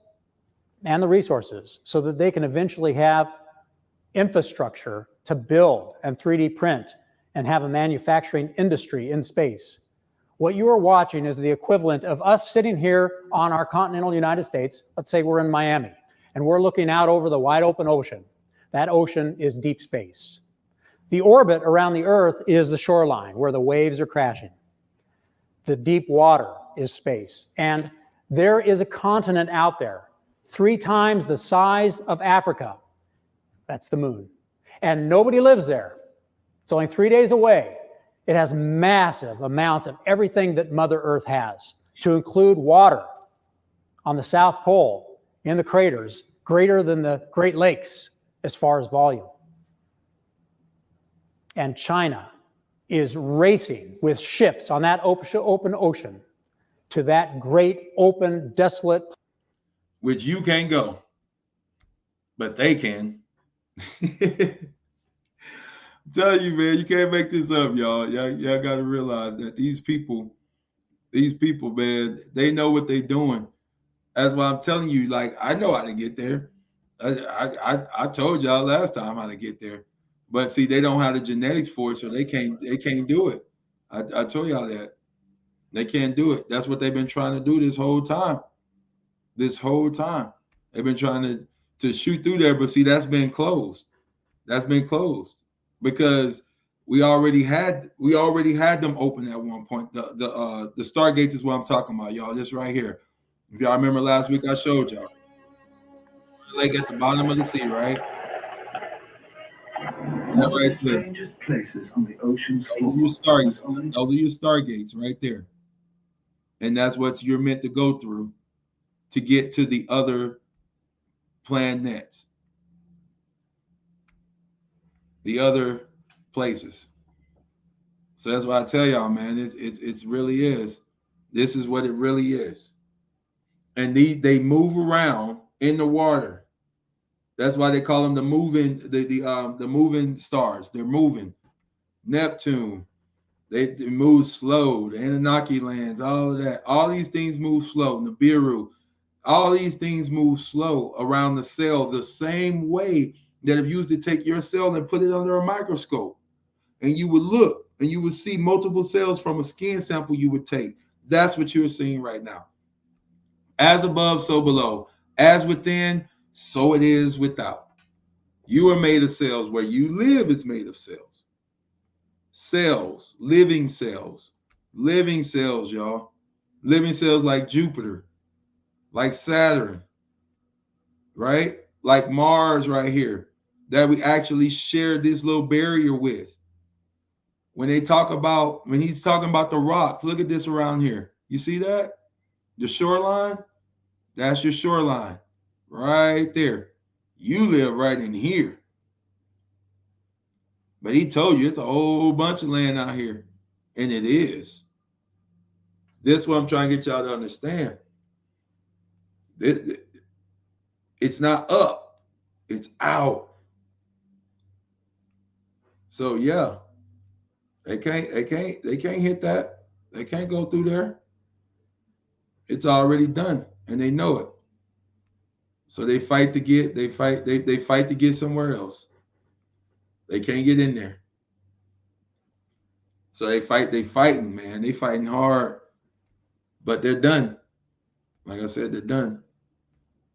and the resources so that they can eventually have infrastructure to build and 3D print and have a manufacturing industry in space. What you are watching is the equivalent of us sitting here on our continental United States. Let's say we're in Miami and we're looking out over the wide open ocean. That ocean is deep space. The orbit around the Earth is the shoreline where the waves are crashing. The deep water is space. And there is a continent out there 3 times the size of Africa. That's the moon. And nobody lives there. It's only 3 days away. It has massive amounts of everything that Mother Earth has, to include water on the South Pole in the craters, greater than the Great Lakes as far as volume. And China is racing with ships on that open ocean to that great, open, desolate. Which you can't go, but they can. I'm telling you, man, you can't make this up, y'all. Y'all got to realize that these people, man, they know what they're doing. That's why I'm telling you, like, I know how to get there. I told y'all last time how to get there. But see, they don't have the genetics for it, so they can't do it. I told y'all that. They can't do it. That's what they've been trying to do this whole time. This whole time. They've been trying to shoot through there, but see, that's been closed. That's been closed. Because we already had them open at one point. The Stargates is what I'm talking about, y'all. This right here. If y'all remember last week, I showed y'all. Like at the bottom of the sea, right? That right there. Places on the ocean's those are your Stargates right there. And that's what you're meant to go through to get to the other planets. The other places. So that's why I tell y'all, man, it really is. This is what it really is. And they move around in the water. That's why they call them the moving stars. They're moving. Neptune, they move slow. The Anunnaki lands, all of that. All these things move slow. Nibiru, all these things move slow around the cell the same way that if you used to take your cell and put it under a microscope and you would look and you would see multiple cells from a skin sample you would take. That's what you're seeing right now. As above, so below. As within, so it is without. You are made of cells. Where you live is made of cells. Cells, living cells, y'all. Living cells like Jupiter, like Saturn, right? Like Mars right here, that we actually share this little barrier with. When he's talking about the rocks, look at this around here. You see that? The shoreline, that's your shoreline right there. You live right in here. But he told you it's a whole bunch of land out here. And it is. This is what I'm trying to get y'all to understand. It's not up, it's out. So yeah, they can't hit that. They can't go through there. It's already done, and they know it. So they fight to get somewhere else. They can't get in there. So they fighting, man. They fighting hard, but they're done. Like I said, they're done.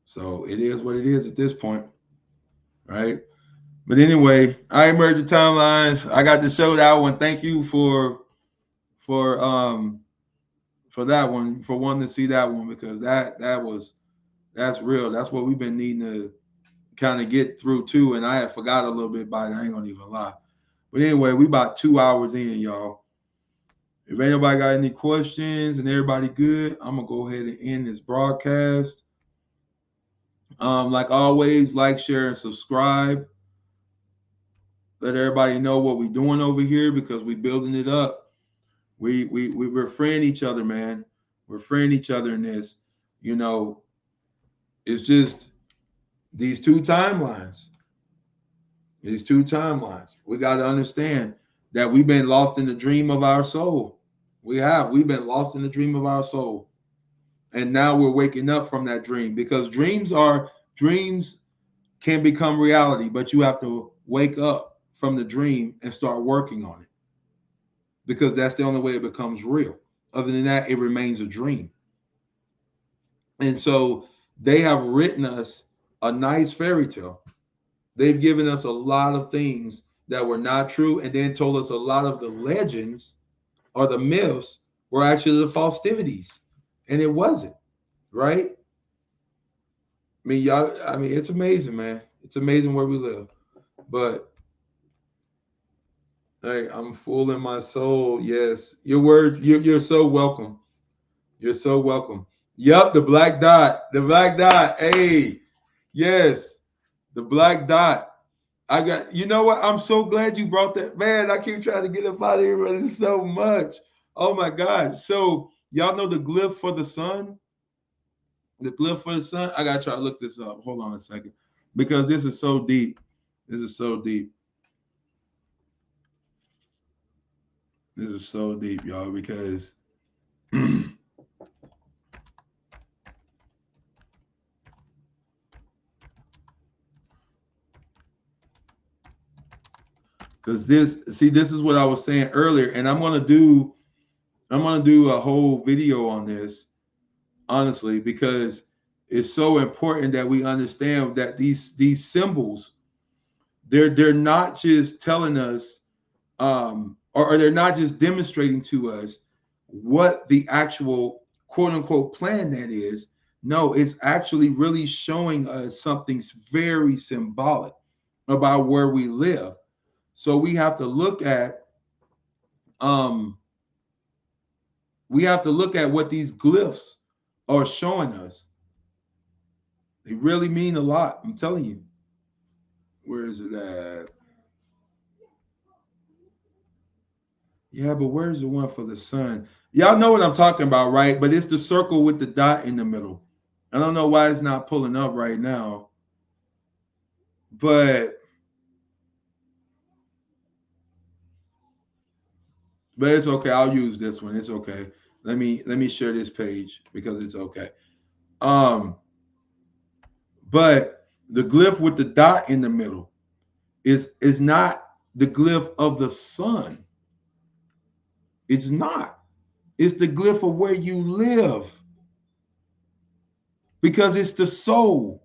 So it is what it is at this point, right? But anyway, I emerged the timelines. I got to show that one. Thank you for that one, for wanting to see that one, because that's real. That's what we've been needing to kind of get through too. And I had forgot a little bit about it. I ain't gonna even lie. But anyway, we about 2 hours in, y'all. If anybody got any questions and everybody good, I'm gonna go ahead and end this broadcast. Like always, like, share, and subscribe. Let everybody know what we're doing over here because we're building it up. We're freeing each other, man. We're freeing each other in this. You know, it's just these two timelines. These two timelines. We got to understand that we've been lost in the dream of our soul. We've been lost in the dream of our soul. And now we're waking up from that dream because dreams can become reality, but you have to wake up from the dream and start working on it because that's the only way it becomes real. Other than that, it remains a dream. And so they have written us a nice fairy tale. They've given us a lot of things that were not true and then told us a lot of the legends or the myths were actually the festivities. And it wasn't, right? I mean, it's amazing, man. It's amazing where we live. But hey, I'm full in my soul. Yes. You're so welcome. You're so welcome. Yep, the black dot. The black dot. Hey, yes, the black dot. You know what? I'm so glad you brought that. Man, I keep trying to get up out of here running so much. Oh my God. So y'all know the glyph for the sun? The glyph for the sun? I gotta try to look this up. Hold on a second. Because this is so deep. This is so deep. This is so deep, y'all, because this is what I was saying earlier, and I'm gonna do a whole video on this, honestly, because it's so important that we understand that these symbols, they're not just telling us, or they're not just demonstrating to us what the actual quote unquote plan that is. No, it's actually really showing us something very symbolic about where we live. So we have to look at what these glyphs are showing us. They really mean a lot. I'm telling you. Where is it at? Yeah, but where's the one for the sun? Y'all know what I'm talking about, right? But it's the circle with the dot in the middle. I don't know why it's not pulling up right now. But it's okay. I'll use this one. It's okay. Let me share this page because it's okay. But the glyph with the dot in the middle is not the glyph of the sun. It's not. It's the glyph of where you live. Because it's the soul.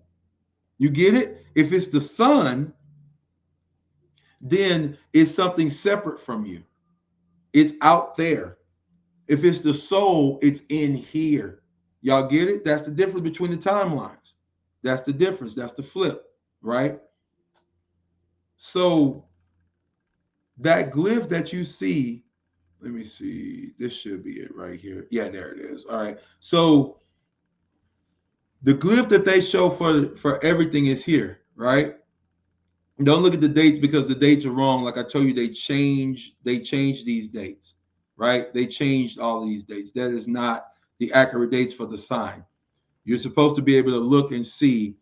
You get it? If it's the sun, then it's something separate from you. It's out there. If it's the soul, it's in here. Y'all get it? That's the difference between the timelines. That's the difference. That's the flip, right? So that glyph that you see, let me see. This should be it right here. Yeah, there it is. All right. So the glyph that they show for everything is here, right? Don't look at the dates because the dates are wrong. Like I told you, they changed these dates, right? They changed all these dates. That is not the accurate dates for the sign. You're supposed to be able to look and see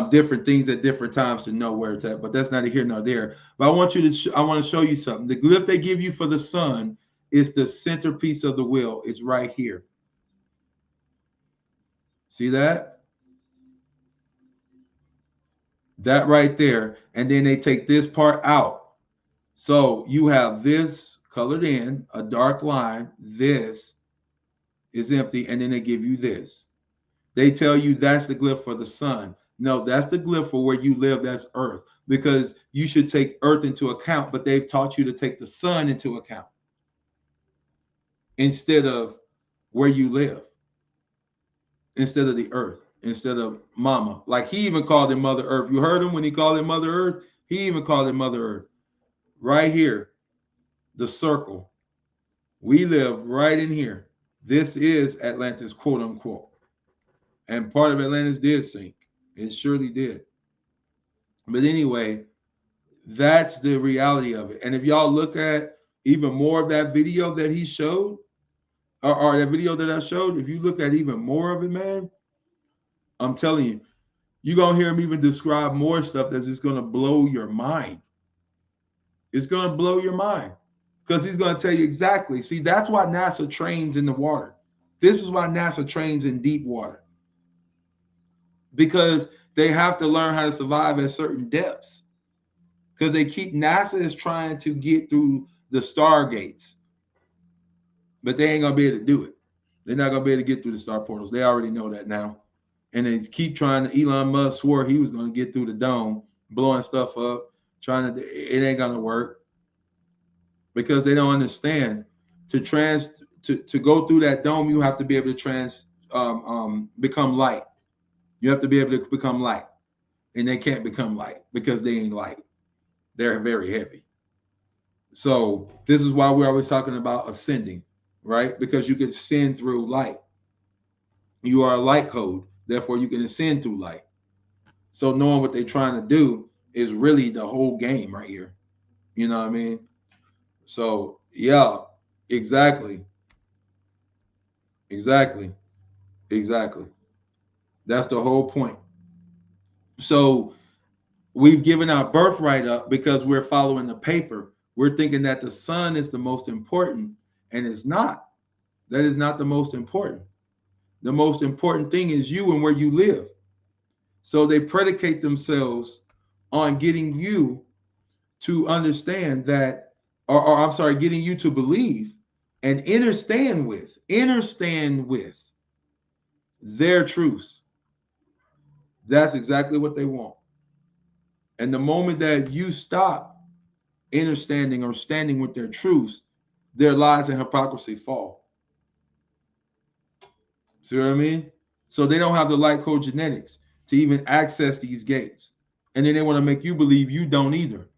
different things at different times to know where it's at, but that's neither here nor there. But I want to show you something. The glyph they give you for the sun is the centerpiece of the wheel. It's right here. See that? That right there. And then they take this part out. So you have this colored in, a dark line. This is empty. And then they give you this. They tell you that's the glyph for the sun. No, that's the glyph for where you live. That's Earth. Because you should take Earth into account, but they've taught you to take the sun into account instead of where you live, instead of the Earth, instead of Mama. Like he even called it Mother Earth. You heard him when he called it Mother Earth? He even called it Mother Earth. Right here, the circle. We live right in here. This is Atlantis, quote unquote. And part of Atlantis did sink. It surely did. But anyway, That's the reality of it. And if y'all look at even more of that video that he showed, or that video that I showed, if you look at even more of it, man, I'm telling you, you're going to hear him even describe more stuff that's just going to blow your mind. It's going to blow your mind because he's going to tell you exactly. See, that's why NASA trains in the water. This is why NASA trains in deep water, because they have to learn how to survive at certain depths, because NASA is trying to get through the Stargates, but they ain't going to be able to do it. They're not going to be able to get through the star portals. They already know that now. And they keep trying to, Elon Musk swore he was going to get through the dome, blowing stuff up, it ain't going to work, because they don't understand to go through that dome, you have to be able to become light. You have to be able to become light, and they can't become light because they ain't light. They're very heavy. So this is why we're always talking about ascending, right? Because you can ascend through light. You are a light code, therefore you can ascend through light. So knowing what they're trying to do is really the whole game right here. You know what I mean? So yeah, exactly. That's the whole point. So we've given our birthright up because we're following the paper. We're thinking that the sun is the most important, and it's not. That is not the most important. The most important thing is you and where you live. So they predicate themselves on getting you to understand that, or I'm sorry, getting you to believe and understand with their truths. That's exactly what they want. And the moment that you stop understanding or standing with their truths, their lies and hypocrisy fall. See what I mean? So they don't have the light code genetics to even access these gates. And then they want to make you believe you don't either.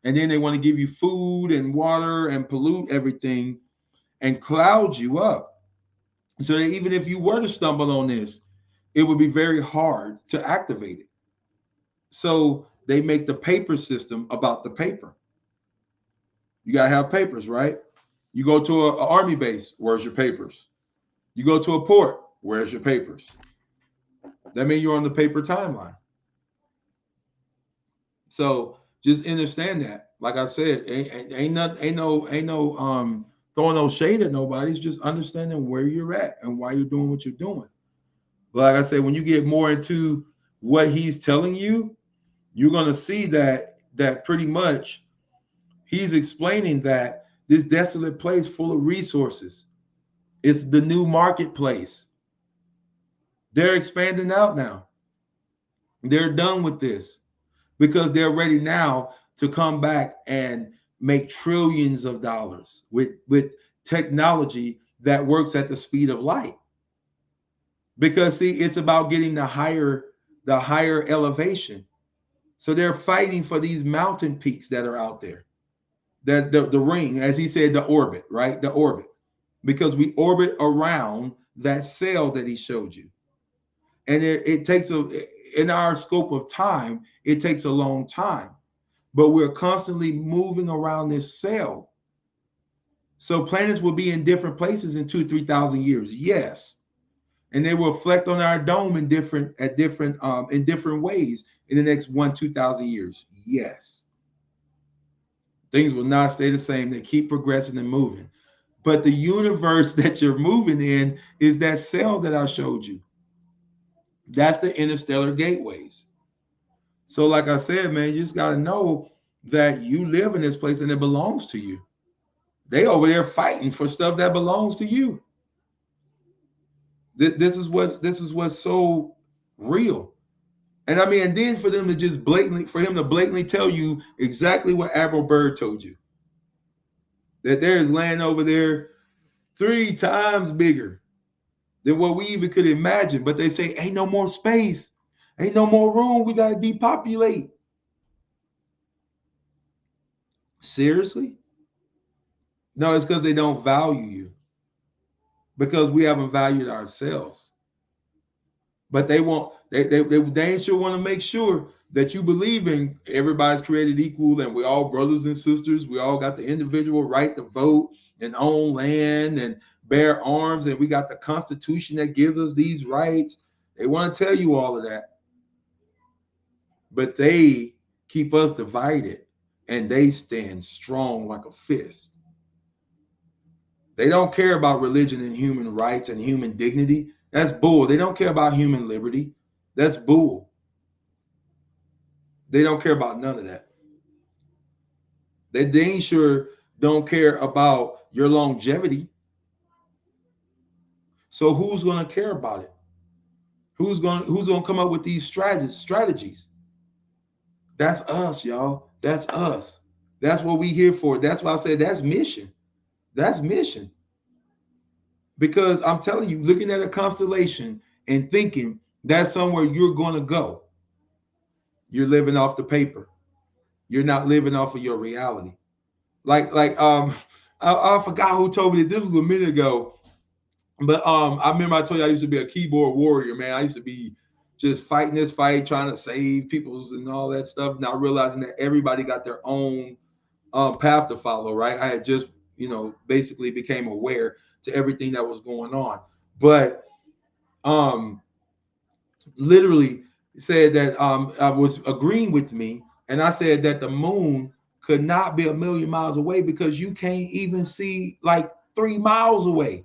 And then they want to give you food and water and pollute everything and cloud you up. So that even if you were to stumble on this, it would be very hard to activate it. So they make the paper system about the paper. You got to have papers, right? You go to an army base, where's your papers? You go to a port, where's your papers? That means you're on the paper timeline. So just understand that. Like I said, ain't no throwing no shade at nobody. It's just understanding where you're at and why you're doing what you're doing. But like I said, when you get more into what he's telling you, you're gonna see that pretty much he's explaining that this desolate place full of resources, it's the new marketplace. They're expanding out now. They're done with this because they're ready now to come back and make trillions of dollars with technology that works at the speed of light. Because see, it's about getting the higher elevation. So they're fighting for these mountain peaks that are out there. That the ring, as he said, the orbit, right? The orbit. Because we orbit around that cell that he showed you. And it takes in our scope of time, it takes a long time. But we're constantly moving around this cell. So planets will be in different places in 2,000-3,000 years. Yes. And they will reflect on our dome in different ways in the next 1,000-2,000 years. Yes. Things will not stay the same. They keep progressing and moving. But the universe that you're moving in is that cell that I showed you. That's the interstellar gateways. So like I said, man, you just got to know that you live in this place and it belongs to you. They over there fighting for stuff that belongs to you. This is what's so real. And I mean, and then for him to blatantly tell you exactly what Admiral Byrd told you. That there is land over there 3 times bigger than what we even could imagine. But they say, ain't no more space. Ain't no more room. We got to depopulate. Seriously? No, it's because they don't value you. Because we haven't valued ourselves. But they ain't sure want to make sure that you believe in everybody's created equal and we all brothers and sisters. We all got the individual right to vote and own land and bear arms, and we got the Constitution that gives us these rights. They want to tell you all of that, but they keep us divided, and they stand strong like a fist. They don't care about religion and human rights and human dignity. That's bull. They don't care about human liberty. That's bull. They don't care about none of that. They dang sure don't care about your longevity. So who's going to care about it? Who's going to come up with these strategies? That's us, y'all. That's us. That's what we here for. That's why I said that's mission. That's mission. Because I'm telling you, looking at a constellation and thinking that's somewhere you're going to go, you're living off the paper. You're not living off of your reality. I forgot who told me this was a minute ago, but I remember I told you I used to be a keyboard warrior, man. I used to be just fighting this fight, trying to save people's and all that stuff, not realizing that everybody got their own path to follow, right? I had just, basically became aware to everything that was going on, but literally said that I was agreeing with me, and I said that the moon could not be a million miles away because you can't even see like 3 miles away.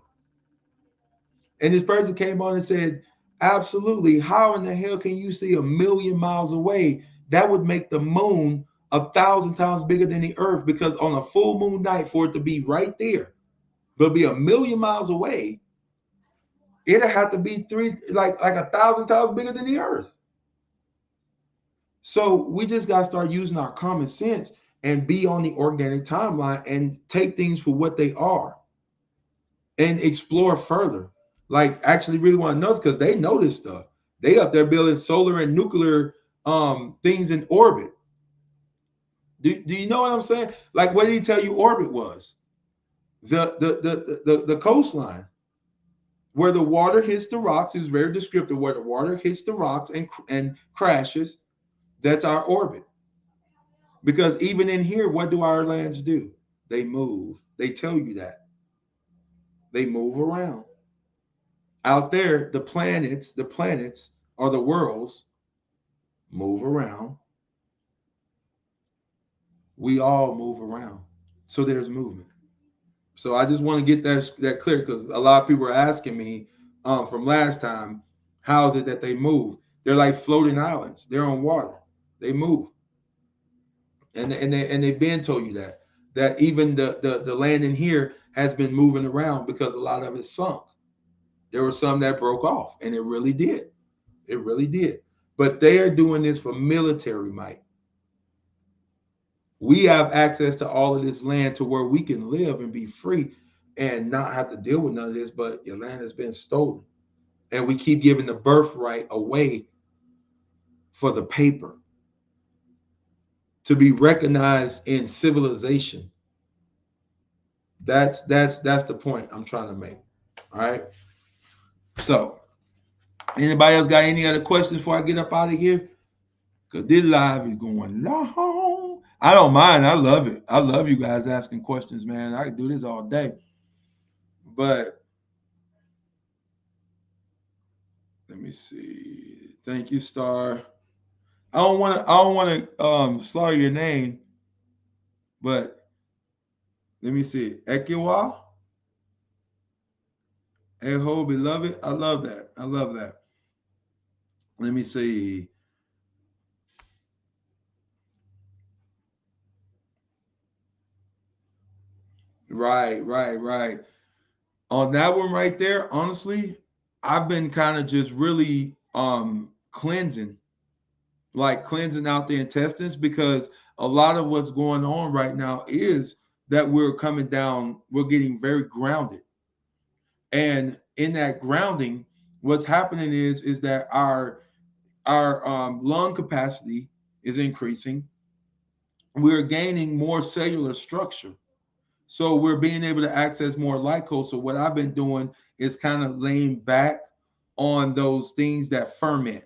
And this person came on and said, absolutely, how in the hell can you see a million miles away? That would make the moon 1,000 times bigger than the earth, because on a full moon night, for it to be right there, but be a million miles away, it'd have to be like 1,000 times bigger than the earth. So we just got to start using our common sense and be on the organic timeline and take things for what they are and explore further. Like, actually really want to know, because they know this stuff. They up there building solar and nuclear things in orbit. Do you know what I'm saying? Like, what did he tell you orbit was? The coastline. Where the water hits the rocks is very descriptive. Where the water hits the rocks and crashes, that's our orbit. Because even in here, what do our lands do? They move. They tell you that. They move around. Out there, the planets or the worlds move around. We all move around. So there's movement. So I just want to get that clear, because a lot of people are asking me from last time, how is it that they move? They're like floating islands. They're on water. They move. And they've been told you that even the land in here has been moving around because a lot of it sunk. There were some that broke off, and it really did. It really did. But they are doing this for military might. We have access to all of this land to where we can live and be free and not have to deal with none of this, but your land has been stolen. And we keep giving the birthright away for the paper, to be recognized in civilization. That's the point I'm trying to make. All right. So, anybody else got any other questions before I get up out of here? Because this live is going long. I don't mind. I love it. I love you guys asking questions, man. I could do this all day. But let me see. Thank you, Star. I don't want to slaughter your name, but let me see. Ekiwa. Eho, beloved. I love that. I love that. Let me see. Right. On that one right there, honestly, I've been kind of just really cleansing out the intestines, because a lot of what's going on right now is that we're coming down, we're getting very grounded. And in that grounding, what's happening is that our lung capacity is increasing. We're gaining more cellular structure. So we're being able to access more light codes. So what I've been doing is kind of laying back on those things that ferment.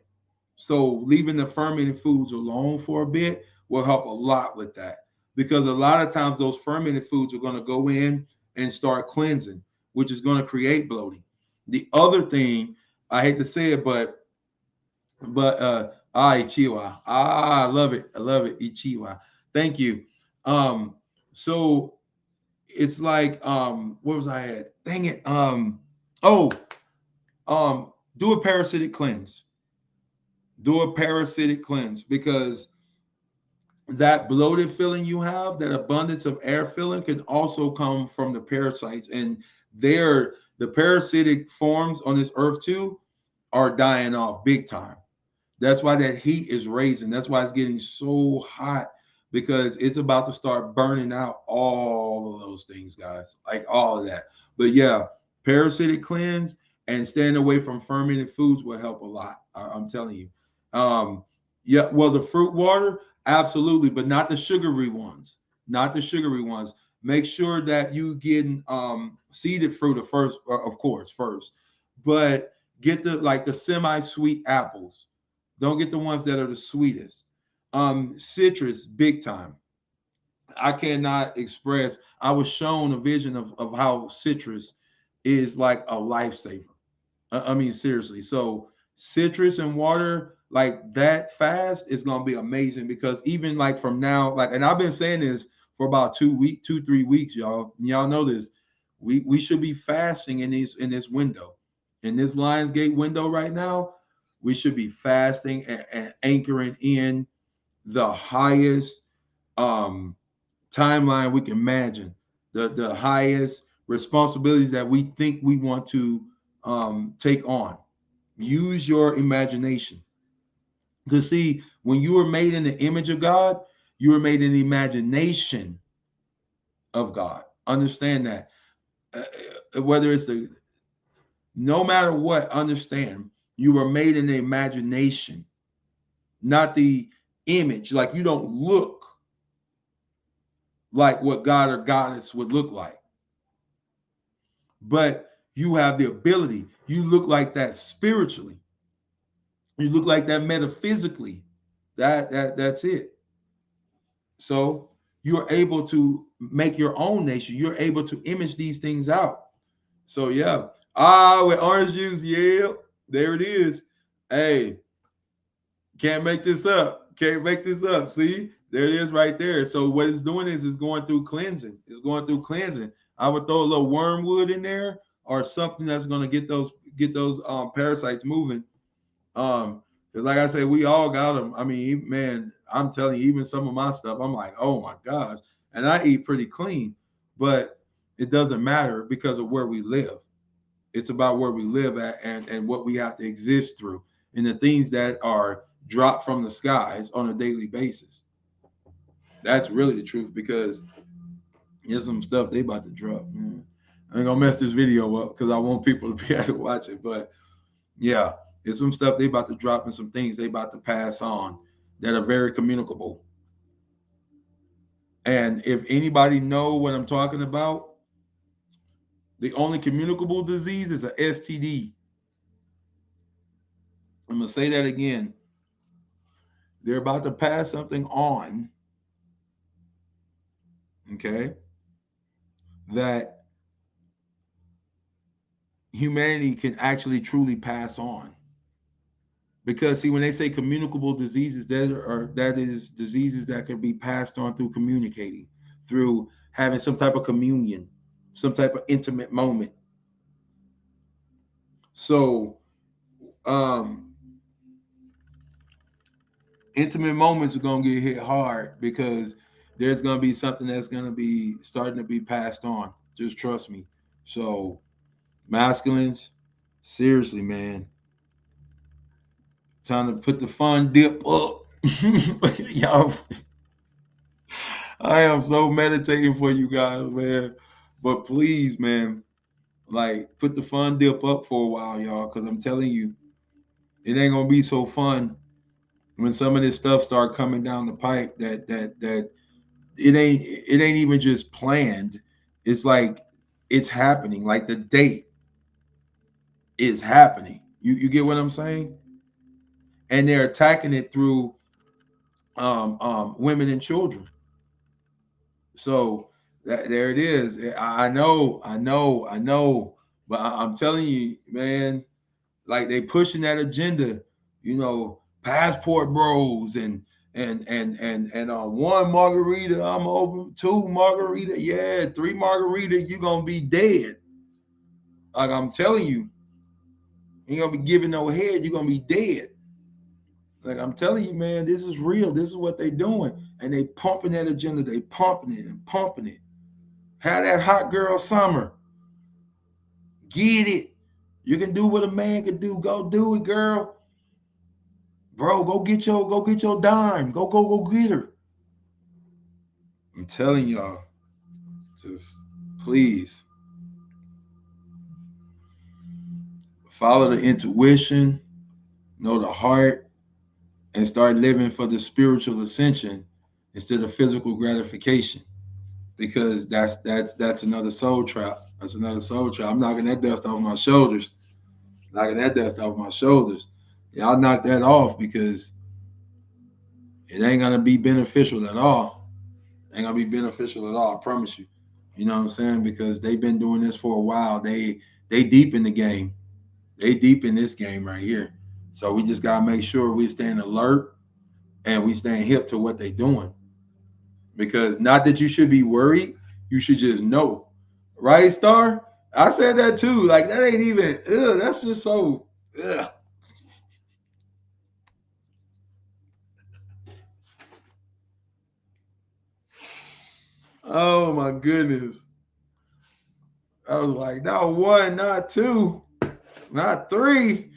So leaving the fermented foods alone for a bit will help a lot with that, because a lot of times those fermented foods are going to go in and start cleansing, which is going to create bloating. The other thing, I hate to say it, but Ichiwa. I love it. I love it. Ichiwa. Thank you. So it's like what was I at? Dang it. Oh, do a parasitic cleanse. Do a parasitic cleanse, because that bloated feeling you have, that abundance of air feeling, can also come from the parasites, and the parasitic forms on this earth too are dying off big time. That's why that heat is raising. That's why it's getting so hot, because it's about to start burning out all of those things, guys, like all of that. But yeah, parasitic cleanse and staying away from fermented foods will help a lot. I'm telling you. Yeah, well, the fruit water, absolutely, but not the sugary ones. Not the sugary ones. Make sure that you get seeded fruit first, of course, first, but get the semi-sweet apples. Don't get the ones that are the sweetest. Citrus, big time. I cannot express. I was shown a vision of how citrus is like a lifesaver. I mean, seriously. So citrus and water like that fast is gonna be amazing, because even like from now, like, and I've been saying this for about 2, 3 weeks, y'all. Y'all know this. We should be fasting in this window, in this Lionsgate window right now. We should be fasting and anchoring in the highest timeline we can imagine, the highest responsibilities that we think we want to take on. Use your imagination. Because see, when you were made in the image of God, you were made in the imagination of God. Understand that. Whether it's no matter what, understand you were made in the imagination, not the image. Like, you don't look like what God or goddess would look like, but you have the ability. You look like that spiritually. You look like that metaphysically. That's it. So you're able to make your own nation. You're able to image these things out. So yeah. With orange juice, yeah, there it is. Hey, can't make this up. Can't make this up. See, there it is right there. So what it's doing is it's going through cleansing. It's going through cleansing. I would throw a little wormwood in there or something that's going to get those parasites moving. Because like I said, we all got them. I mean, man, I'm telling you, even some of my stuff, I'm like, oh my gosh. And I eat pretty clean, but it doesn't matter because of where we live. It's about where we live at and what we have to exist through and the things that are dropped from the skies on a daily basis. That's really the truth, because there's some stuff they about to drop. Man. I ain't gonna mess this video up because I want people to be able to watch it. But yeah, there's some stuff they about to drop and some things they about to pass on that are very communicable. And if anybody know what I'm talking about, the only communicable disease is a STD. I'm gonna say that again. They're about to pass something on, okay, that humanity can actually truly pass on. Because see, when they say communicable diseases, that is diseases that can be passed on through communicating, through having some type of communion, some type of intimate moment. So intimate moments are gonna get hit hard because there's gonna be something that's gonna be starting to be passed on. Just trust me. So masculines, seriously, man, time to put the fun dip up. Y'all, I am so meditating for you guys, man. But please, man, like put the fun dip up for a while, y'all, because I'm telling you, it ain't gonna be so fun when some of this stuff start coming down the pipe. That it ain't even just planned. It's like it's happening. Like the date is happening. You get what I'm saying? and they're attacking it through women and children. So there it is. I know, but I'm telling you, man, like they pushing that agenda, passport bros and one margarita, I'm open, two margarita, yeah, three margarita, you're gonna be dead. Like I'm telling you, you ain't gonna be giving no head, you're gonna be dead. Like I'm telling you, man, this is real. This is what they doing. And they pumping that agenda, they pumping it and pumping it. Have that hot girl summer. Get it. You can do what a man can do. Go do it, girl. Bro, go get your dime. Go get her. I'm telling y'all, just please follow the intuition, know the heart, and start living for the spiritual ascension instead of physical gratification. Because that's another soul trap. That's another soul trap. I'm knocking that dust off my shoulders. Y'all knock that off because it ain't gonna be beneficial at all. Ain't gonna be beneficial at all. I promise you. You know what I'm saying? Because they've been doing this for a while. They deep in the game. They deep in this game right here. So we just gotta make sure we staying alert and we staying hip to what they doing. Because not that you should be worried, you should just know. Right, Star? I said that too. Like that ain't even that's just so ugh. Oh my goodness. I was like, not one, not two, not three.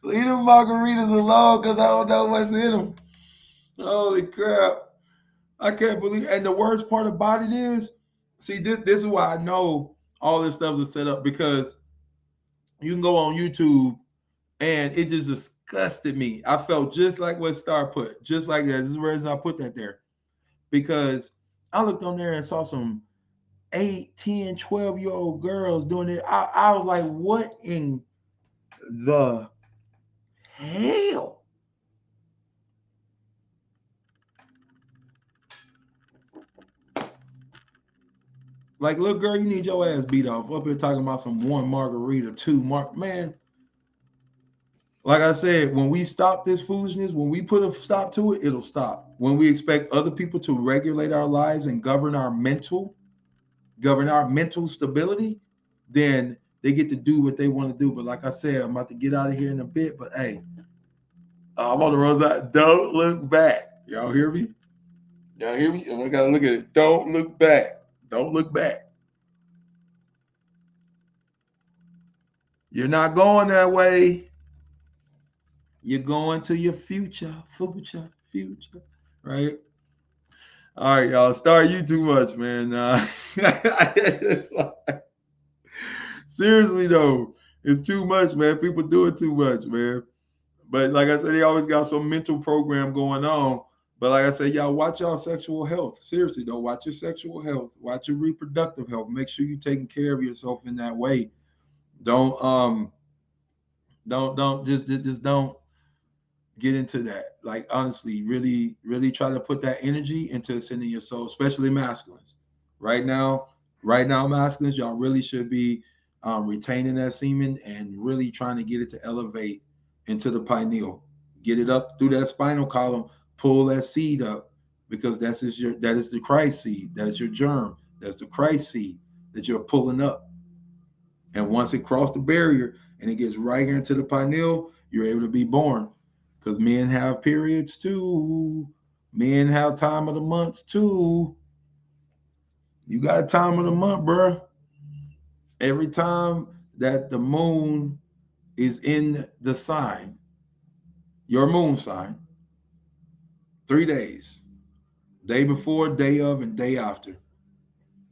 Leave them margaritas alone because I don't know what's in them. Holy crap. I can't believe. And the worst part about it is, see, this is why I know all this stuff is set up, because you can go on YouTube and it just disgusted me. I felt just like what Star put, just like that. This is the reason I put that there. Because I looked on there and saw some 8, 10, 12-year-old girls doing it. I was like, what in the hell? Like, little girl, you need your ass beat off. Up here talking about some one margarita, man. Like I said, when we stop this foolishness, when we put a stop to it, it'll stop. When we expect other people to regulate our lives and govern our mental stability, then they get to do what they want to do. But like I said, I'm about to get out of here in a bit. But hey, I'm on the road side. Don't look back. Y'all hear me? Y'all hear me? And I gotta look at it. Don't look back. Don't look back. You're not going that way. You're going to your future, right? All right, y'all. Star, you too much, man. Seriously though, it's too much, man. People do it too much, man. But like I said, they always got some mental program going on. But like I said, y'all watch y'all sexual health. Seriously though, watch your sexual health. Watch your reproductive health. Make sure you're taking care of yourself in that way. Don't just don't get into that. Like honestly, really, really try to put that energy into ascending your soul, especially masculines. Right now, masculines, y'all really should be retaining that semen and really trying to get it to elevate into the pineal. Get it up through that spinal column, pull that seed up, because that is the Christ seed. That is your germ. That's the Christ seed that you're pulling up. And once it crosses the barrier and it gets right here into the pineal, you're able to be born. Because men have periods too. Men have time of the months too. You got time of the month, bro. Every time that the moon is in the sign, your moon sign, 3 days, day before, day of, and day after,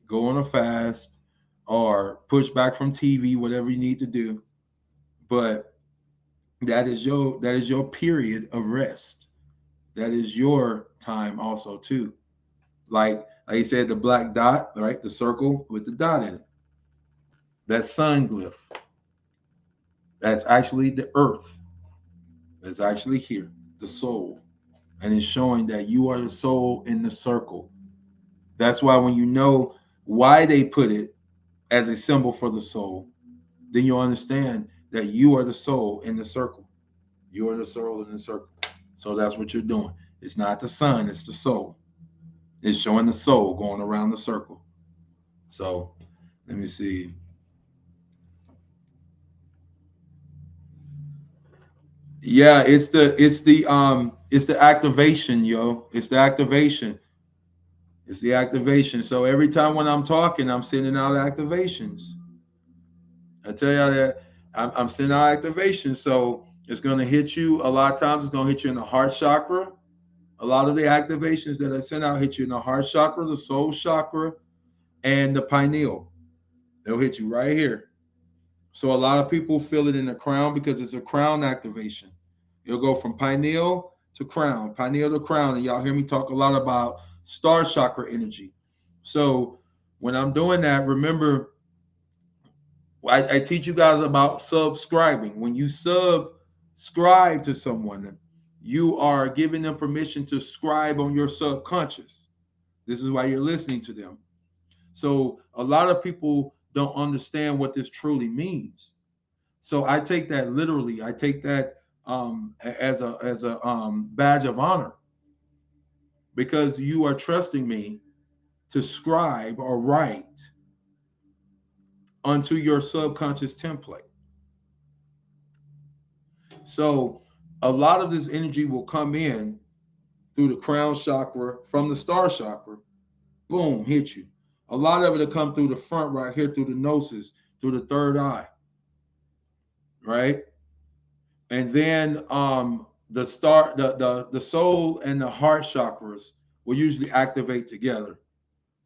go on a fast or push back from TV, whatever you need to do. But that is your period of rest. That is your time also too. Like you said, the black dot, right? The circle with the dot in it. That sun glyph. That's actually the earth. That's actually here, the soul. And it's showing that you are the soul in the circle. That's why when you know why they put it as a symbol for the soul, then you'll understand that you are the soul in the circle. You are the soul in the circle. So that's what you're doing. It's not the sun, it's the soul. It's showing the soul going around the circle. So let me see. Yeah, it's the activation, yo. It's the activation. It's the activation. So every time when I'm talking, I'm sending out activations. I tell you that I'm sending out activations. So it's going to hit you a lot of times. It's going to hit you in the heart chakra. A lot of the activations that I send out hit you in the heart chakra, the soul chakra, and the pineal. They'll hit you right here. So a lot of people feel it in the crown because it's a crown activation. You'll go from pineal to crown, and y'all hear me talk a lot about star chakra energy. So when I'm doing that, remember, I teach you guys about subscribing. When you subscribe to someone, you are giving them permission to scribe on your subconscious. This is why you're listening to them. So a lot of people don't understand what this truly means. So I take that literally. I take that as a badge of honor because you are trusting me to scribe or write onto your subconscious template. So a lot of this energy will come in through the crown chakra from the star chakra, boom, hit you. A lot of it will come through the front right here, through the gnosis, through the third eye, right? And then the soul and the heart chakras will usually activate together.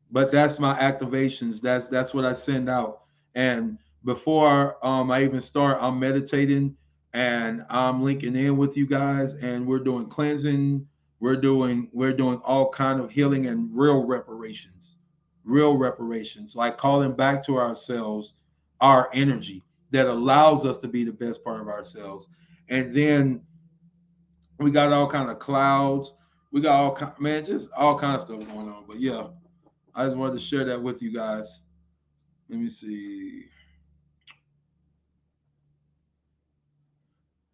But that's my activations. That's what I send out. And before I even start, I'm meditating and I'm linking in with you guys, and we're doing cleansing. We're doing all kind of healing and real reparations, like calling back to ourselves our energy that allows us to be the best part of ourselves. And then we got all kind of clouds. We got all kind, man, just all kind of stuff going on. But yeah, I just wanted to share that with you guys. Let me see.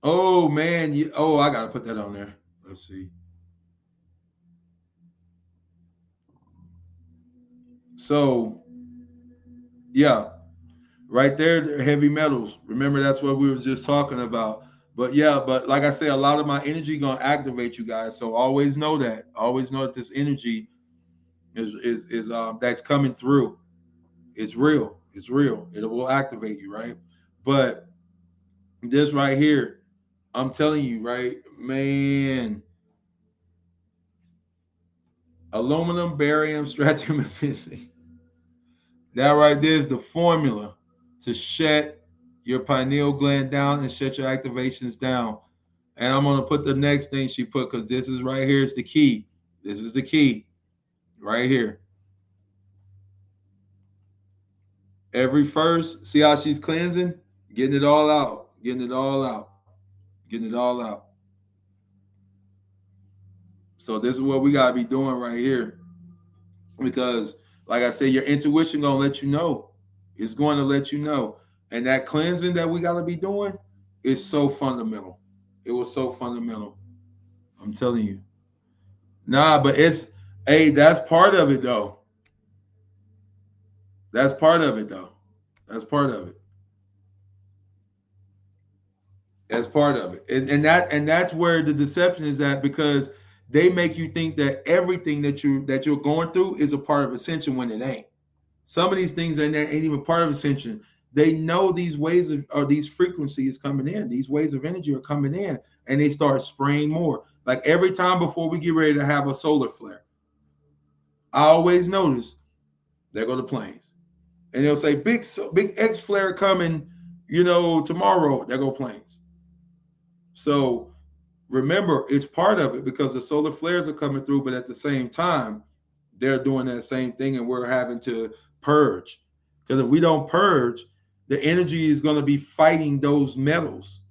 Oh man, I gotta put that on there. Let's see. So yeah, right there, the heavy metals. Remember, that's what we were just talking about. But yeah, but like I say, a lot of my energy gonna activate you guys. So always know that. Always know that this energy is that's coming through. It's real. It's real. It will activate you, right? But this right here, I'm telling you, right, man. Aluminum, barium, strontium, and missing. That right there is the formula to shut your pineal gland down and shut your activations down. And I'm gonna put the next thing she put because this is right here is the key. This is the key right here. Every first, see how she's cleansing, getting it all out, getting it all out, getting it all out. So this is what we gotta be doing right here, because, like I said, your intuition gonna let you know. It's going to let you know, and that cleansing that we gotta be doing is so fundamental. It was so fundamental. I'm telling you. Nah, but that's part of it though. That's part of it though. That's part of it. That's part of it. And that's where the deception is at, because they make you think that everything that you're going through is a part of ascension when it ain't. Some of these things ain't even part of ascension. They know these waves or these frequencies coming in, these waves of energy are coming in, and they start spraying more. Like every time before we get ready to have a solar flare, I always notice there go the planes. And they'll say big X flare coming, tomorrow. There go planes. So remember, it's part of it because the solar flares are coming through, but at the same time, they're doing that same thing, and we're having to purge. Because if we don't purge, the energy is going to be fighting those metals.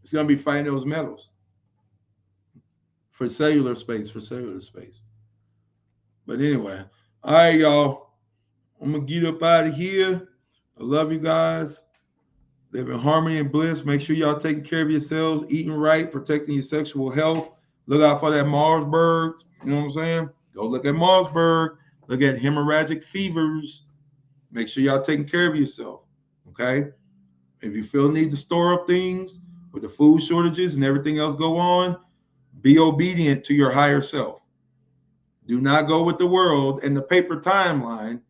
It's going to be fighting those metals for cellular space, But anyway, all right, y'all. I'm going to get up out of here. I love you guys. Live in harmony and bliss. Make sure y'all taking care of yourselves, eating right, protecting your sexual health. Look out for that Marsburg. You know what I'm saying? Go look at Marsburg. Look at hemorrhagic fevers. Make sure y'all taking care of yourself. Okay? If you feel need to store up things with the food shortages and everything else go on, be obedient to your higher self. Do not go with the world and the paper timeline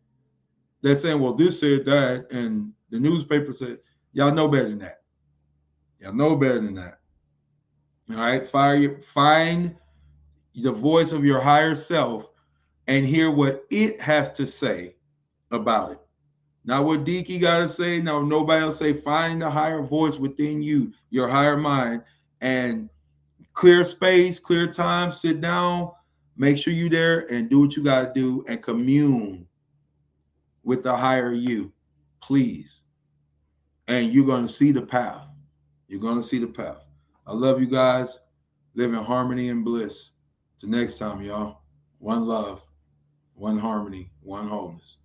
that's saying, well, this said that, and the newspaper said, y'all know better than that. Y'all know better than that. All right? Find the voice of your higher self and hear what it has to say about it. Not what Deaky got to say. No, nobody else say. Find the higher voice within you, your higher mind, and clear space, clear time, sit down, make sure you there and do what you got to do and commune with the higher you, please. And you're going to see the path. You're going to see the path. I love you guys. Live in harmony and bliss. Till next time, y'all. One love, one harmony, one wholeness.